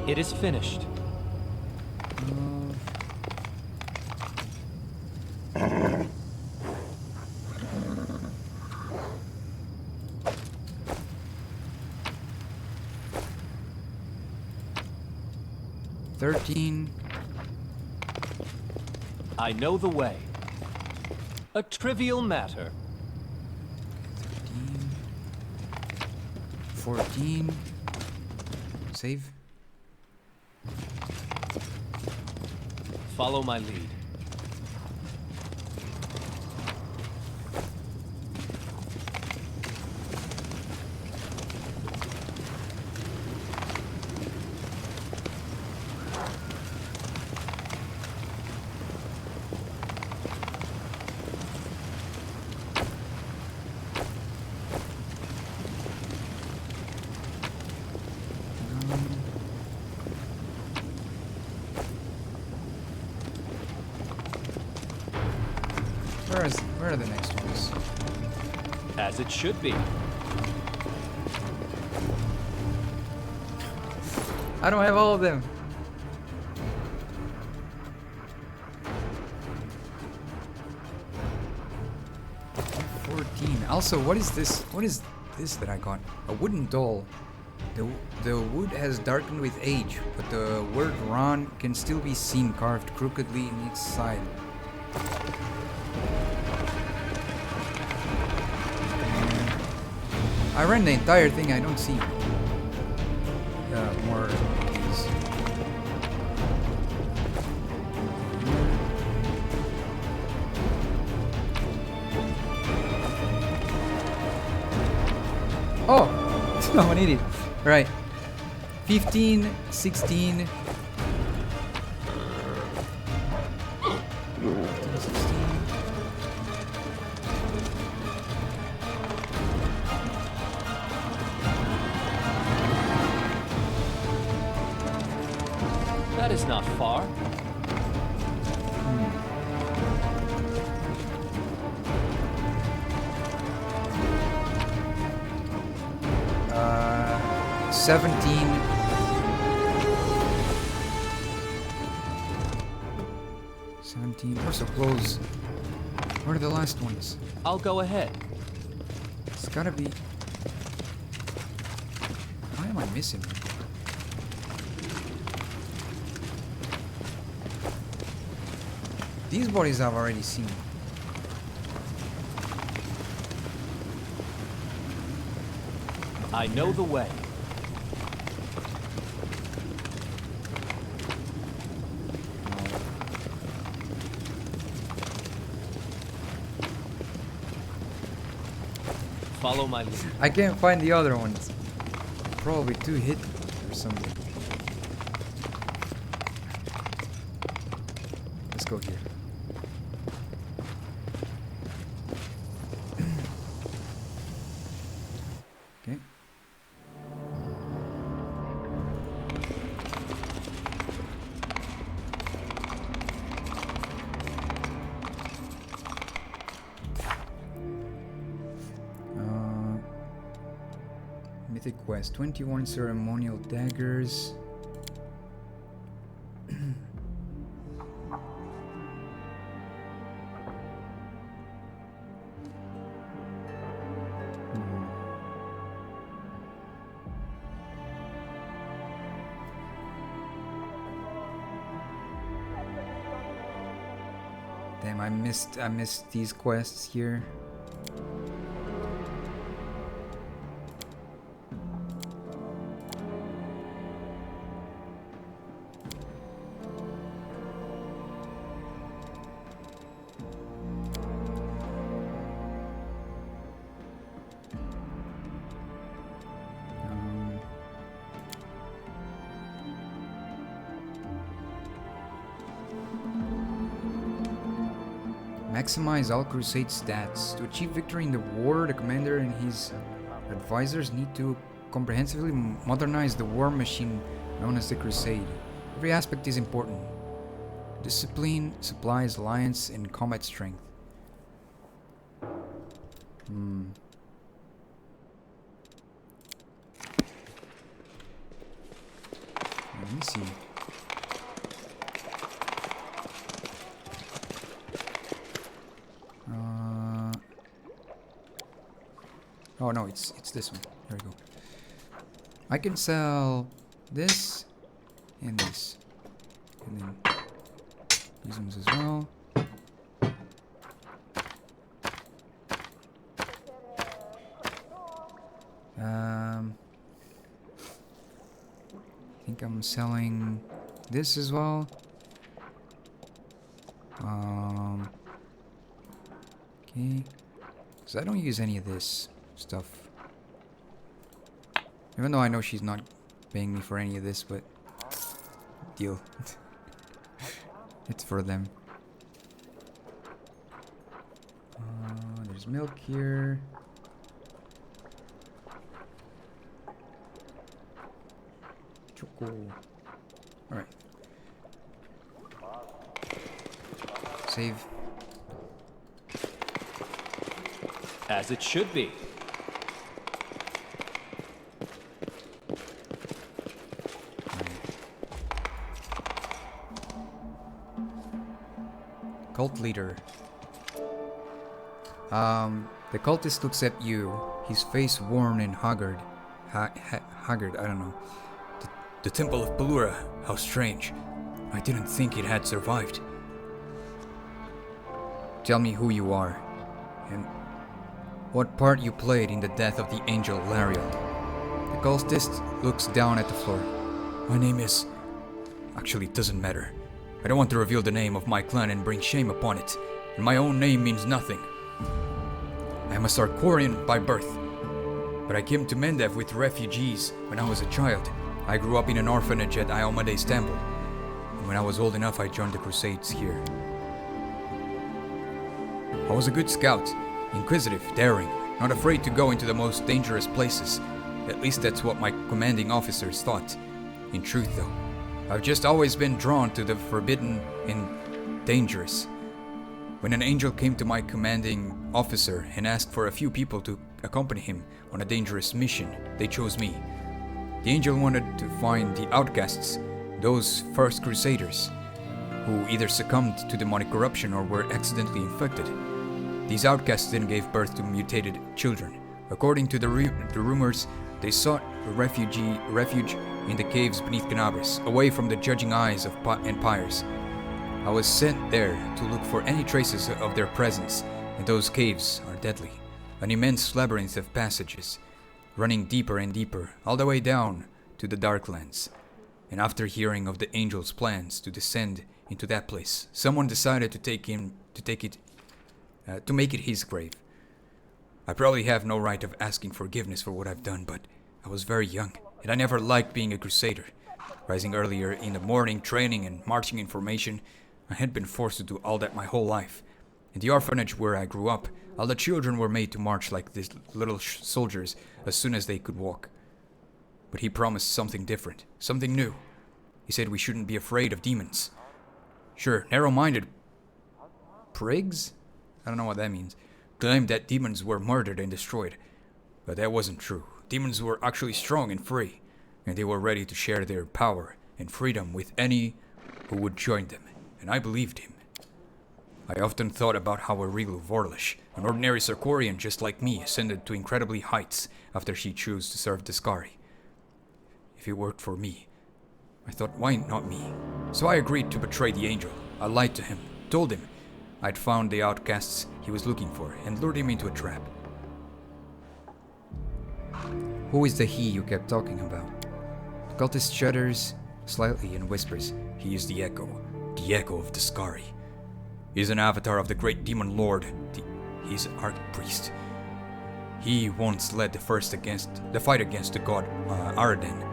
It is finished. I know the way. A trivial matter. 14. Save. Follow my lead. Where are the next ones? As it should be. I don't have all of them. Also, what is this? What is this that I got? A wooden doll. The wood has darkened with age, but the word Ron can still be seen carved crookedly in its side. I ran the entire thing, I don't see more of these. Oh! I'm an idiot. Right. 15, 16. 16. That is not far. Hmm. 17. 17. We're so close. Where are the last ones? I'll go ahead. It's gotta be. Why am I missing? These bodies I've already seen. I know the way. Follow my lead. I can't find the other ones. Probably too hidden or something. Let's go here. Okay. Mythic quest, 21 ceremonial daggers. Damn, I missed these quests here. Maximize all crusade stats. To achieve victory in the war, the commander and his advisors need to comprehensively modernize the war machine known as the crusade. Every aspect is important. Discipline, supplies, alliance, and combat strength. Let me see. Oh no, it's this one. There we go. I can sell this and this, and then these ones as well. I think I'm selling this as well. Okay, because I don't use any of this stuff. Even though I know she's not paying me for any of this, but deal. It's for them. There's milk here. Choco. Alright. Save. As it should be. Cult leader. The cultist looks at you, his face worn and haggard. Haggard, I don't know. The Temple of Pelura, how strange. I didn't think it had survived. Tell me who you are, and what part you played in the death of the angel Golarion. The cultist looks down at the floor. My name is... Actually, it doesn't matter. I don't want to reveal the name of my clan and bring shame upon it, and my own name means nothing. I am a Sarkorian by birth, but I came to Mendev with refugees when I was a child. I grew up in an orphanage at Iomede's temple, and when I was old enough I joined the Crusades here. I was a good scout, inquisitive, daring, not afraid to go into the most dangerous places. At least that's what my commanding officers thought. In truth though, I've just always been drawn to the forbidden and dangerous. When an angel came to my commanding officer and asked for a few people to accompany him on a dangerous mission, they chose me. The angel wanted to find the outcasts, those first crusaders, who either succumbed to demonic corruption or were accidentally infected. These outcasts then gave birth to mutated children. According to the rumors, they sought refuge in the caves beneath Canabris, away from the judging eyes of empires. I was sent there to look for any traces of their presence, and those caves are deadly. An immense labyrinth of passages, running deeper and deeper, all the way down to the Darklands. And after hearing of the angel's plans to descend into that place, someone decided to make it his grave. I probably have no right of asking forgiveness for what I've done, but I was very young, and I never liked being a crusader. Rising earlier in the morning, training and marching in formation, I had been forced to do all that my whole life. In the orphanage where I grew up, All the children were made to march like these little soldiers as soon as they could walk. But he promised something different, something new. He said we shouldn't be afraid of demons. Sure, narrow-minded prigs? I don't know what that means. Claimed that demons were murdered and destroyed. But that wasn't true. Demons were actually strong and free, and they were ready to share their power and freedom with any who would join them, and I believed him. I often thought about how a real Vorlish, an ordinary Sarkorian just like me, ascended to incredibly heights after she chose to serve the Skari. If it worked for me, I thought, why not me? So I agreed to betray the angel. I lied to him, told him I'd found the outcasts he was looking for, and lured him into a trap. Who is the he you kept talking about? The cultist shudders slightly and whispers. He is the Echo of the Skari. He is an avatar of the great demon lord. He's archpriest. He once led the fight against the god Araden,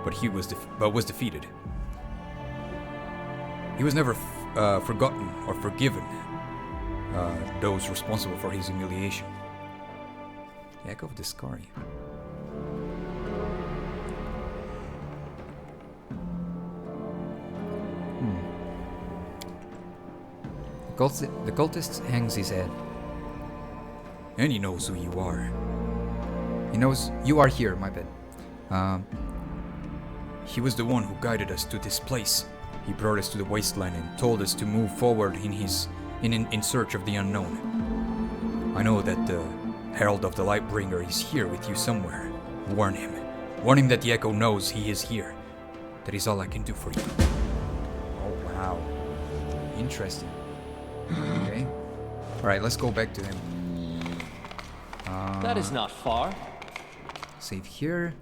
but was defeated. He was never forgotten or forgiven those responsible for his humiliation. The Echo of the Skari. The cultist hangs his head. And he knows who you are. He knows you are here, my bad. He was the one who guided us to this place. He brought us to the wasteland and told us to move forward in search of the unknown. I know that the Herald of the Lightbringer is here with you somewhere. Warn him. Warn him that the Echo knows he is here. That is all I can do for you. Oh, wow. Interesting. Okay. Alright, let's go back to him. That is not far. Save here.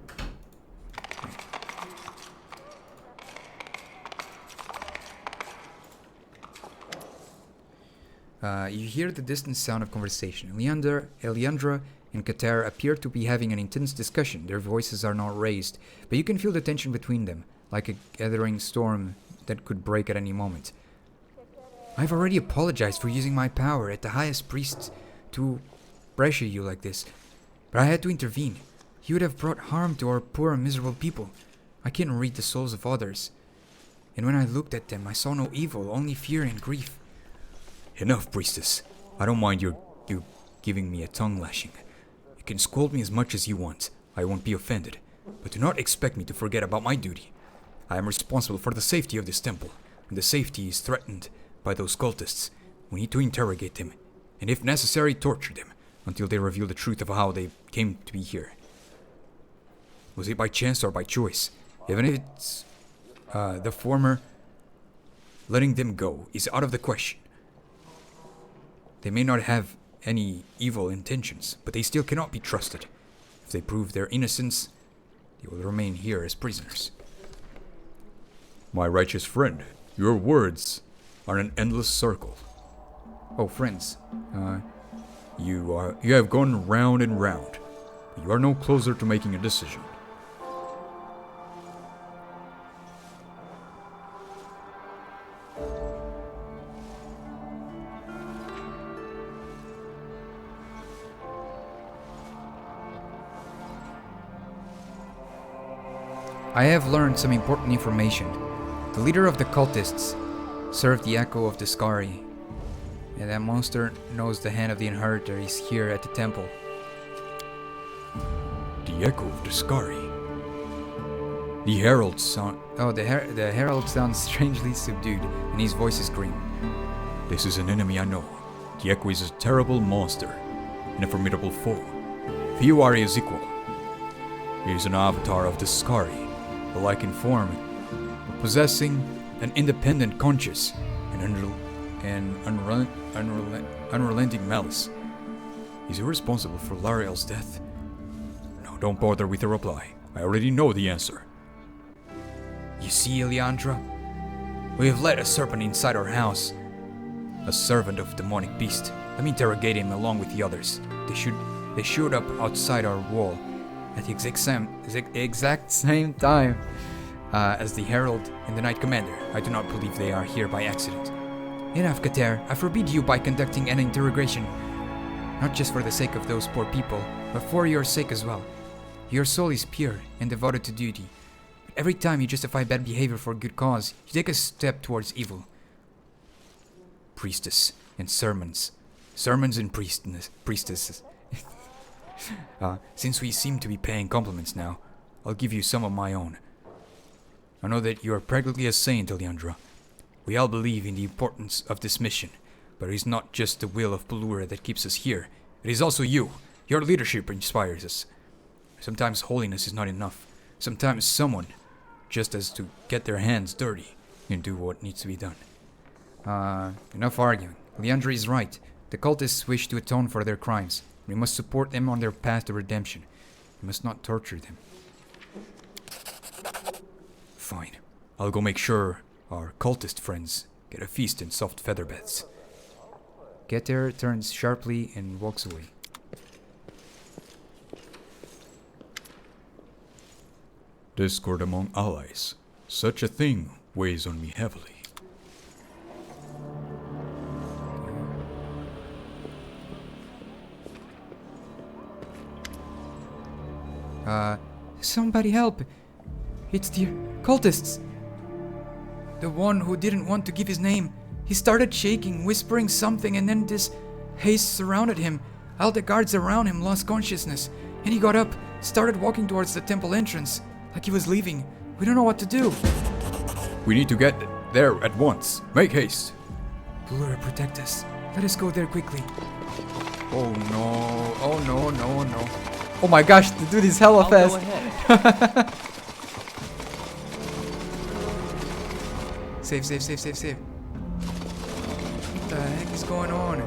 You hear the distant sound of conversation. Eliandra and Kater appear to be having an intense discussion. Their voices are not raised, but you can feel the tension between them, like a gathering storm that could break at any moment. I've already apologized for using my power at the highest priest to pressure you like this, but I had to intervene. He would have brought harm to our poor and miserable people. I can't read the souls of others. And when I looked at them, I saw no evil, only fear and grief. Enough, priestess. I don't mind you giving me a tongue lashing. You can scold me as much as you want. I won't be offended. But do not expect me to forget about my duty. I am responsible for the safety of this temple, and the safety is threatened by those cultists. We need to interrogate them, and if necessary, torture them, until they reveal the truth of how they came to be here. Was it by chance or by choice? Even if it's the former, letting them go is out of the question. They may not have any evil intentions, but they still cannot be trusted. If they prove their innocence, they will remain here as prisoners. My righteous friend, your words are an endless circle. Oh, friends. You have gone round and round. You are no closer to making a decision. I have learned some important information. The leader of the cultists served the Echo of the Skari, and that monster knows the hand of the Inheritor is here at the temple. The Echo of the Skari? The Herald sound... Oh, the Herald sounds strangely subdued, and his voice is grim. This is an enemy I know. The Echo is a terrible monster, and a formidable foe. Few are his equal. He is an avatar of the Skari, alike in form, but possessing an independent conscience and unrelenting malice. Is he responsible for Lariel's death? No, don't bother with the reply. I already know the answer. You see, Eliandra? We have let a serpent inside our house. A servant of demonic beast. Let me interrogate him along with the others. They showed up outside our wall at the exact same time as the Herald and the Knight Commander. I do not believe they are here by accident. Enough, Kater. I forbid you by conducting an interrogation. not just for the sake of those poor people, but for your sake as well. Your soul is pure and devoted to duty. But every time you justify bad behavior for a good cause, you take a step towards evil. Priestess and sermons. Sermons and priestesses. Since we seem to be paying compliments now, I'll give you some of my own. I know that you are practically a saint, Eliandra. We all believe in the importance of this mission, but it is not just the will of Pelura that keeps us here. It is also you. Your leadership inspires us. Sometimes holiness is not enough. Sometimes someone just has to get their hands dirty and do what needs to be done. Enough arguing. Leandra is right. The cultists wish to atone for their crimes. We must support them on their path to redemption. We must not torture them. Fine. I'll go make sure our cultist friends get a feast in soft feather beds. Getter turns sharply and walks away. Discord among allies. Such a thing weighs on me heavily. Somebody help! It's the cultists! The one who didn't want to give his name. He started shaking, whispering something, and then this haze surrounded him. All the guards around him lost consciousness, and he got up, started walking towards the temple entrance, like he was leaving. We don't know what to do. We need to get there at once. Make haste. Pelura, protect us. Let us go there quickly. Oh no, oh no, no, no. Oh my gosh, the dude is hella fast. Save, save, save, save, save. What the heck is going on?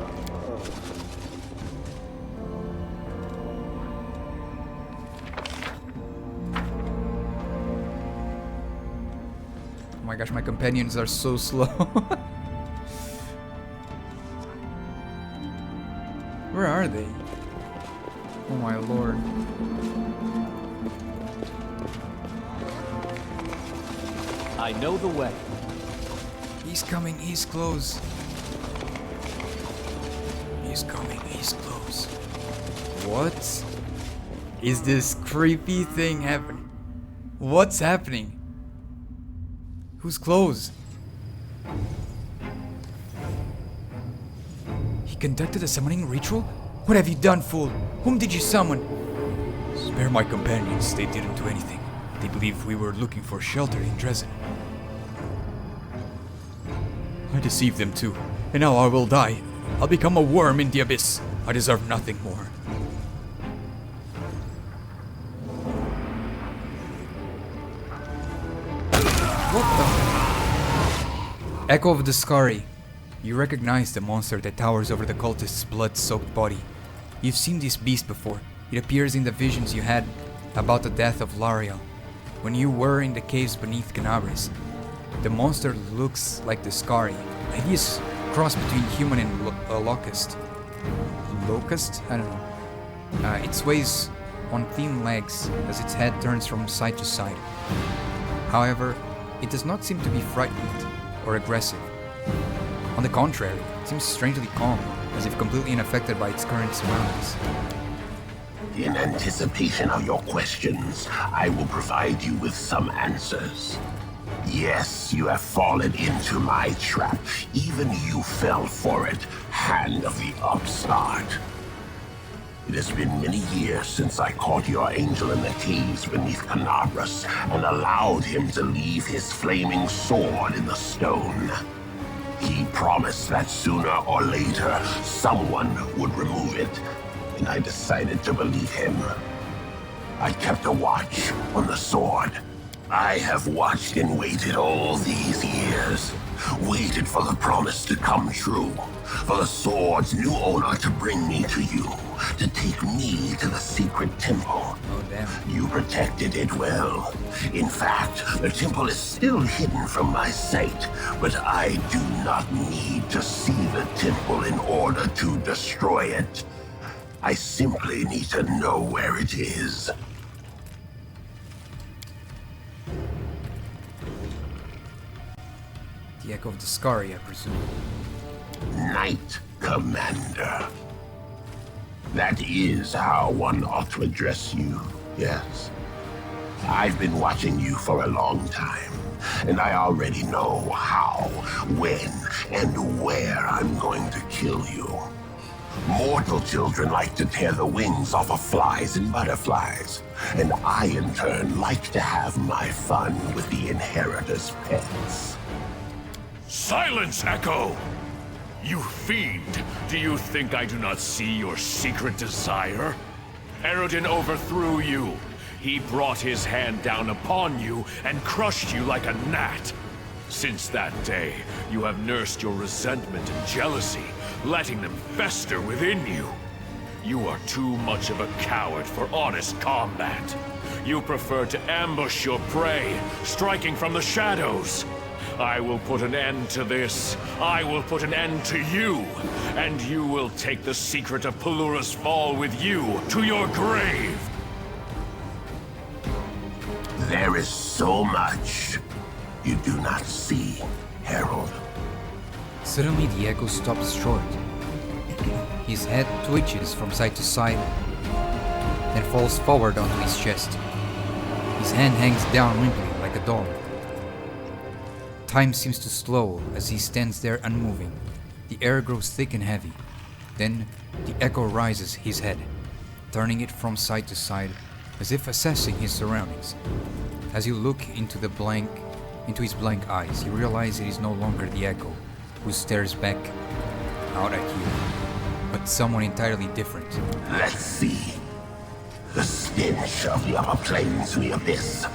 Oh my gosh, my companions are so slow. Where are they? Oh my lord. I know the way. He's coming, he's close. He's coming, he's close. What is this creepy thing happening? What's happening? Who's close? He conducted a summoning ritual? What have you done, fool? Whom did you summon? Spare my companions, they didn't do anything. They believe we were looking for shelter in Dresden. I deceived them too, and now I will die. I'll become a worm in the abyss. I deserve nothing more. What the? Echo of the Scari. You recognize the monster that towers over the cultist's blood-soaked body. You've seen this beast before. It appears in the visions you had about the death of Lariel, when you were in the caves beneath Canabris. The monster looks like the Scari, a hideous cross between human and locust. Locust? I don't know. It sways on thin legs as its head turns from side to side. However, it does not seem to be frightened or aggressive. On the contrary, it seems strangely calm, as if completely unaffected by its current surroundings. In anticipation of your questions, I will provide you with some answers. Yes, you have fallen into my trap. Even you fell for it, hand of the upstart. It has been many years since I caught your angel in the caves beneath Canabras and allowed him to leave his flaming sword in the stone. He promised that sooner or later, someone would remove it, and I decided to believe him. I kept a watch on the sword. I have watched and waited all these years, waited for the promise to come true, for the sword's new owner to bring me to you, to take me to the secret temple. Oh, damn. You protected it well. In fact, the temple is still hidden from my sight, but I do not need to see the temple in order to destroy it. I simply need to know where it is. The Echo of the Scari, I presume. Knight Commander. That is how one ought to address you, yes. I've been watching you for a long time, and I already know how, when, and where I'm going to kill you. Mortal children like to tear the wings off of flies and butterflies, and I, in turn, like to have my fun with the inheritors' pets. Silence, Echo! You fiend! Do you think I do not see your secret desire? Eredin overthrew you. He brought his hand down upon you and crushed you like a gnat. Since that day, you have nursed your resentment and jealousy, letting them fester within you. You are too much of a coward for honest combat. You prefer to ambush your prey, striking from the shadows. I will put an end to this. I will put an end to you. And you will take the secret of Pelura's fall with you to your grave. There is so much you do not see, Herald. Suddenly the echo stops short. His head twitches from side to side, then falls forward onto his chest. His hand hangs down limply like a doll. Time seems to slow as he stands there unmoving. The air grows thick and heavy. Then the echo rises his head, turning it from side to side as if assessing his surroundings. As you look into his blank eyes, you realize it is no longer the echo who stares back out at you, but someone entirely different. Let's see. The stench of the upper planes and the abyss.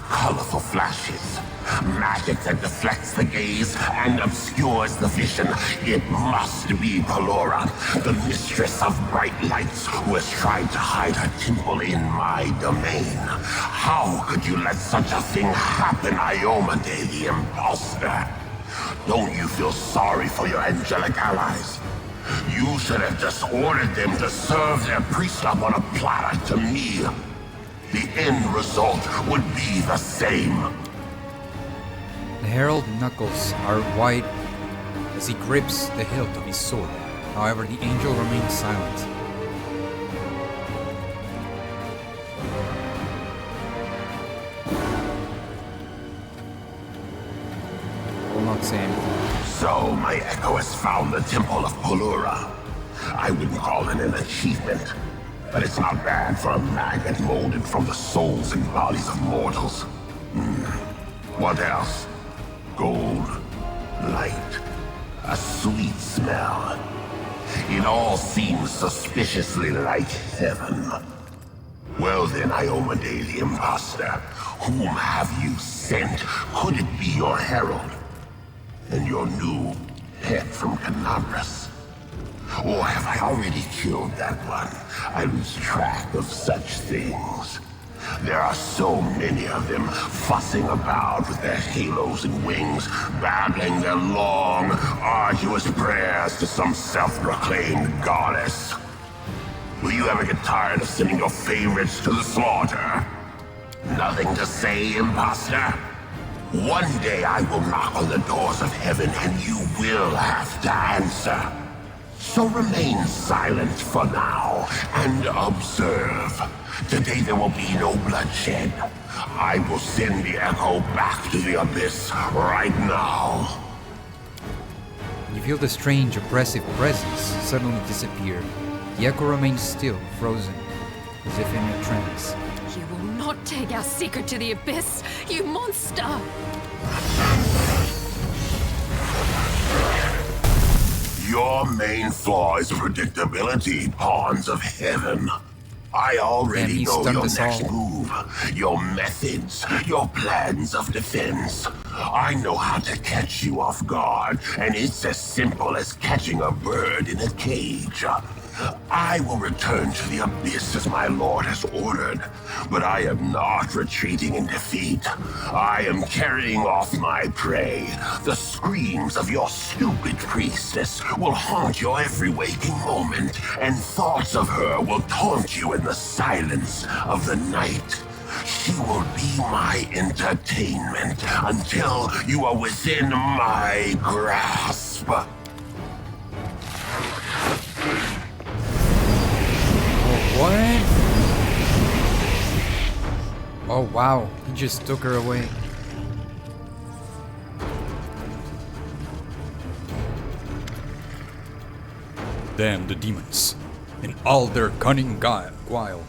Colorful flashes. Magic that deflects the gaze and obscures the vision. It must be Pelura, the mistress of bright lights, who has tried to hide her temple in my domain. How could you let such a thing happen, Iomade, the imposter? Don't you feel sorry for your angelic allies? You should have just ordered them to serve their priest up on a platter to me. The end result would be the same. The herald knuckles are wide as he grips the hilt of his sword. However, the angel remains silent. Will not say anything. So my echo has found the temple of Pelura. I wouldn't call it an achievement, but it's not bad for a maggot molded from the souls and bodies of mortals. What else? Gold, light, a sweet smell. It all seems suspiciously like heaven. Well then, Iomade the imposter, whom have you sent? Could it be your herald? And your new pet from Canabras? Or have I already killed that one? I lose track of such things. There are so many of them fussing about with their halos and wings, babbling their long, arduous prayers to some self-proclaimed goddess. Will you ever get tired of sending your favorites to the slaughter? Nothing to say, imposter? One day I will knock on the doors of heaven and you will have to answer. So remain silent for now and observe. Today there will be no bloodshed. I will send the echo back to the abyss right now. You feel the strange, oppressive presence suddenly disappear. The echo remains still, frozen, as if in a trance. You will not take our secret to the abyss, you monster! Your main flaw is predictability, pawns of heaven. I already know your next move, your methods, your plans of defense. I know how to catch you off guard, and it's as simple as catching a bird in a cage. I will return to the abyss as my lord has ordered, but I am not retreating in defeat. I am carrying off my prey. The screams of your stupid priestess will haunt your every waking moment, and thoughts of her will taunt you in the silence of the night. She will be my entertainment until you are within my grasp. What? Oh wow, he just took her away. Damn the demons. And all their cunning guile. Guile,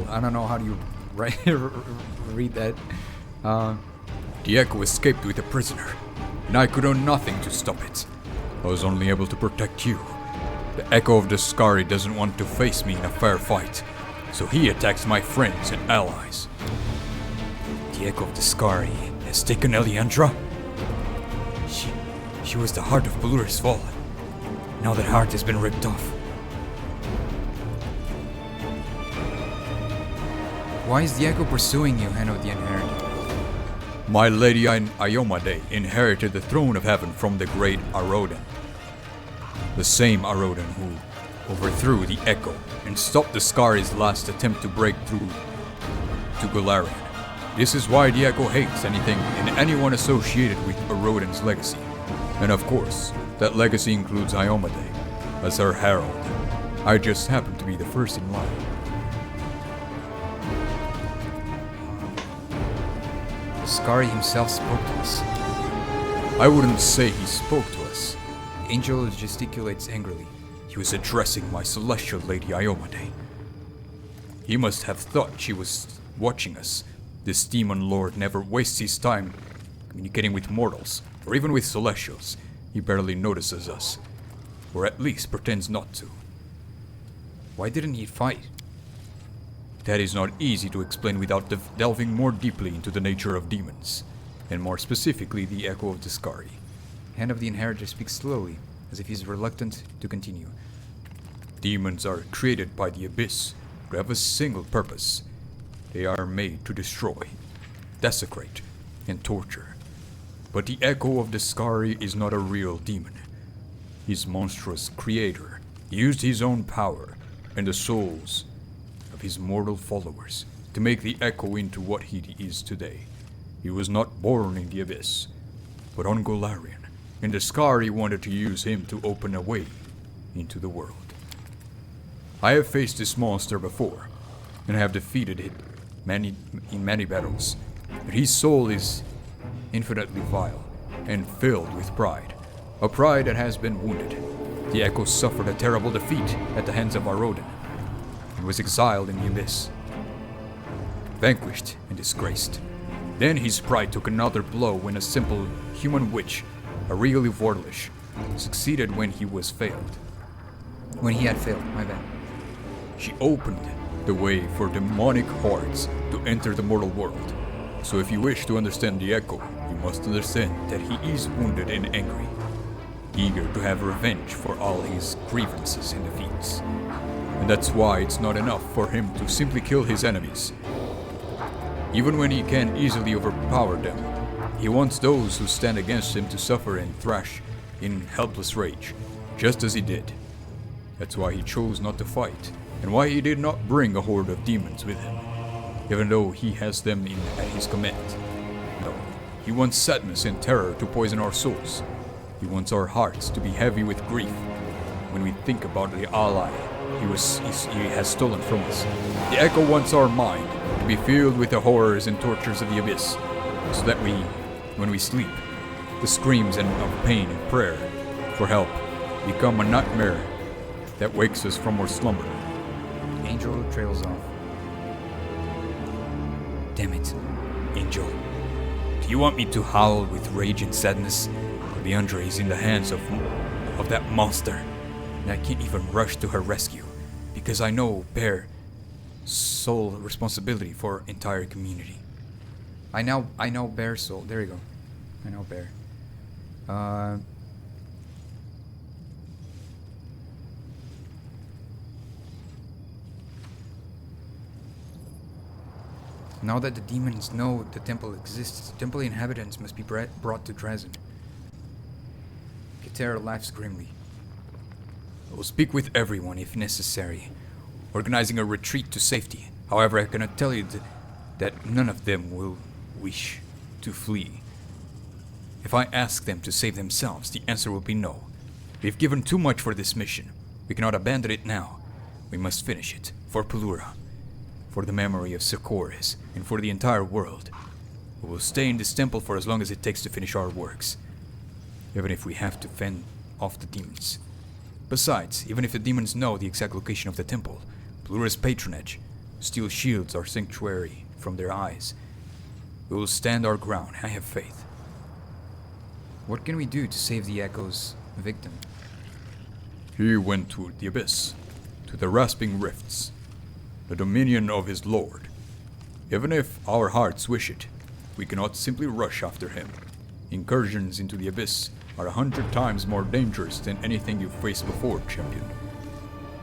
I don't know how do you read that. The Echo escaped with a prisoner, and I could do nothing to stop it. I was only able to protect you. The Echo of the Skari doesn't want to face me in a fair fight, so he attacks my friends and allies. The Echo of the Skari has taken Eliandra? She was the heart of Balur's fall. Now that heart has been ripped off. Why is the Echo pursuing you, Hand of the Inherited? My lady Iomade inherited the throne of heaven from the great Aroden. The same Aroden who overthrew the Echo and stopped the Skari's last attempt to break through to Golarion. This is why the Echo hates anything and anyone associated with Aroden's legacy. And of course, that legacy includes Iomade as her herald. I just happen to be the first in line. The Skari himself spoke to us. I wouldn't say he spoke to us. The angel gesticulates angrily. He was addressing my celestial lady Iomade. He must have thought she was watching us. This demon lord never wastes his time communicating with mortals, or even with celestials. He barely notices us, or at least pretends not to. Why didn't he fight? That is not easy to explain without delving more deeply into the nature of demons, and more specifically the Echo of the Skari. Hand of the Inheritor speaks slowly, as if he's reluctant to continue. Demons are created by the Abyss to have a single purpose. They are made to destroy, desecrate, and torture. But the Echo of the Skari is not a real demon. His monstrous creator used his own power and the souls of his mortal followers to make the Echo into what he is today. He was not born in the Abyss, but on Golarion, and the Skari wanted to use him to open a way into the world. I have faced this monster before, and have defeated it in many battles, but his soul is infinitely vile and filled with pride, a pride that has been wounded. The Echo suffered a terrible defeat at the hands of Aroden, and was exiled in the Abyss, vanquished and disgraced. Then his pride took another blow when a simple human witch, Aurelia Vorlish, succeeded when he was failed. When he had failed, my bad. She opened the way for demonic hordes to enter the mortal world. So if you wish to understand the Echo, you must understand that he is wounded and angry, eager to have revenge for all his grievances and defeats. And that's why it's not enough for him to simply kill his enemies. Even when he can easily overpower them, he wants those who stand against him to suffer and thrash in helpless rage, just as he did. That's why he chose not to fight, and why he did not bring a horde of demons with him, even though he has them at his command. No, he wants sadness and terror to poison our souls. He wants our hearts to be heavy with grief when we think about the ally he has stolen from us. The Echo wants our mind to be filled with the horrors and tortures of the Abyss, so that when we sleep, the screams of pain and prayer for help become a nightmare that wakes us from our slumber. Angel trails off. Damn it, Angel. Do you want me to howl with rage and sadness? Leandra is in the hands of that monster, and I can't even rush to her rescue, because I know Bear's sole responsibility for entire community. I know Bear's soul. There you go. I know Bear. Now that the demons know the temple exists, temple inhabitants must be brought to Drazen. Katera laughs grimly. I will speak with everyone if necessary, organizing a retreat to safety. However, I cannot tell you that none of them will wish to flee. If I ask them to save themselves, the answer will be no. We've given too much for this mission. We cannot abandon it now. We must finish it, for Pelura, for the memory of Socorus, and for the entire world. We will stay in this temple for as long as it takes to finish our works, even if we have to fend off the demons. Besides, even if the demons know the exact location of the temple, Pelura's patronage still shields our sanctuary from their eyes. We will stand our ground, I have faith. What can we do to save the Echo's victim? He went to the abyss, to the rasping rifts, the dominion of his lord. Even if our hearts wish it, we cannot simply rush after him. Incursions into the abyss are 100 times more dangerous than anything you've faced before, champion.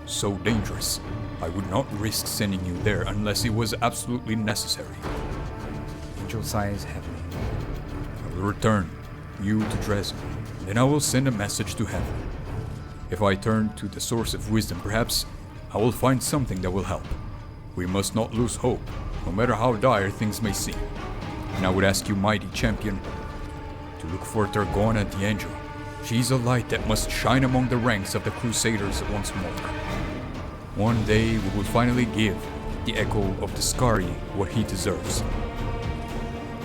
So dangerous, I would not risk sending you there unless it was absolutely necessary. Angel sighs heavily. I will return you to Dresden, then I will send a message to heaven. If I turn to the source of wisdom, perhaps I will find something that will help. We must not lose hope, no matter how dire things may seem. And I would ask you, mighty champion, to look for Targona the Angel. She's a light that must shine among the ranks of the Crusaders once more. One day we will finally give the Echo of the Skari what he deserves.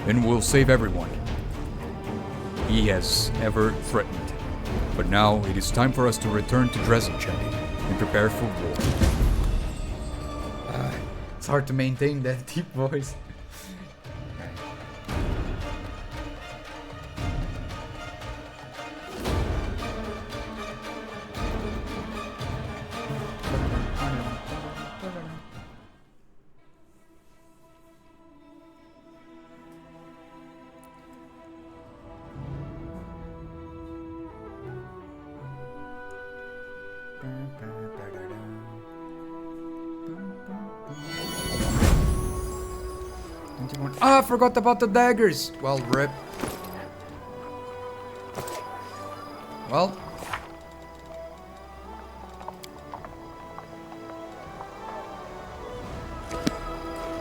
Then we'll save everyone he has ever threatened. But now it is time for us to return to Dresden, champion, and prepare for war. It's hard to maintain that deep voice. Ah, I forgot about the daggers. Well, rip. Well.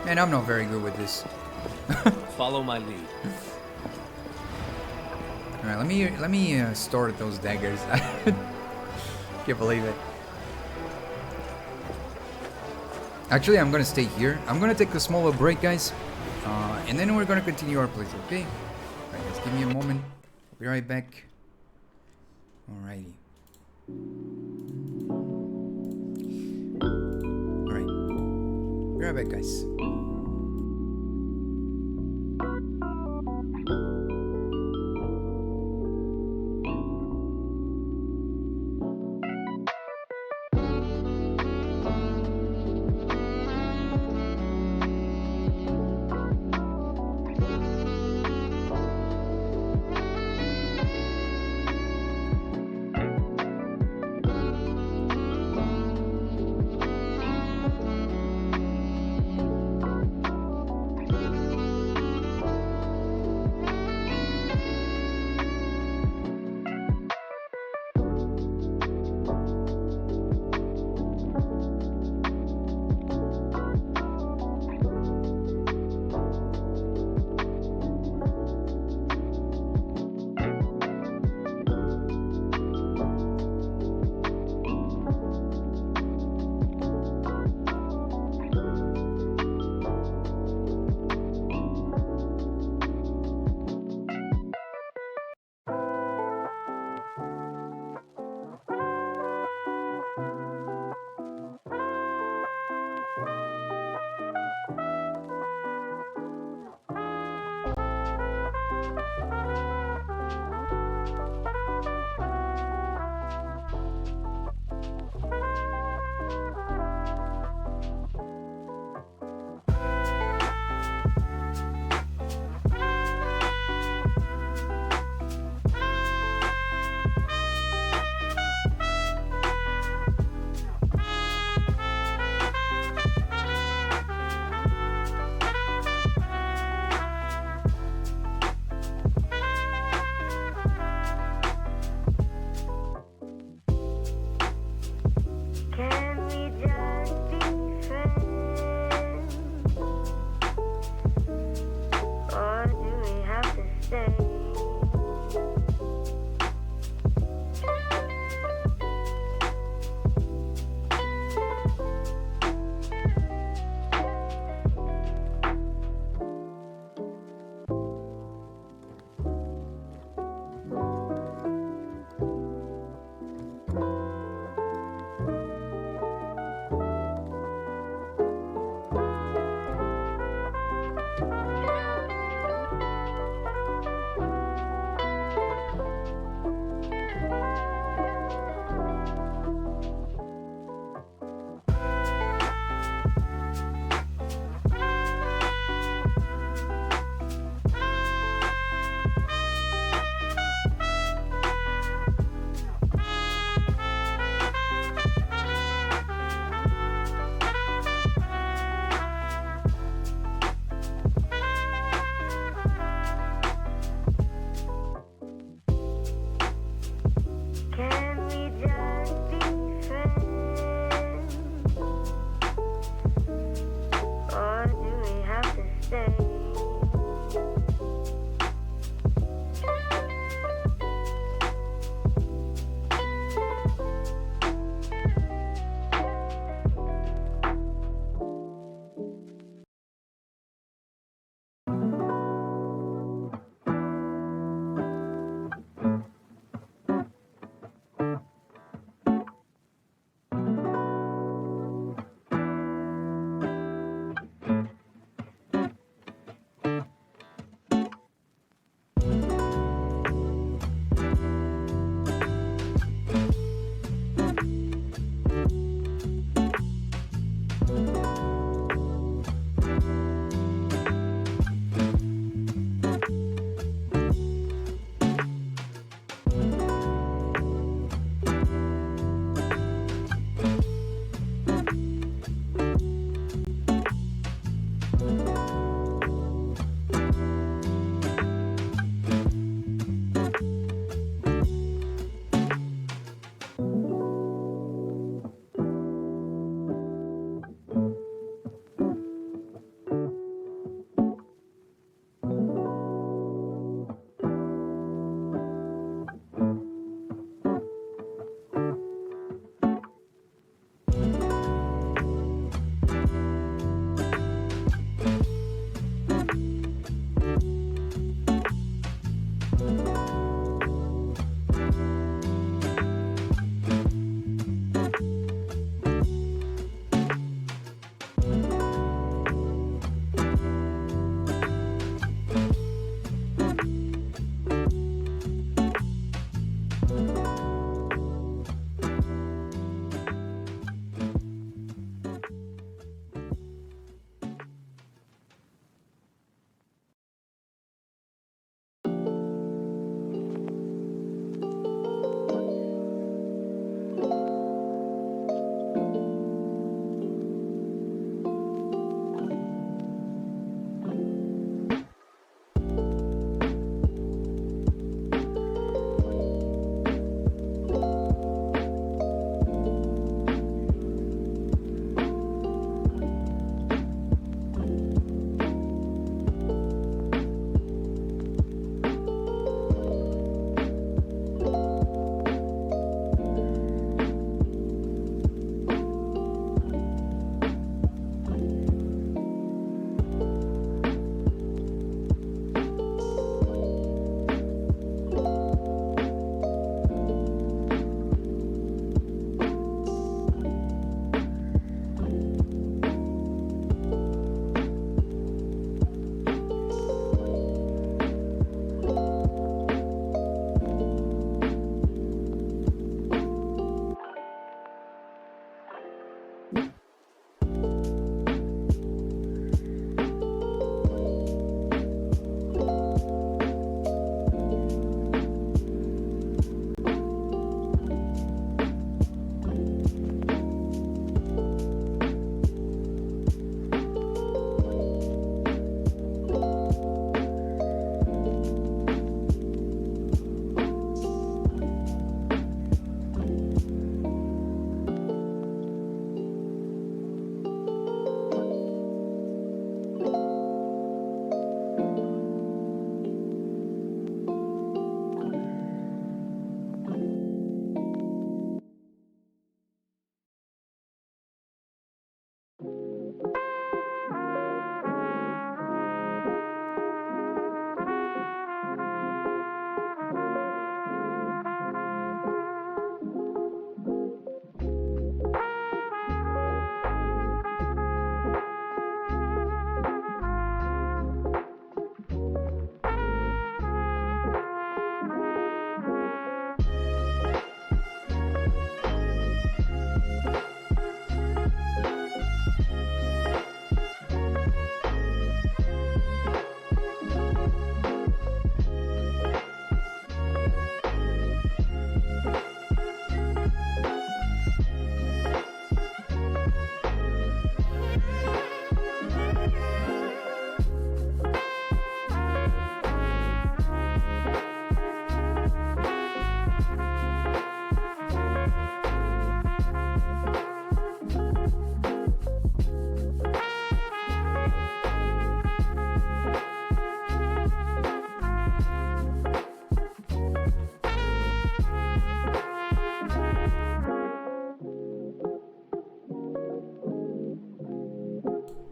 Man, I'm not very good with this. Follow my lead. Alright, let me store those daggers. Can't believe it. Actually, I'm gonna stay here. I'm gonna take a small little break, guys. And then we're gonna continue our playthrough, okay? Alright, guys, give me a moment. I'll be right back. Alrighty. Alright. Be right back, guys.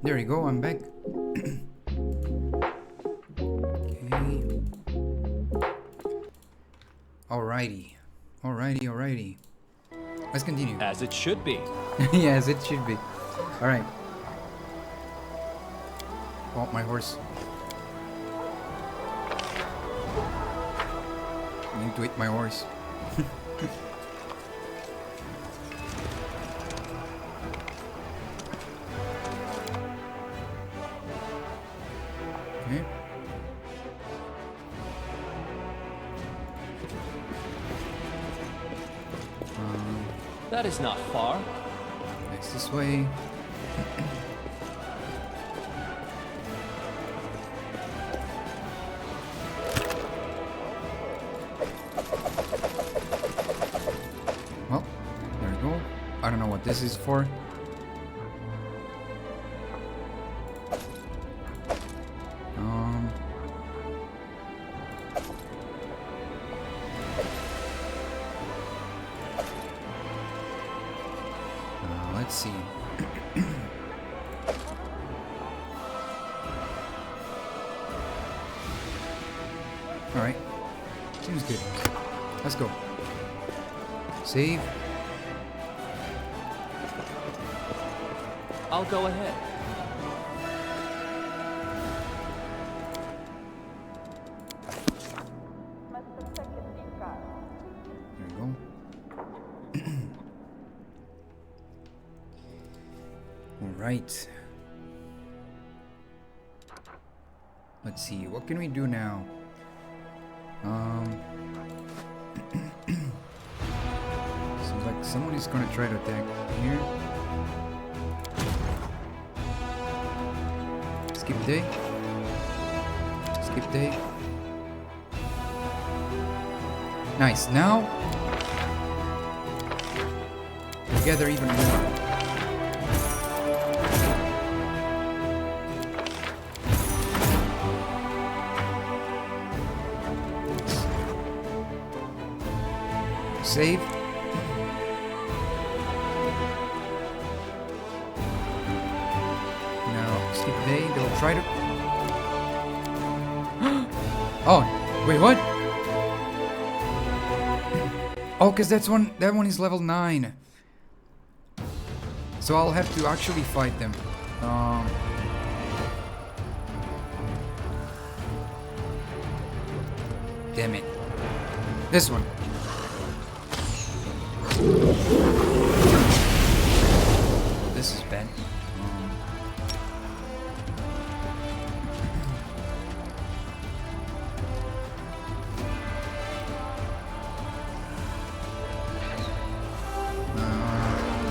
There you go, I'm back. Okay. Alrighty. Let's continue. As it should be. Yes, it should be. Alright. Oh, my horse. I need to eat my horse. Okay. That is not far. Next this way. Well, there we go. I don't know what this is for. Let's see. Alright. Seems good. Let's go. Save. I'll go ahead. There we go. Alright. Let's see, what can we do now? Seems like someone is gonna try to attack here. Skip day. Skip day. Nice, now together even more. Save. Now, skip day, they'll try to... Oh, wait, what? Oh, because that one is level 9. So I'll have to actually fight them. Damn it. This one. This is bad.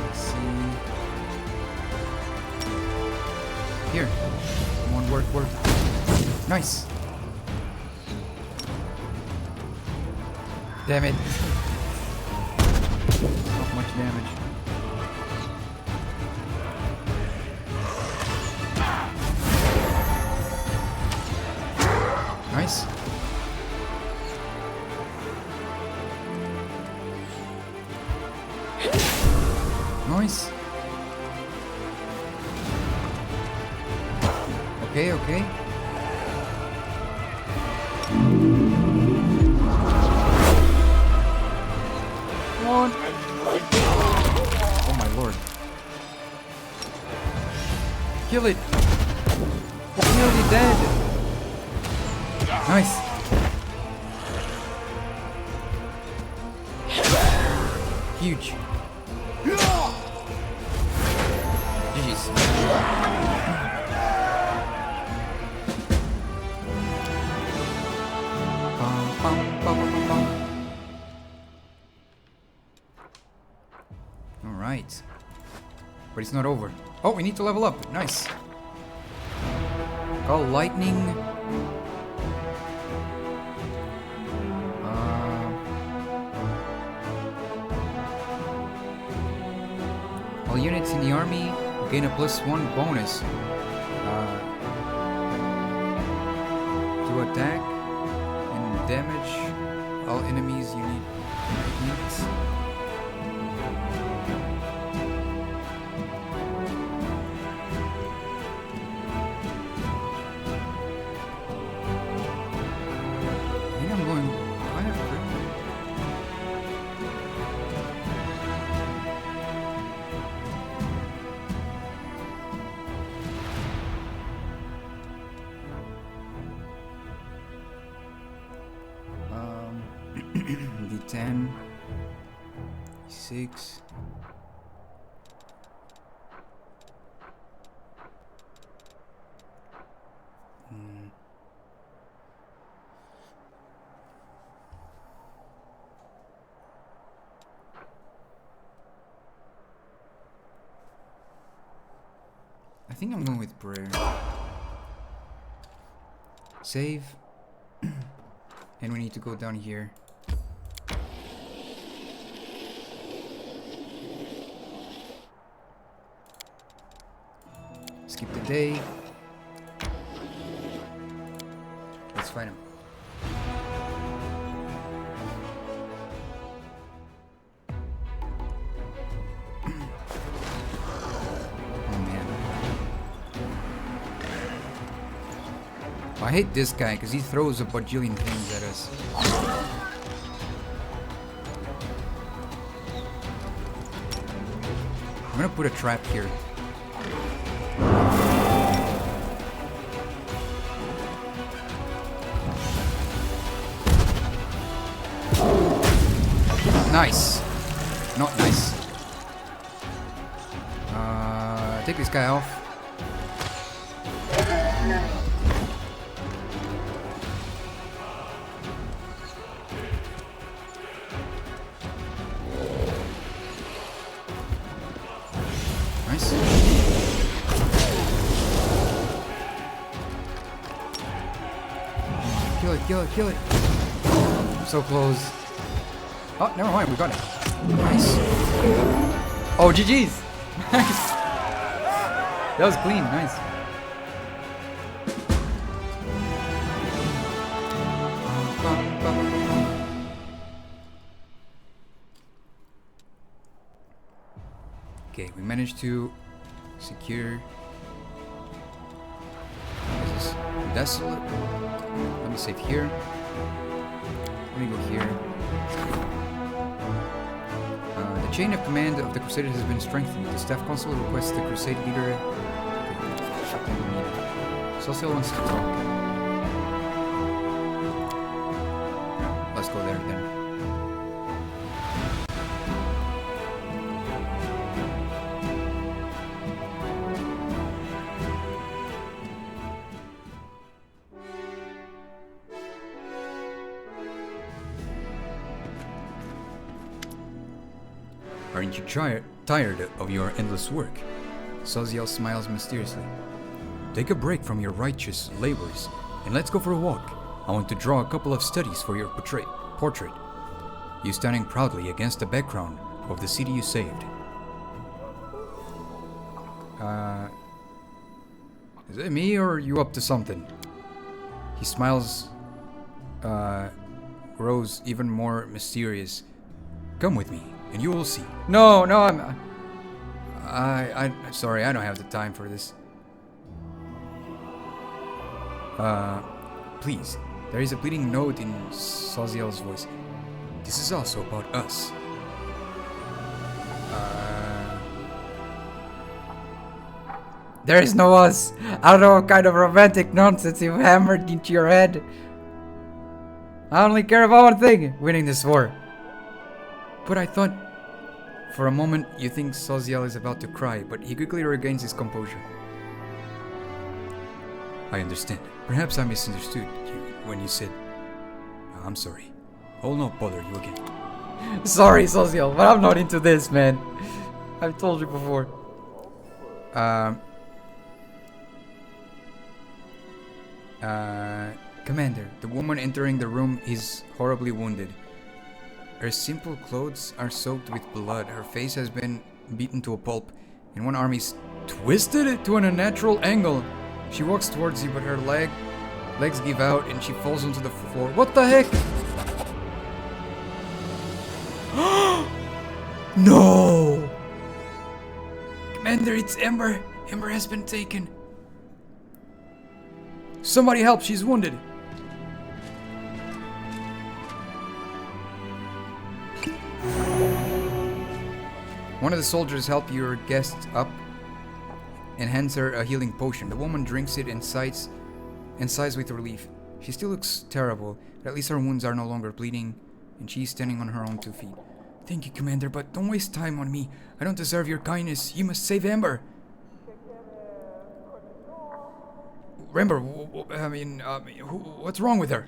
Let's see. Here. Come on, work. Nice. Damn it. Not much damage. Nice. Nice. Okay. Come on. Oh my lord. Kill it. It's nearly dead. Nice. Huge. GG's. Alright. But it's not over. Oh, we need to level up. Nice. Call lightning. All units in the army gain a +1 bonus to attack and damage all enemies you need. 10. 6. I think I'm going with prayer. Save. And we need to go down here. Skip the day. Let's find him. I hate this guy because he throws a bajillion things at us. I'm gonna put a trap here. Nice. Not nice. Take this guy off. Nice. Kill it, kill it, kill it. So close. Oh, never mind, we got it. Nice. Oh, GG's. Nice. That was clean, nice. Okay, we managed to secure. This is desolate. Let me save here. Let me go here. The chain of command of the Crusaders has been strengthened. The staff council requests the Crusade leader. Social wants to talk. Let's go there then. Aren't you tired of your endless work? Soziel smiles mysteriously. Take a break from your righteous labors and let's go for a walk. I want to draw a couple of studies for your portrait. You standing proudly against the background of the city you saved. Is it me or are you up to something? He smiles, grows even more mysterious. Come with me and you will see. No, I'm sorry, I don't have the time for this. Please, there is a pleading note in Soziel's voice. This is also about us. There is no us. I don't know what kind of romantic nonsense you've hammered into your head. I only care about one thing, winning this war. But I thought... For a moment, you think Soziel is about to cry, but he quickly regains his composure. I understand. Perhaps I misunderstood you when you said... I'm sorry. I'll not bother you again. Sorry, Soziel, but I'm not into this, man. I've told you before. Commander, the woman entering the room is horribly wounded. Her simple clothes are soaked with blood. Her face has been beaten to a pulp, and one arm is twisted to an unnatural angle. She walks towards you, but her legs give out, and she falls onto the floor. What the heck? No! Commander, it's Ember. Ember has been taken. Somebody help, she's wounded. One of the soldiers help your guest up and hands her a healing potion. The woman drinks it and sighs with relief. She still looks terrible, but at least her wounds are no longer bleeding and she's standing on her own 2 feet. Thank you, Commander, but don't waste time on me. I don't deserve your kindness. You must save Ember. Ember, what's wrong with her?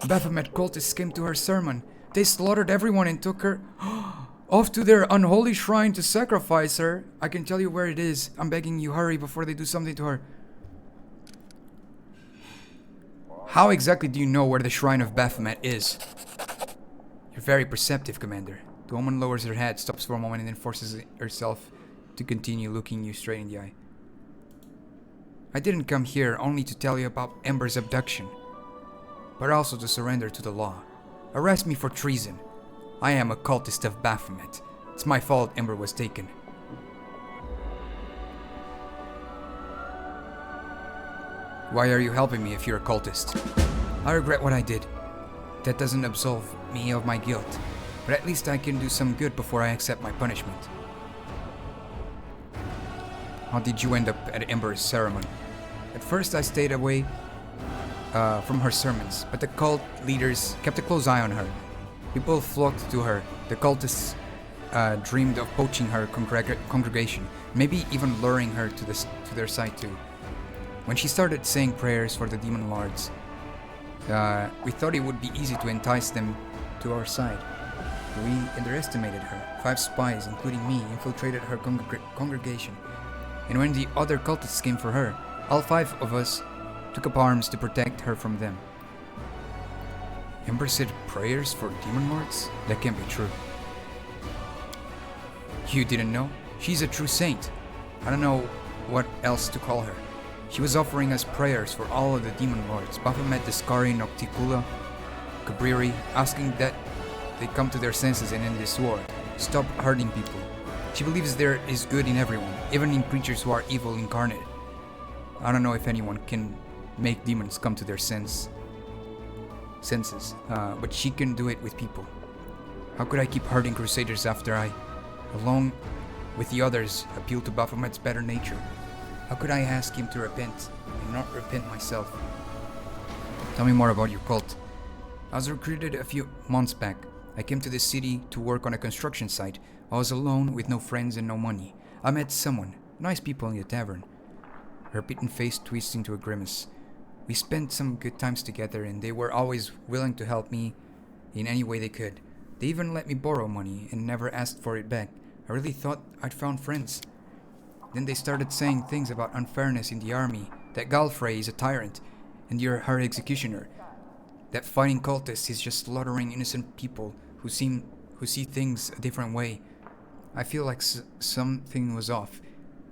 Baphomet cultists came to her sermon. They slaughtered everyone and took her off to their unholy shrine to sacrifice her. I can tell you where it is. I'm begging you, hurry before they do something to her. How exactly do you know where the shrine of Baphomet is? You're very perceptive, Commander. The woman lowers her head, stops for a moment, and then forces herself to continue looking you straight in the eye. I didn't come here only to tell you about Ember's abduction, but also to surrender to the law. Arrest me for treason. I am a cultist of Baphomet. It's my fault Ember was taken. Why are you helping me if you're a cultist? I regret what I did. That doesn't absolve me of my guilt, but at least I can do some good before I accept my punishment. How did you end up at Ember's ceremony? At first I stayed away from her sermons, but the cult leaders kept a close eye on her. People flocked to her. The cultists dreamed of poaching her congregation, maybe even luring her to their side too. When she started saying prayers for the demon lords, we thought it would be easy to entice them to our side. We underestimated her. 5 spies, including me, infiltrated her congregation. And when the other cultists came for her, all 5 of us took up arms to protect her from them. Ember said prayers for demon lords? That can't be true. You didn't know? She's a true saint. I don't know what else to call her. She was offering us prayers for all of the demon lords, Baphomet, Descari, Nocticula, Cabriri, asking that they come to their senses and end this war. Stop hurting people. She believes there is good in everyone, even in creatures who are evil incarnate. I don't know if anyone can make demons come to their senses, but she can do it with people. How could I keep hurting crusaders after I, along with the others, appeal to Baphomet's better nature? How could I ask him to repent and not repent myself? Tell me more about your cult. I was recruited a few months back. I came to this city to work on a construction site. I was alone with no friends and no money. I met someone, nice people in the tavern. Her beaten face twists into a grimace. We spent some good times together and they were always willing to help me in any way they could. They even let me borrow money and never asked for it back. I really thought I'd found friends. Then they started saying things about unfairness in the army, that Galfrey is a tyrant, and you're her executioner. That fighting cultists is just slaughtering innocent people who see things a different way. I feel like something was off,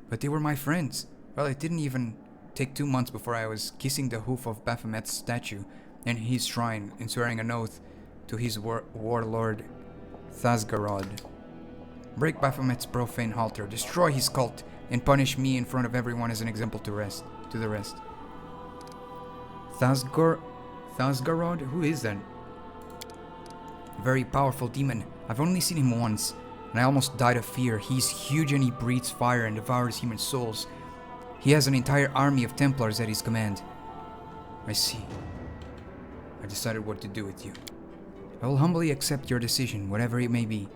but they were my friends. Well, it didn't even take 2 months before I was kissing the hoof of Baphomet's statue and his shrine and swearing an oath to his warlord Thasgarod. Break Baphomet's profane altar, destroy his cult, and punish me in front of everyone as an example to the rest. Thasgarod? Who is that? A very powerful demon. I've only seen him once, and I almost died of fear. He's huge and he breathes fire and devours human souls. He has an entire army of Templars at his command. I see. I decided what to do with you. I will humbly accept your decision, whatever it may be.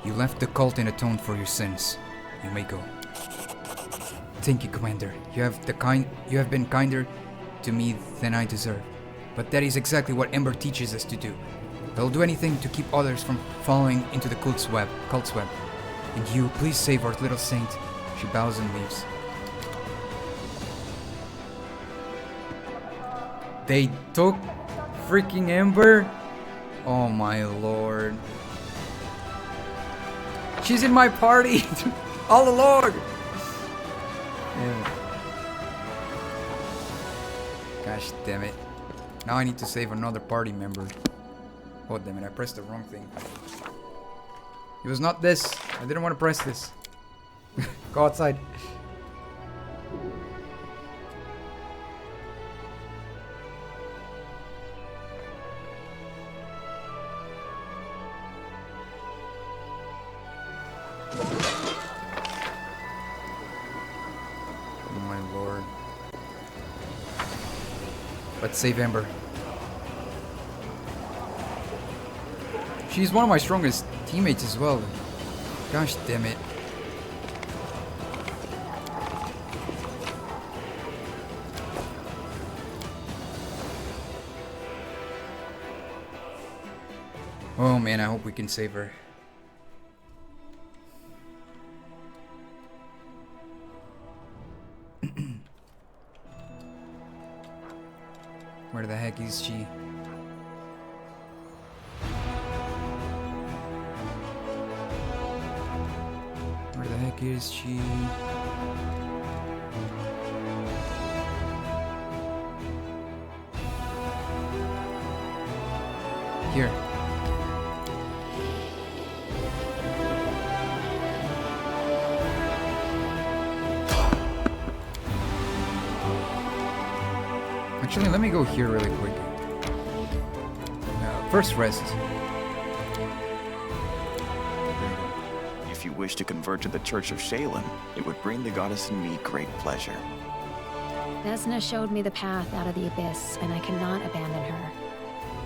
You left the cult and atoned for your sins. You may go. Thank you, Commander. You have been kinder to me than I deserve. But that is exactly what Ember teaches us to do. They'll do anything to keep others from falling into the cult's web. And you, please save our little saint. She bows and leaves. They took freaking Ember? Oh my lord. She's in my party all along. Yeah. Gosh damn it. Now I need to save another party member. Oh damn it, I pressed the wrong thing. It was not this. I didn't want to press this. Go outside. Oh my lord. Let's save Ember. She's one of my strongest teammates as well. Gosh damn it. Oh man, I hope we can save her. Where the heck is she? Where the heck is she? Here. Actually, let me go here really quick. First rest. If you wish to convert to the Church of Shaylin, it would bring the goddess and me great pleasure. Vesna showed me the path out of the abyss, and I cannot abandon her.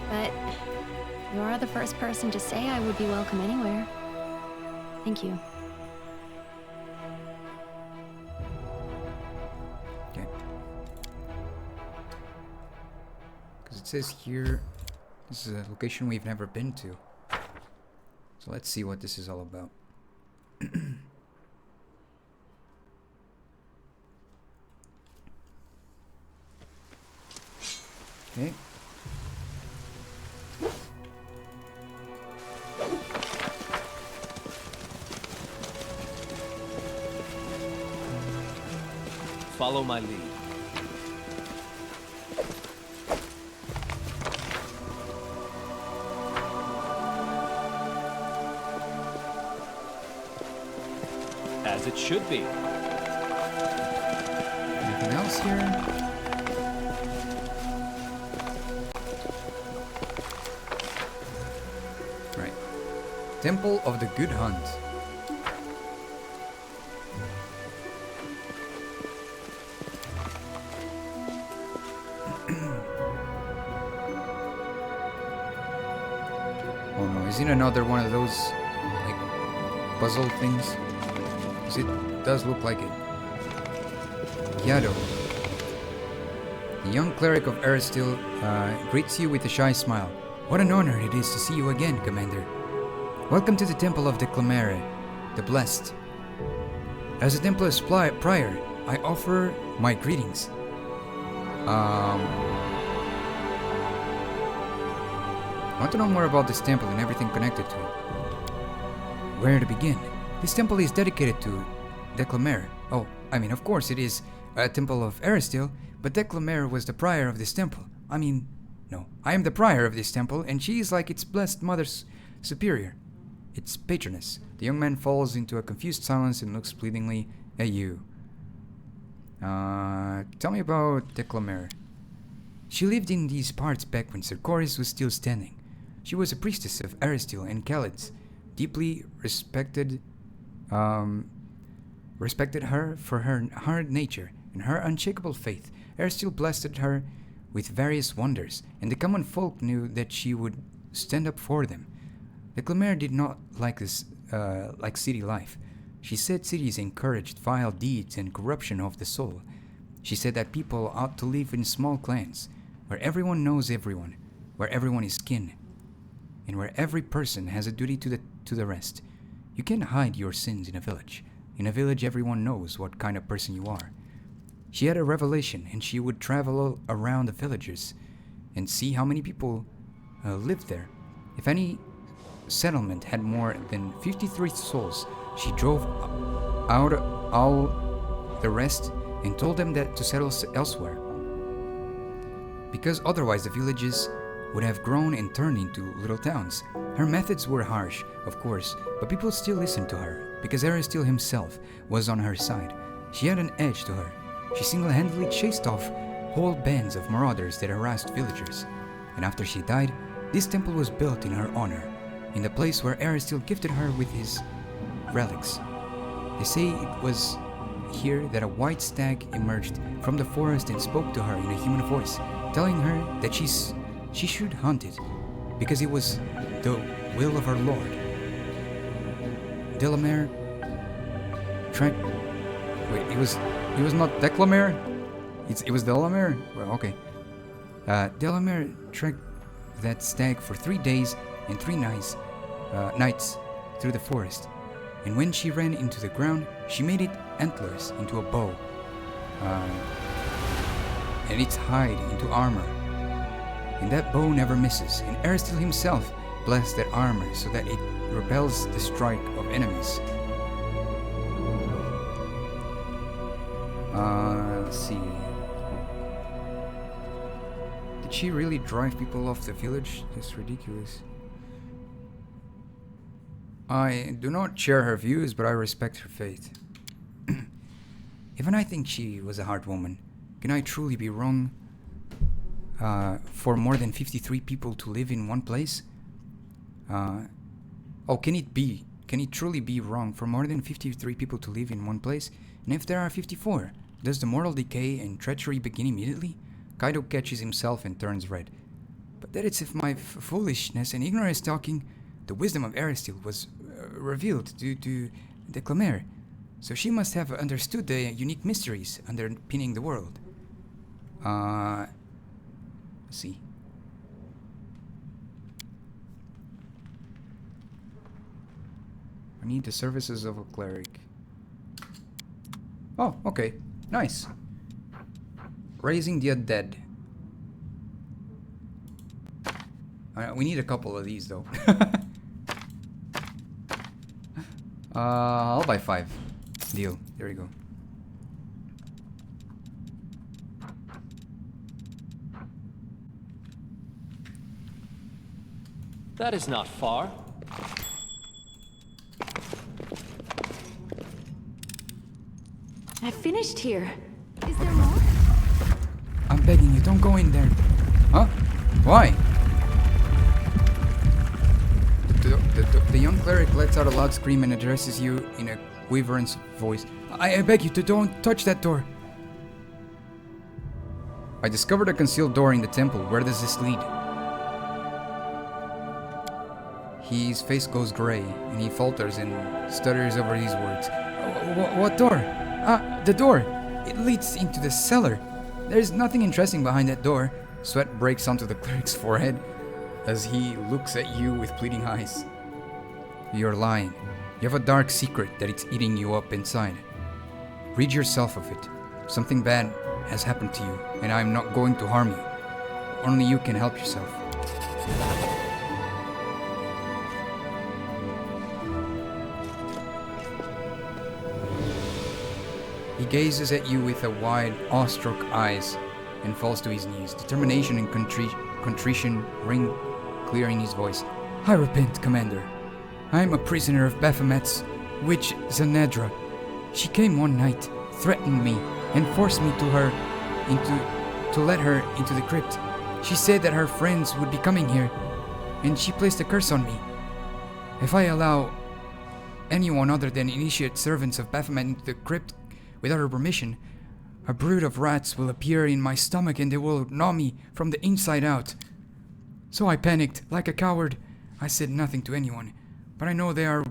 But you are the first person to say I would be welcome anywhere. Thank you. Okay. Because it says here, this is a location we've never been to. So let's see what this is all about. Okay. Follow my lead. As it should be. Anything else here? Right. Temple of the Good Hunt. Oh no, is it another one of those, like, puzzle things? 'Cause it does look like it. Yado. The young cleric of Aristil greets you with a shy smile. What an honor it is to see you again, Commander. Welcome to the Temple of the Clamere, the Blessed. As a Templar's prior, I offer my greetings. I want to know more about this temple and everything connected to it. Where to begin? This temple is dedicated to Declamere. Oh, I mean, of course it is a temple of Aristil, but Declamere was the prior of this temple. I mean, no, I am the prior of this temple, and she is like its blessed mother's superior, its patroness. The young man falls into a confused silence and looks pleadingly at you. Tell me about Declamere. She lived in these parts back when Sir Coris was still standing. She was a priestess of Aristil and Khalid's, deeply respected her for her hard nature and her unshakable faith. Aristil blessed her with various wonders, and the common folk knew that she would stand up for them. The Clamere did not like like city life. She said cities encouraged vile deeds and corruption of the soul. She said that people ought to live in small clans, where everyone knows everyone, where everyone is kin, and where every person has a duty to the rest. You can't hide your sins in a village. In a village, everyone knows what kind of person you are. She had a revelation, and she would travel around the villages and see how many people lived there. If any settlement had more than 53 souls, she drove out all the rest and told them that to settle elsewhere, because otherwise the villages would have grown and turned into little towns. Her methods were harsh, of course, but people still listened to her, because Aristil himself was on her side. She had an edge to her. She single-handedly chased off whole bands of marauders that harassed villagers. And after she died, this temple was built in her honor, in the place where Aristil gifted her with his relics. They say it was here that a white stag emerged from the forest and spoke to her in a human voice, telling her that she should hunt it, because it was the will of our Lord. Delamere tried. Wait, it was not Declamere? It was Delamere? Well, okay. Delamere tracked that stag for 3 days and 3 nights through the forest. And when she ran into the ground, she made its antlers into a bow, and its hide into armor. And that bow never misses, and Aristil himself blessed that armor so that it repels the strike of enemies. Let's see. Did she really drive people off the village? That's ridiculous. I do not share her views, but I respect her faith. Even I think she was a hard woman. Can I truly be wrong for more than 53 people to live in one place? Can it truly be wrong for more than 53 people to live in one place? And if there are 54, does the moral decay and treachery begin immediately? Kaido catches himself and turns red. But that is if my foolishness and ignorance talking, the wisdom of Aristil was revealed to Declamere. So she must have understood the unique mysteries underpinning the world. Let's see. I need the services of a cleric. Oh, okay. Nice. Raising the undead. We need a couple of these, though. I'll buy 5. Deal. There we go. That is not far. I finished here. Is there more? I'm begging you, don't go in there. Huh? Why? The young cleric lets out a loud scream and addresses you in a wyvern's voice. I beg you to don't touch that door. I discovered a concealed door in the temple. Where does this lead? His face goes gray, and he falters and stutters over these words. What door? The door! It leads into the cellar. There's nothing interesting behind that door. Sweat breaks onto the cleric's forehead as he looks at you with pleading eyes. You're lying. You have a dark secret that it's eating you up inside. Rid yourself of it. Something bad has happened to you, and I'm not going to harm you. Only you can help yourself. He gazes at you with a wide, awestruck eyes and falls to his knees. Determination and contrition ring clear in his voice. I repent, Commander. I am a prisoner of Baphomet's witch Zanedra. She came one night, threatened me, and forced me to let her into the crypt. She said that her friends would be coming here, and she placed a curse on me. If I allow anyone other than initiate servants of Baphomet into the crypt without her permission, a brood of rats will appear in my stomach and they will gnaw me from the inside out. So I panicked, like a coward. I said nothing to anyone, but I know there are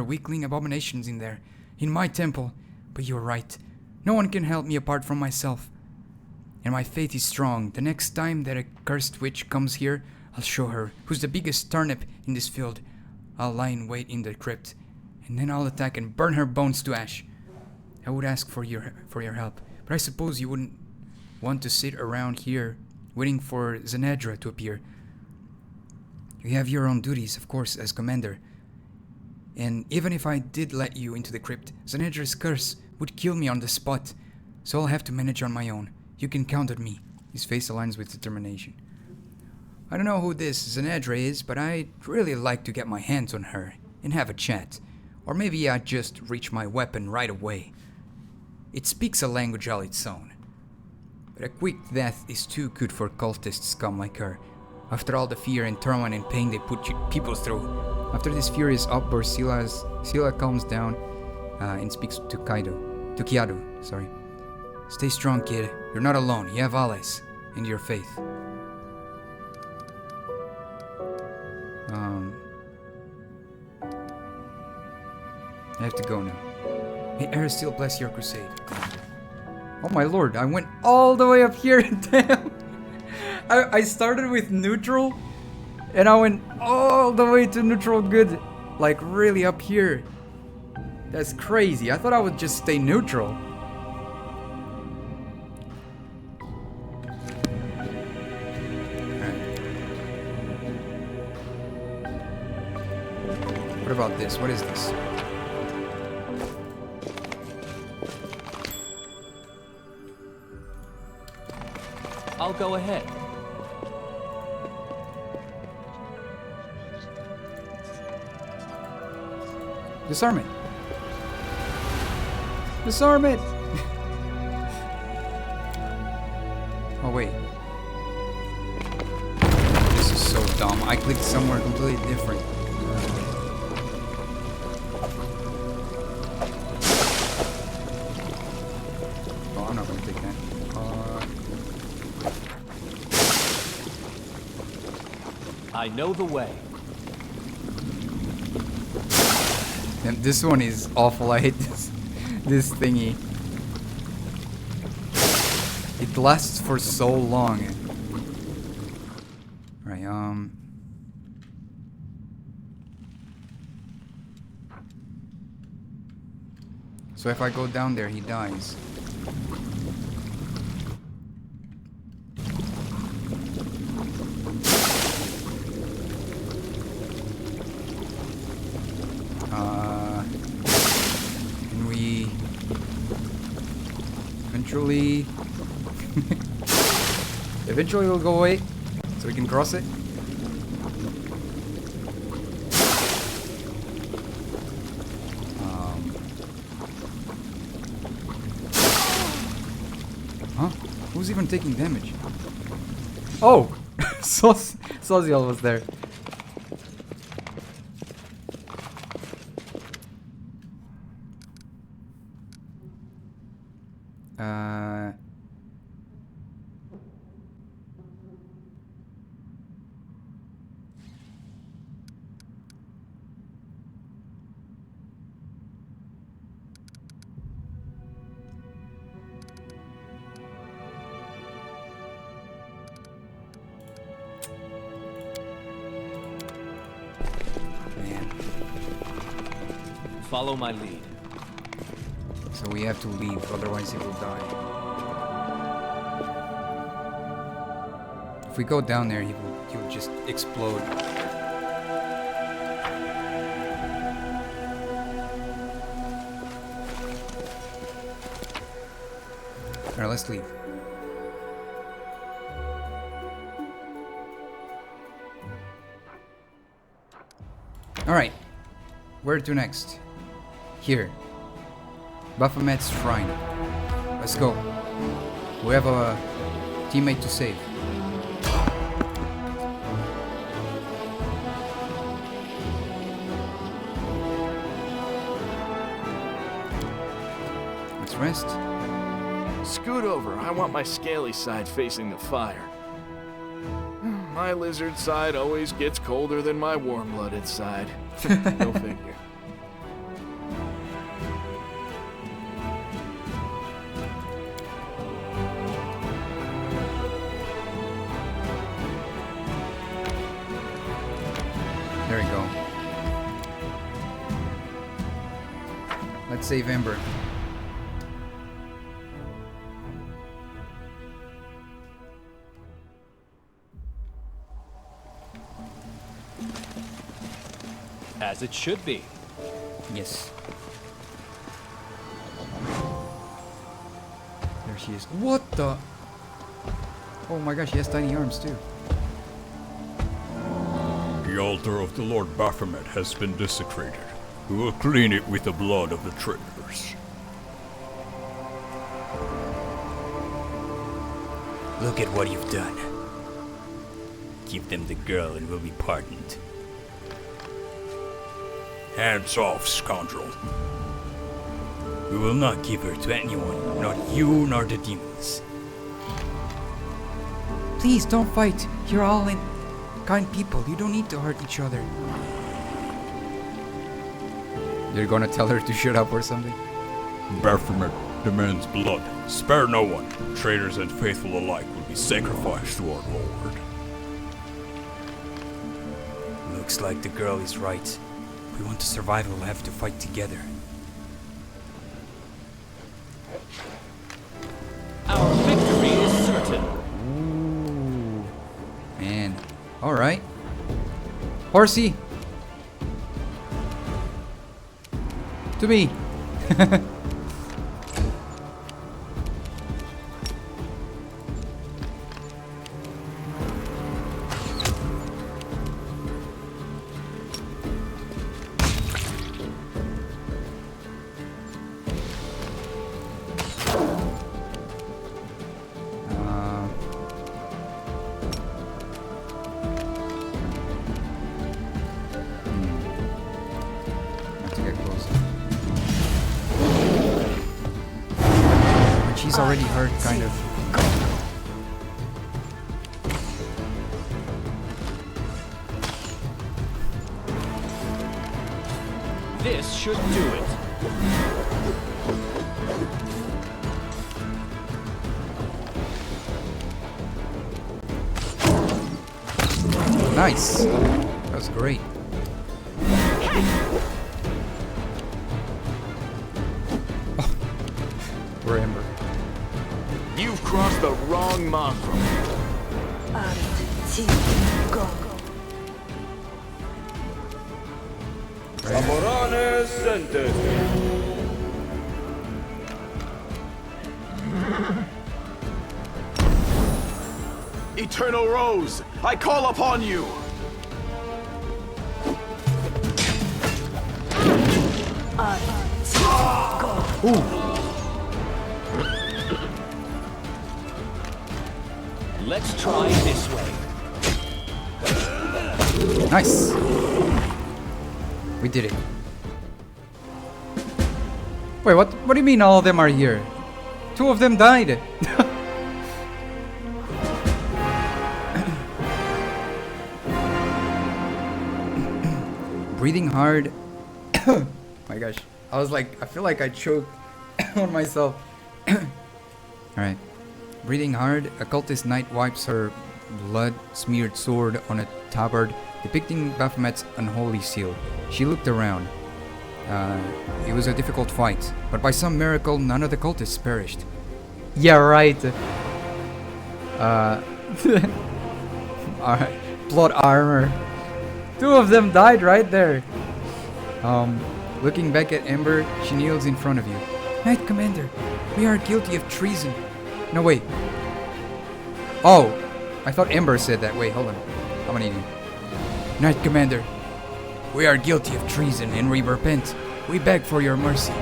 weakling abominations in there, in my temple. But you're right. No one can help me apart from myself. And my faith is strong. The next time that a cursed witch comes here, I'll show her who's the biggest turnip in this field. I'll lie in wait in the crypt, and then I'll attack and burn her bones to ash. I would ask for your help, but I suppose you wouldn't want to sit around here waiting for Zanedra to appear. You have your own duties, of course, as commander. And even if I did let you into the crypt, Zanedra's curse would kill me on the spot, so I'll have to manage on my own. You can count on me. His face aligns with determination. I don't know who this Zanedra is, but I'd really like to get my hands on her and have a chat. Or maybe I'd just reach my weapon right away. It speaks a language all its own. But a quick death is too good for cultist scum like her. After all the fear and turmoil and pain they put people through. After this furious outburst, Scylla calms down and speaks to Kiado. Stay strong, kid. You're not alone. You have allies. And your faith. I have to go now. May Aristiel bless your crusade. Oh my lord, I went all the way up here. Damn. I started with neutral, and I went all the way to neutral good. Like, really up here. That's crazy. I thought I would just stay neutral. What about this? What is this? I'll go ahead. Disarm it. Disarm it. Oh wait. This is so dumb. I clicked somewhere completely different. Oh, I'm not gonna take that. I know the way. And this one is awful. I hate this thingy. It lasts for so long. Right, so if I go down there, he dies. Can we eventually it'll go away, so we can cross it. Huh? Who's even taking damage? Oh, Soziel was there. Follow my lead. So we have to leave, otherwise he will die. If we go down there, he will just explode. Alright, let's leave. Alright. Where to next? Here. Baphomet's Shrine. Let's go. We have a teammate to save. Let's rest. Scoot over. I want my scaly side facing the fire. My lizard side always gets colder than my warm-blooded side. Go figure. There we go. Let's save Ember. As it should be. Yes. There she is. What the? Oh my gosh, she has tiny arms too. The altar of the Lord Baphomet has been desecrated. We will clean it with the blood of the traitors. Look at what you've done. Give them the girl and we'll be pardoned. Hands off, scoundrel. We will not give her to anyone, not you nor the demons. Please don't fight. You're all kind people. You don't need to hurt each other. You're gonna tell her to shut up or something? Baphomet demands blood. Spare no one. Traitors and faithful alike will be sacrificed to our lord. Looks like the girl is right. If we want to survive, we'll have to fight together. Our victory is certain. Ooh. Man. Alright. Horsey. To me. She's already hurt, kind of. This should do it. Nice. That was great. Oh. Poor Ember. You've crossed the wrong mongrel. Eternal Rose, I call upon you! Let's try this way. Nice. We did it. Wait, what do you mean all of them are here? 2 of them died. Breathing hard. My gosh. I feel like I choked on myself. Alright. Breathing hard, a cultist knight wipes her blood-smeared sword on a tabard, depicting Baphomet's unholy seal. She looked around. It was a difficult fight, but by some miracle, none of the cultists perished. Yeah, right. Alright. Plot armor. 2 of them died right there. Looking back at Ember, she kneels in front of you. Knight Commander, we are guilty of treason. No, wait. Oh, I thought Ember said that. Wait, hold on. How many? Knight Commander, we are guilty of treason and we repent. We beg for your mercy.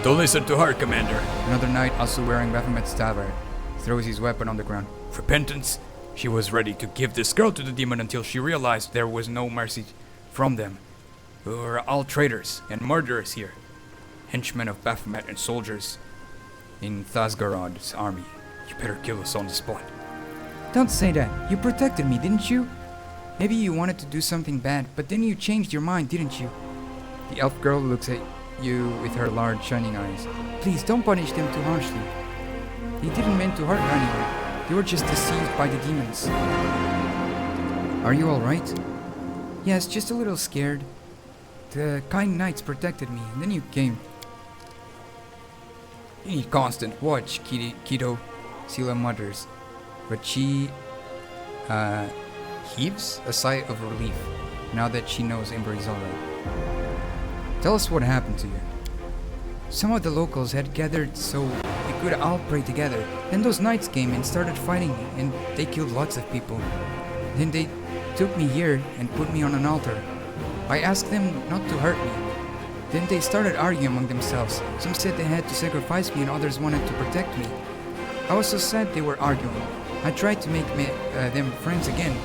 Don't listen to her, Commander. Another knight, also wearing Baphomet's tabard, throws his weapon on the ground. Repentance? She was ready to give this girl to the demon until she realized there was no mercy from them. We were all traitors and murderers here. Henchmen of Baphomet and soldiers in Thasgarod's army. You better kill us on the spot. Don't say that. You protected me, didn't you? Maybe you wanted to do something bad, but then you changed your mind, didn't you? The elf girl looks at you with her large shining eyes. Please don't punish them too harshly. They didn't mean to hurt anyone. They were just deceived by the demons. Are you alright? Yes, just a little scared. The kind knights protected me, and then you came. You need constant watch, kiddo. Sila mutters, but she heaves a sigh of relief now that she knows Ember is alright. Tell us what happened to you. Some of the locals had gathered so we could all pray together. Then those knights came and started fighting me, and they killed lots of people. Then they took me here and put me on an altar. I asked them not to hurt me. Then they started arguing among themselves. Some said they had to sacrifice me and others wanted to protect me. I was so sad they were arguing. I tried to make them friends again,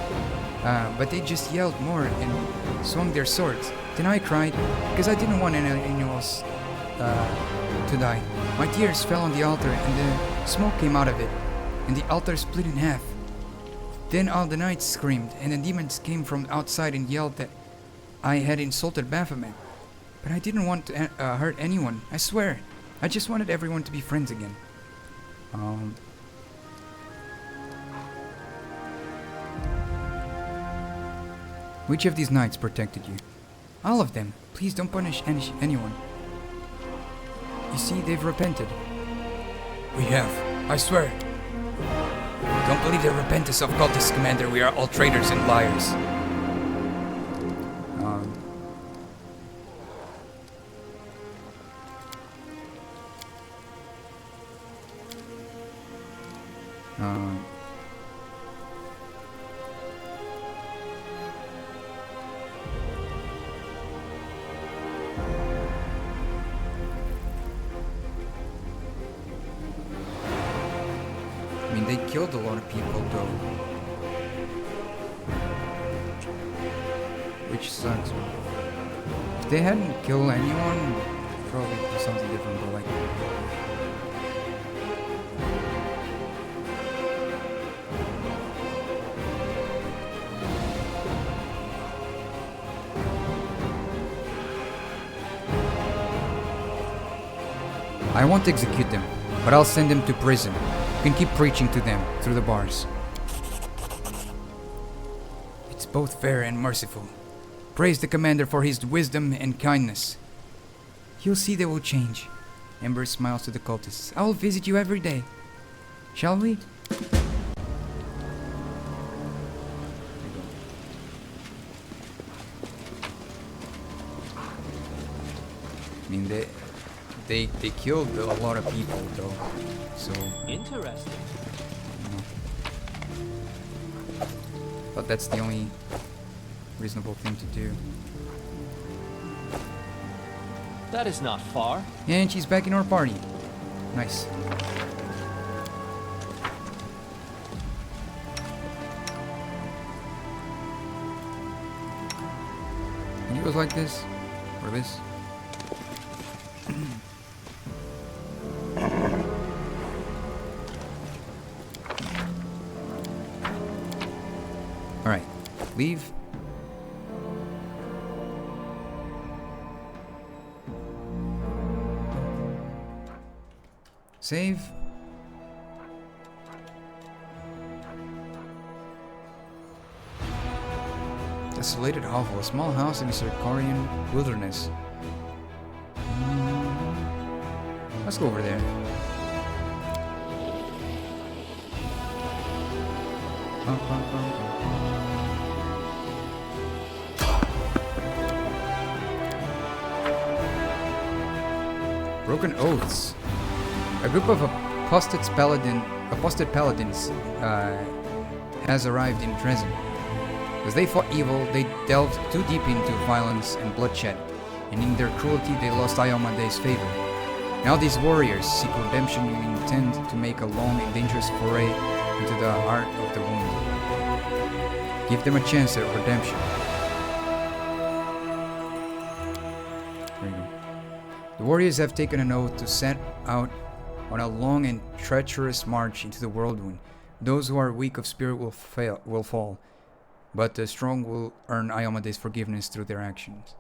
but they just yelled more and swung their swords. Then I cried, because I didn't want anyone else to die. My tears fell on the altar, and the smoke came out of it, and the altar split in half. Then all the knights screamed, and the demons came from outside and yelled that I had insulted Baphomet. But I didn't want to hurt anyone, I swear. I just wanted everyone to be friends again. Which of these knights protected you? All of them. Please don't punish anyone. You see, they've repented. We have, I swear. Don't believe the repentance of cultists, Commander. We are all traitors and liars. I mean, they killed a lot of people, though. Which sucks. If they hadn't killed anyone, probably do something different, but like... I won't execute them, but I'll send them to prison. You can keep preaching to them through the bars. It's both fair and merciful. Praise the commander for his wisdom and kindness. You'll see they will change. Ember smiles to the cultists. I will visit you every day. Shall we? I mean, they killed a lot of people, though. So interesting. But that's the only reasonable thing to do. That is not far. And she's back in our party. Nice. Can you go like this? Or this? Alright, leave. Save. Desolated hovel, a small house in a Circarian wilderness. Let's go over there. Broken Oaths. A group of apostate paladins has arrived in Dresden. As they fought evil, they delved too deep into violence and bloodshed, and in their cruelty they lost Iomade's favor. Now these warriors seek redemption and intend to make a long and dangerous foray into the heart of the wound. Give them a chance at redemption. There you go. The warriors have taken an oath to set out on a long and treacherous march into the Worldwound. Those who are weak of spirit will fall, but the strong will earn Iomade's forgiveness through their actions.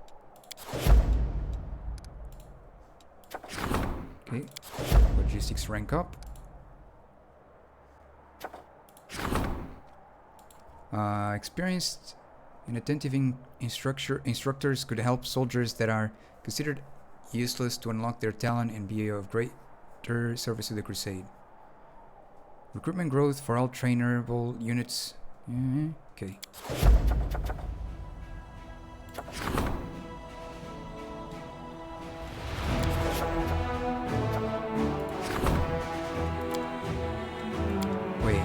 Okay, logistics rank up. Experienced and attentive instructors could help soldiers that are considered useless to unlock their talent and be of greater service to the crusade. Recruitment growth for all trainable units. Okay. Wait.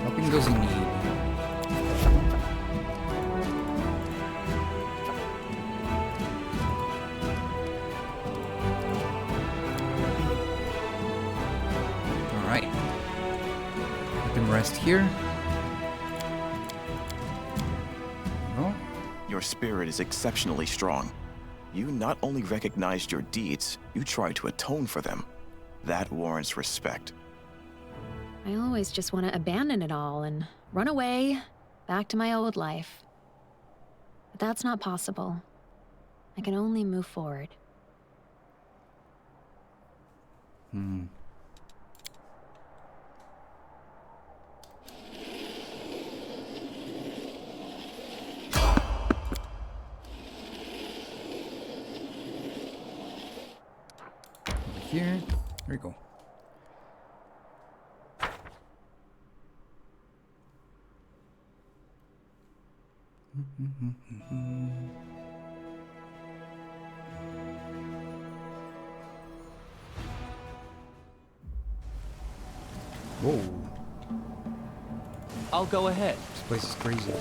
Helping those in need. rest here. No? Your spirit is exceptionally strong. You not only recognized your deeds, you tried to atone for them. That warrants respect. I always just want to abandon it all and run away, back to my old life. But that's not possible. I can only move forward. Here. There we go. Whoa. I'll go ahead. This place is crazy.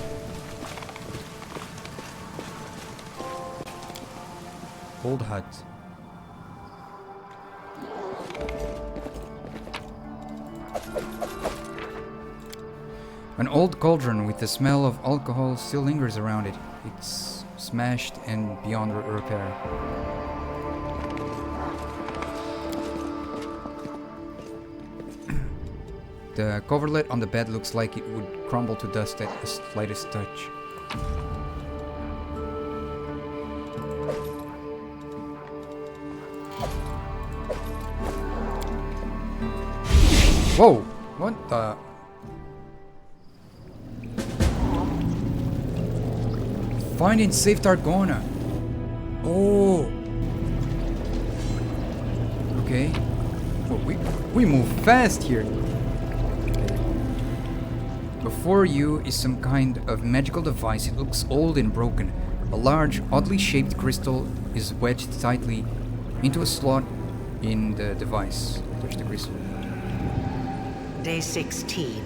Old hut. An old cauldron with the smell of alcohol still lingers around it. It's smashed and beyond repair. The coverlet on the bed looks like it would crumble to dust at the slightest touch. Whoa! What the? Finding Safe Targona. Oh. Okay. Well, we move fast here. Before you is some kind of magical device. It looks old and broken. A large, oddly shaped crystal is wedged tightly into a slot in the device. There's the crystal. Day 16.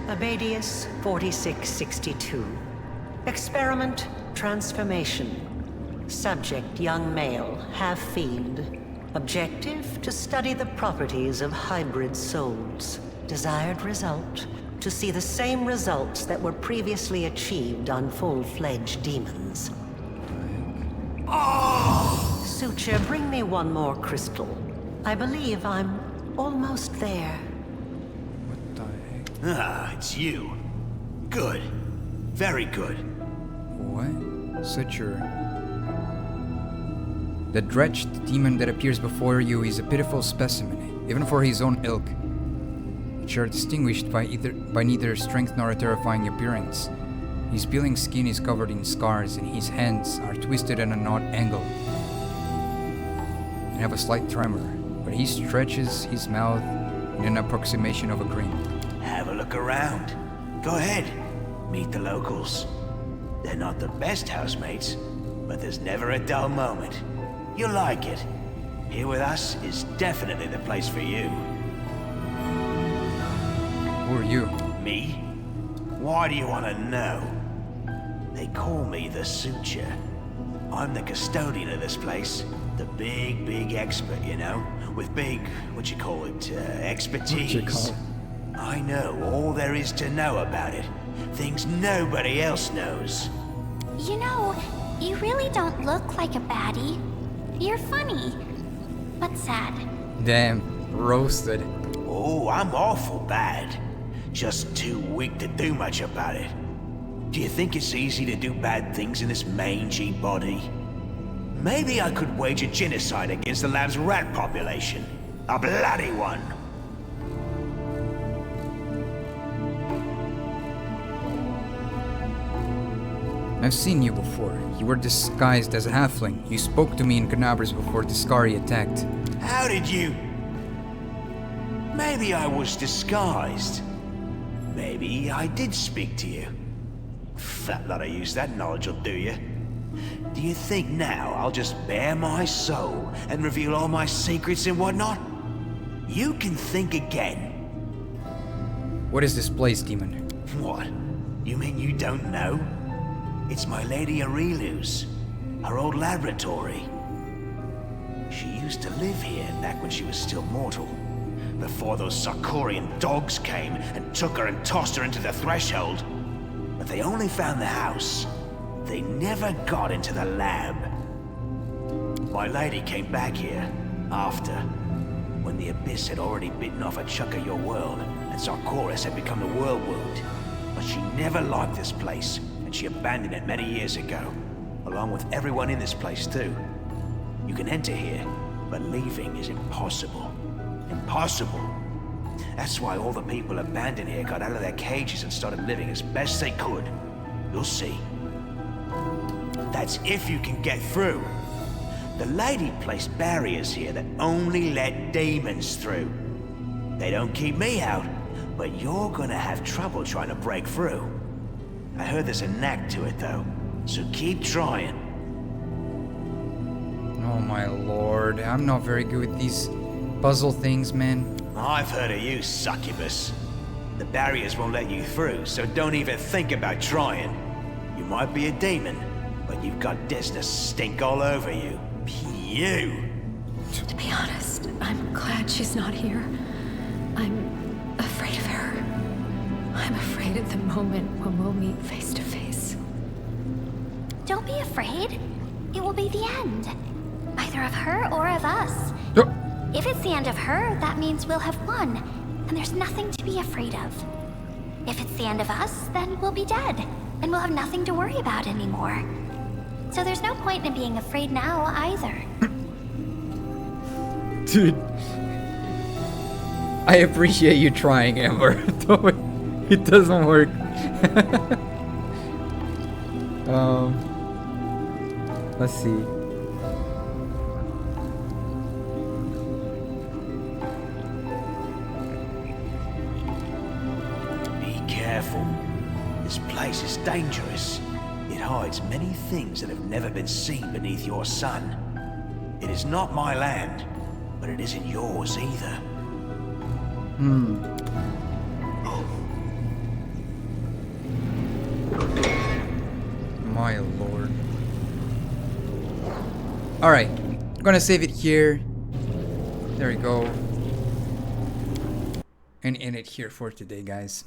Abadius 4662. Experiment transformation. Subject young male, half fiend. Objective to study the properties of hybrid souls. Desired result to see the same results that were previously achieved on full-fledged demons. Suture, bring me one more crystal. I believe I'm almost there. What the heck? Ah, it's you. Good. Very good. What? Suture. The dredged demon that appears before you is a pitiful specimen, even for his own ilk, which are distinguished by neither strength nor a terrifying appearance. His peeling skin is covered in scars, and his hands are twisted at an odd angle and have a slight tremor, but he stretches his mouth in an approximation of a grin. Have a look around. Go ahead. Meet the locals. They're not the best housemates, but there's never a dull moment. You'll like it. Here with us is definitely the place for you. Who are you? Me? Why do you want to know? They call me the Suture. I'm the custodian of this place. The big expert, you know? With big, expertise. I know all there is to know about it. Things nobody else knows. You know, you really don't look like a baddie. You're funny, but sad. Damn, roasted. Oh, I'm awful bad. Just too weak to do much about it. Do you think it's easy to do bad things in this mangy body? Maybe I could wage a genocide against the lab's rat population. A bloody one. I've seen you before. You were disguised as a halfling. You spoke to me in Canabras before Discari attacked. How did you... Maybe I was disguised. Maybe I did speak to you. Fat lot of use that knowledge will do you. Do you think now I'll just bare my soul and reveal all my secrets and whatnot? You can think again. What is this place, demon? What? You mean you don't know? It's my Lady Aurilu's, her old laboratory. She used to live here back when she was still mortal. before those Sarkorian dogs came and took her and tossed her into the threshold. But they only found the house. They never got into the lab. My lady came back here after, when the Abyss had already bitten off a chunk of your world and Sarkoris had become the Worldwound. But she never liked this place, and she abandoned it many years ago, along with everyone in this place too. You can enter here, but leaving is impossible. Impossible. That's why all the people abandoned here got out of their cages and started living as best they could. You'll see. That's if you can get through. The lady placed barriers here that only let demons through. They don't keep me out, but you're gonna have trouble trying to break through. I heard there's a knack to it though, so keep trying. Oh my lord, I'm not very good with these puzzle things, man. I've heard of you, succubus. The barriers won't let you through, so don't even think about trying. You might be a demon, but you've got Disney stink all over you. You! To be honest, I'm glad she's not here. I'm afraid of her. I'm afraid of the moment when we'll meet face to face. Don't be afraid. It will be the end. Either of her or of us. If it's the end of her, that means we'll have won, and there's nothing to be afraid of. If it's the end of us, then we'll be dead, and we'll have nothing to worry about anymore. So there's no point in being afraid now, either. Dude. I appreciate you trying, Amber. It doesn't work. Let's see. Be careful. This place is dangerous. It hides many things that have never been seen beneath your sun. It is not my land, but it isn't yours either. My lord. Alright, I'm gonna save it here. There we go. And end it here for today, guys.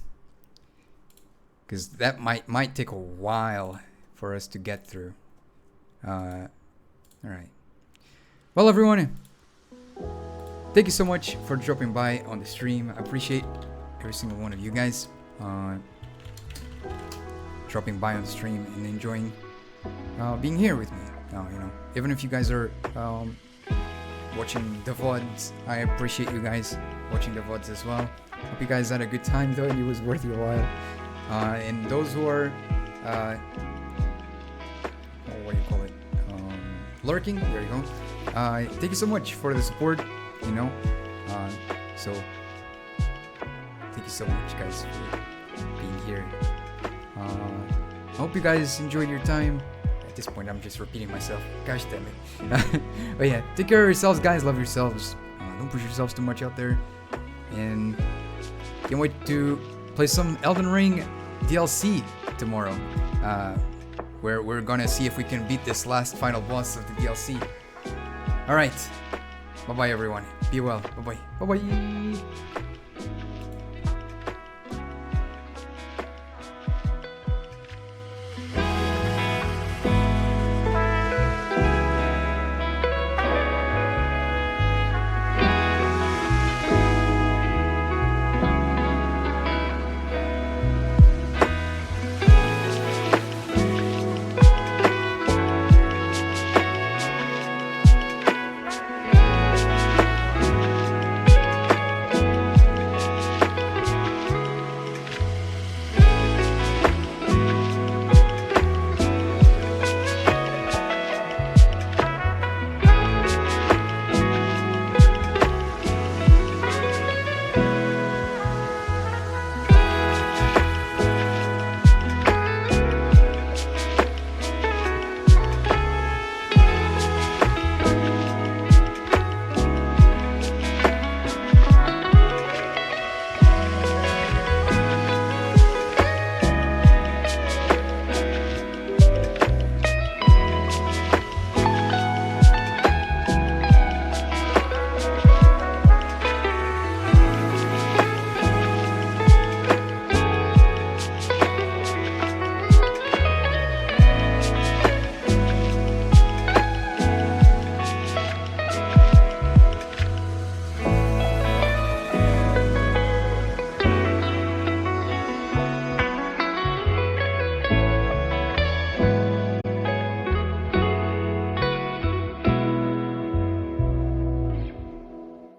Because that might take a while for us to get through. Alright. Well, everyone, thank you so much for dropping by on the stream. I appreciate every single one of you guys dropping by on the stream and enjoying being here with me. You know, even if you guys are watching the VODs, I appreciate you guys watching the VODs as well. Hope you guys had a good time though, and it was worth your while. And those who are what do you call it? Lurking, there you go. Thank you so much for the support, you know. So thank you so much, guys, for being here. I hope you guys enjoyed your time. At this point, I'm just repeating myself. Gosh damn it. But yeah, take care of yourselves, guys. Love yourselves. Don't push yourselves too much out there. And can't wait to play some Elden Ring DLC tomorrow. Where we're gonna see if we can beat this last final boss of the DLC. Alright. Bye-bye, everyone. Be well. Bye-bye. Bye-bye.